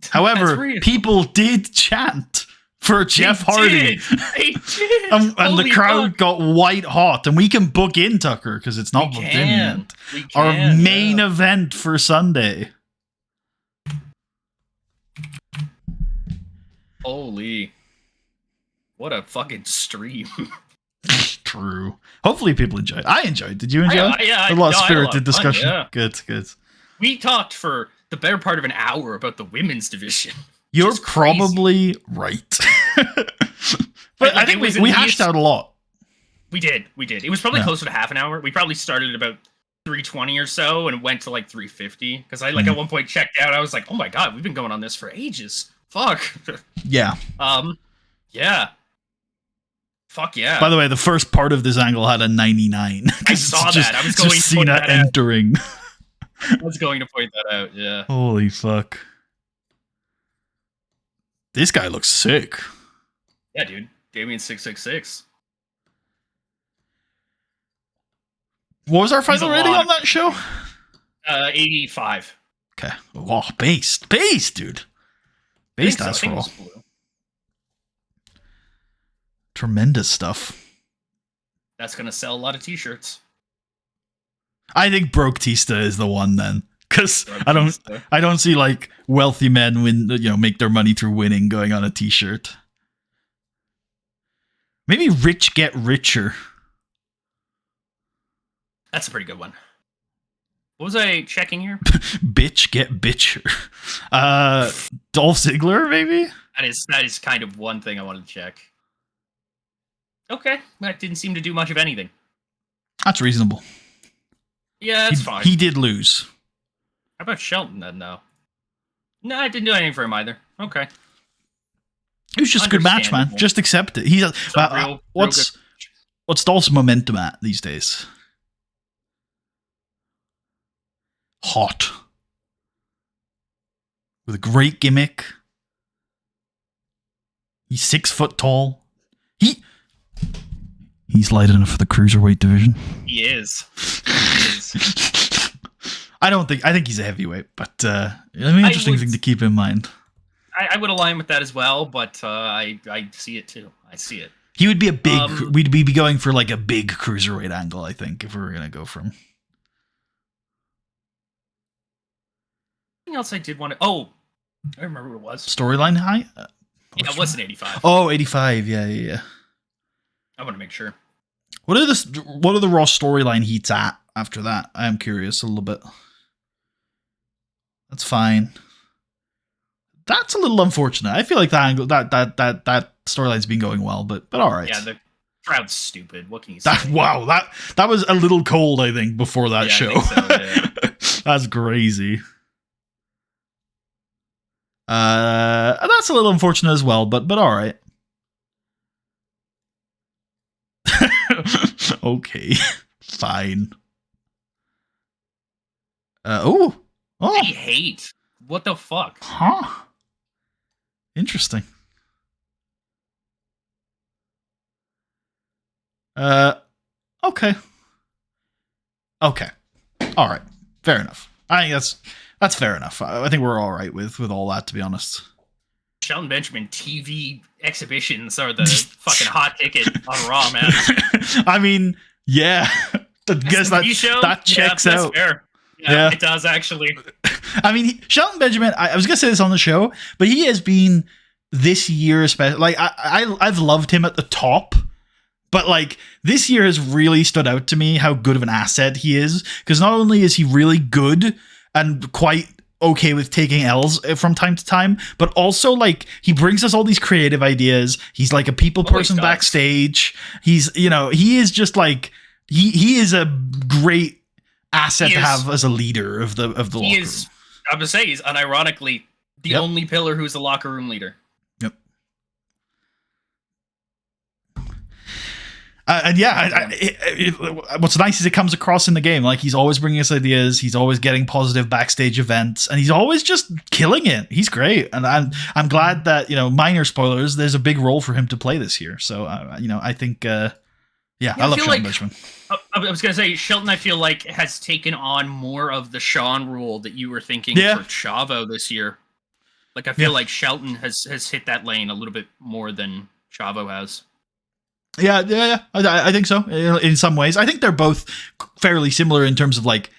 However, people did chant for Jeff Hardy. They did. And the crowd got white hot. And we can book in Tucker because it's not booked in yet. Our main event for Sunday. Holy. What a fucking stream. True. Hopefully people enjoyed. I enjoyed. Did you enjoy it? Yeah. A lot of spirited discussion. Yeah. Good. We talked for the better part of an hour about the women's division. You're probably right. But I think we hashed out a lot. We did. It was probably closer to half an hour. We probably started at about 3:20 or so and went to like 3:50 because I at one point checked out. I was like, oh my god, we've been going on this for ages. Fuck. Yeah. Yeah. Fuck yeah. By the way, the first part of this angle had a 99. I saw that. I was going to point that entering. I was going to point that out. Yeah. Holy fuck. This guy looks sick. Yeah, dude. Damien 666. What was our final rating on that show? 85. Okay. Oh, based, dude. Based as for all. Tremendous stuff. That's gonna sell a lot of t-shirts. I think Broke Tista is the one then, because I don't see like wealthy men make their money through winning going on a t-shirt. Maybe Rich Get Richer. That's a pretty good one. What was I checking here? Bitch Get Bitcher. Dolph Ziggler, maybe? That is kind of one thing I wanted to check. Okay, that didn't seem to do much of anything. That's reasonable. Yeah, that's fine. He did lose. How about Shelton then, though? No, I didn't do anything for him either. Okay. It was just a good match, man. Just accept it. What's Dolph's momentum at these days? Hot. With a great gimmick. He's 6 foot tall. He's light enough for the cruiserweight division. He is. I think he's a heavyweight, but an interesting thing to keep in mind. I would align with that as well, but I see it too. I see it. He would be a big. We'd be going for like a big cruiserweight angle, I think, if we were gonna go for him. Anything else I did want to? Oh, I remember what it was. Storyline high. Yeah, it wasn't 85. Oh, 85. Yeah. I want to make sure. What are the Raw storyline heats at after that? I am curious a little bit. That's fine. That's a little unfortunate. I feel like that angle, that storyline's been going well, but all right. Yeah, the crowd's stupid. What can you say? That was a little cold, I think, before that show. I think so, yeah. That's crazy. That's a little unfortunate as well, but all right. Okay, fine. Oh, I hate. What the fuck? Huh? Interesting. Okay. All right. Fair enough. I think that's fair enough. I think we're all right with all that, to be honest. Shelton Benjamin TV exhibitions are the fucking hot ticket on Raw, man. I mean, yeah. I guess that checks out. Fair. Yeah, it does actually. I mean, Shelton Benjamin, I was going to say this on the show, but he has been this year, especially, like, I've loved him at the top, but like this year has really stood out to me how good of an asset he is, because not only is he really good and quite okay with taking L's from time to time, but also like he brings us all these creative ideas. He's like a people person backstage. He is just like he is a great asset to have as a leader of the locker room. I would say he's unironically the only pillar who's a locker room leader. Yep. What's nice is it comes across in the game. Like, he's always bringing us ideas. He's always getting positive backstage events, and he's always just killing it. He's great, and I'm glad that, minor spoilers, there's a big role for him to play this year. So I think I love Shelton Benjamin. I was gonna say Shelton, I feel like, has taken on more of the Sean rule that you were thinking for Chavo this year. Like, I feel like Shelton has hit that lane a little bit more than Chavo has. Yeah. I think so. In some ways, I think they're both fairly similar in terms of like.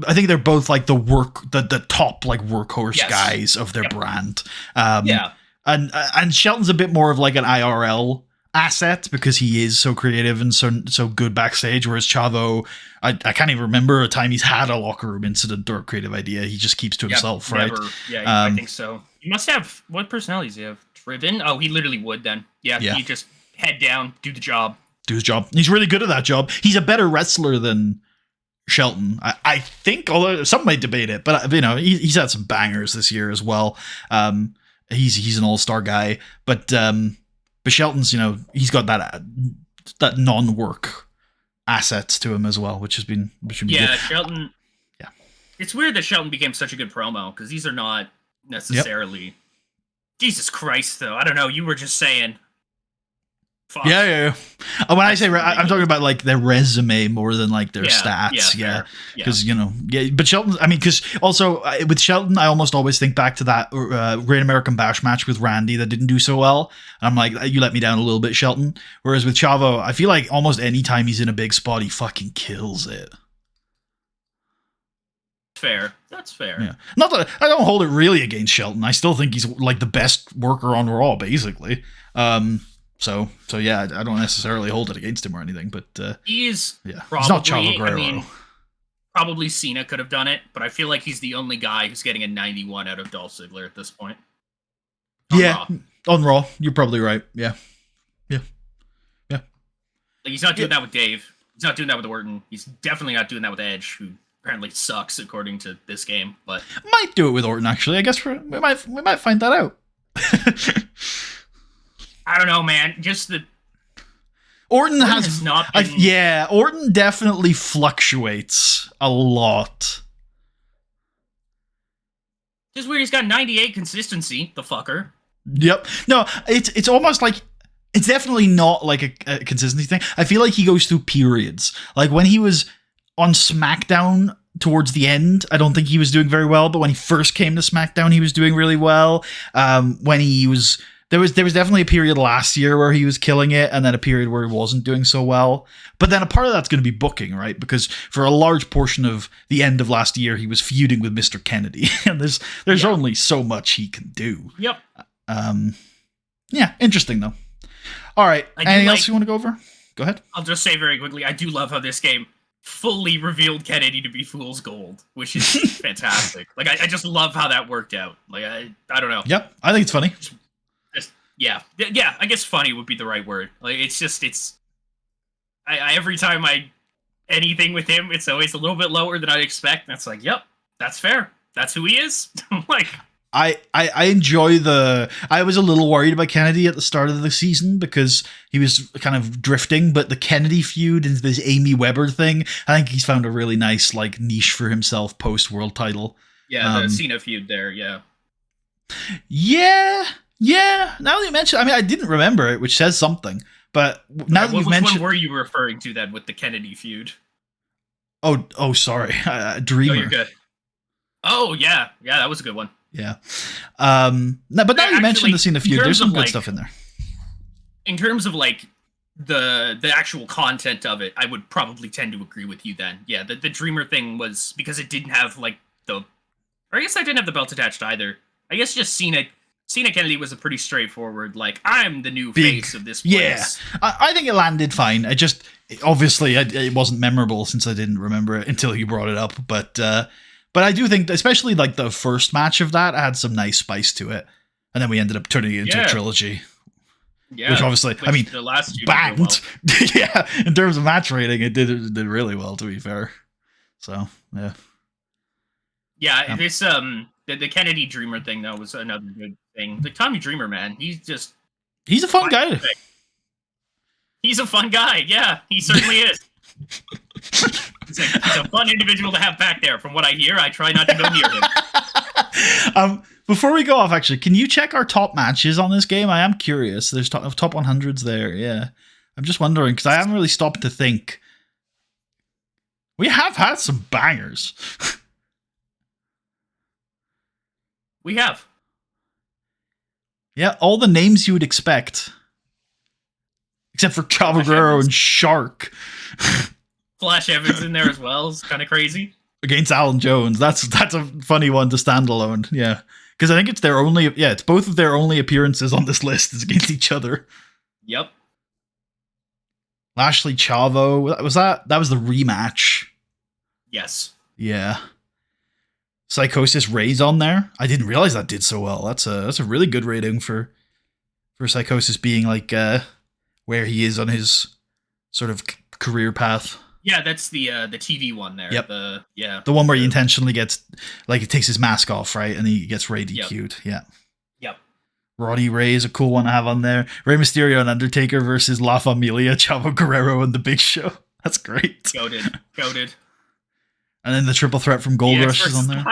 I think they're both like the top like workhorse guys of their brand. And Shelton's a bit more of like an IRL asset because he is so creative and so good backstage, whereas Chavo, I can't even remember a time he's had a locker room incident or a creative idea. He just keeps to himself, right? Never. Yeah, I think so. He must have, what personalities do you have? Driven? Oh, he literally would then. Yeah. He just head down, do the job. Do his job. He's really good at that job. He's a better wrestler than Shelton, I think, although some might debate it, but he's had some bangers this year as well. He's an all-star guy, but Shelton's, he's got that non-work assets to him as well, which has been good. Shelton. Yeah, it's weird that Shelton became such a good promo because these are not necessarily. Yep. Jesus Christ, though, I don't know. You were just saying. Fuck. Yeah. When I say I'm talking about like their resume more than like their stats. Yeah, because but Shelton. I mean, because also with Shelton, I almost always think back to that Great American Bash match with Randy that didn't do so well. And I'm like, you let me down a little bit, Shelton. Whereas with Chavo, I feel like almost any time he's in a big spot, he fucking kills it. Fair. That's fair. Yeah. Not that I don't hold it really against Shelton. I still think he's like the best worker on Raw, basically. So yeah, I don't necessarily hold it against him or anything, but he's probably, he's not Chavo Guerrero. I mean, probably Cena could have done it, but I feel like he's the only guy who's getting a 91 out of Dolph Ziggler at this point. On Raw, you're probably right. Yeah. Like, he's not doing that with Dave. He's not doing that with Orton. He's definitely not doing that with Edge, who apparently sucks according to this game. But might do it with Orton actually. I guess we might find that out. I don't know, man. Just the Orton has not been... Orton definitely fluctuates a lot. Just weird. He's got 98 consistency. The fucker. Yep. No, it's almost like it's definitely not like a consistency thing. I feel like he goes through periods. Like when he was on SmackDown towards the end, I don't think he was doing very well. But when he first came to SmackDown, he was doing really well. When he was there was definitely a period last year where he was killing it, and then a period where he wasn't doing so well. But then a part of that's going to be booking, right? Because for a large portion of the end of last year, he was feuding with Mr. Kennedy, and there's only so much he can do. Yep. Yeah, interesting though. All right, anything else you want to go over? Go ahead. I'll just say very quickly, I do love how this game fully revealed Kennedy to be Fool's Gold, which is fantastic. Like, I just love how that worked out. Like, I don't know. Yep, I think it's funny. Yeah, I guess funny would be the right word. Like, I every time anything with him, it's always a little bit lower than I'd expect. And it's like, yep, that's fair. That's who he is. Like, I enjoy I was a little worried about Kennedy at the start of the season because he was kind of drifting, but the Kennedy feud and this Amy Weber thing, I think he's found a really nice like niche for himself post world title. Yeah, the Cena feud there, yeah. Yeah. Now that you mention, I mean, I didn't remember it, which says something. But now that you've mentioned, which one were you referring to then with the Kennedy feud? Oh, sorry, Dreamer. Oh, you're good. Oh yeah, that was a good one. Yeah. But now you mentioned the Cena feud, there's some good stuff in there. In terms of like the actual content of it, I would probably tend to agree with you then. Yeah, the Dreamer thing was because it didn't have like or I guess I didn't have the belt attached either. I guess just Cena Kennedy was a pretty straightforward, like, I'm the new face of this place. Yeah, I think it landed fine. Obviously, it wasn't memorable since I didn't remember it until you brought it up. But I do think, especially like the first match of that, had some nice spice to it. And then we ended up turning it into a trilogy. Yeah, which obviously, I mean, the last two banged. Well. Yeah, in terms of match rating, it did really well, to be fair. So, yeah. Yeah, this the Kennedy Dreamer thing though was another good thing. The Tommy Dreamer, man, he's a fun guy. He's a fun guy. Yeah, he certainly is. He's a fun individual to have back there. From what I hear, I try not to go near him. Before we go off, actually, can you check our top matches on this game? I am curious. There's top 100s there. Yeah, I'm just wondering because I haven't really stopped to think. We have had some bangers. We have. Yeah, all the names you would expect. Except for Chavo Guerrero and Shark. Flash Evans in there as well. It's kind of crazy. Against Alan Jones. That's a funny one to stand alone. Yeah. Because I think it's both of their only appearances on this list is against each other. Yep. Lashley Chavo. That was the rematch. Yes. Yeah. Psychosis Ray's on there. I didn't realize that did so well. That's a really good rating for Psychosis being like where he is on his sort of career path. Yeah, that's the TV one there. Yep. The one where he intentionally gets, like, he takes his mask off, right, and he gets Ray DQ'd. Yep. Roddy Ray is a cool one to have on there. Rey Mysterio and Undertaker versus La Familia, Chavo Guerrero and The Big Show. That's great. Goated. And then the triple threat from Gold Rush is on there.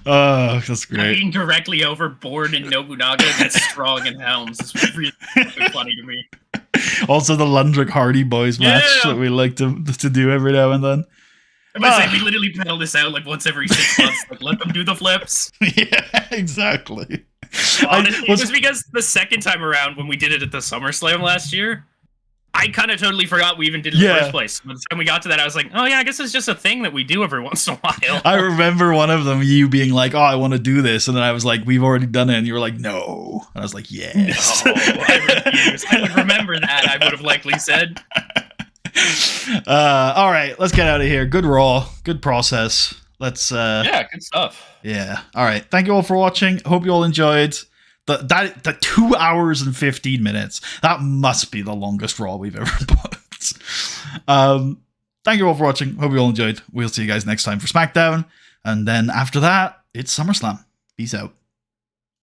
Oh, that's great. Being directly overboard in Nobunaga that's strong in Helms is really funny to me. Also, the Lundrick Hardy Boys match that we like to do every now and then. I might say we literally pedal this out like once every 6 months. Like, let them do the flips. Yeah, exactly. Honestly, it was because the second time around when we did it at the SummerSlam last year, I kind of totally forgot we even did it in the first place. By the time we got to that, I was like, oh yeah, I guess it's just a thing that we do every once in a while. I remember one of them, you being like, oh, I want to do this. And then I was like, we've already done it. And you were like, no. And I was like, yes. No, I refuse. I would remember that, I would have likely said. All right, let's get out of here. Good Raw. Good process. Let's... yeah, good stuff. Yeah. All right. Thank you all for watching. Hope you all enjoyed. The 2 hours and 15 minutes. That must be the longest Raw we've ever put. Thank you all for watching. Hope you all enjoyed. We'll see you guys next time for SmackDown. And then after that, it's SummerSlam. Peace out.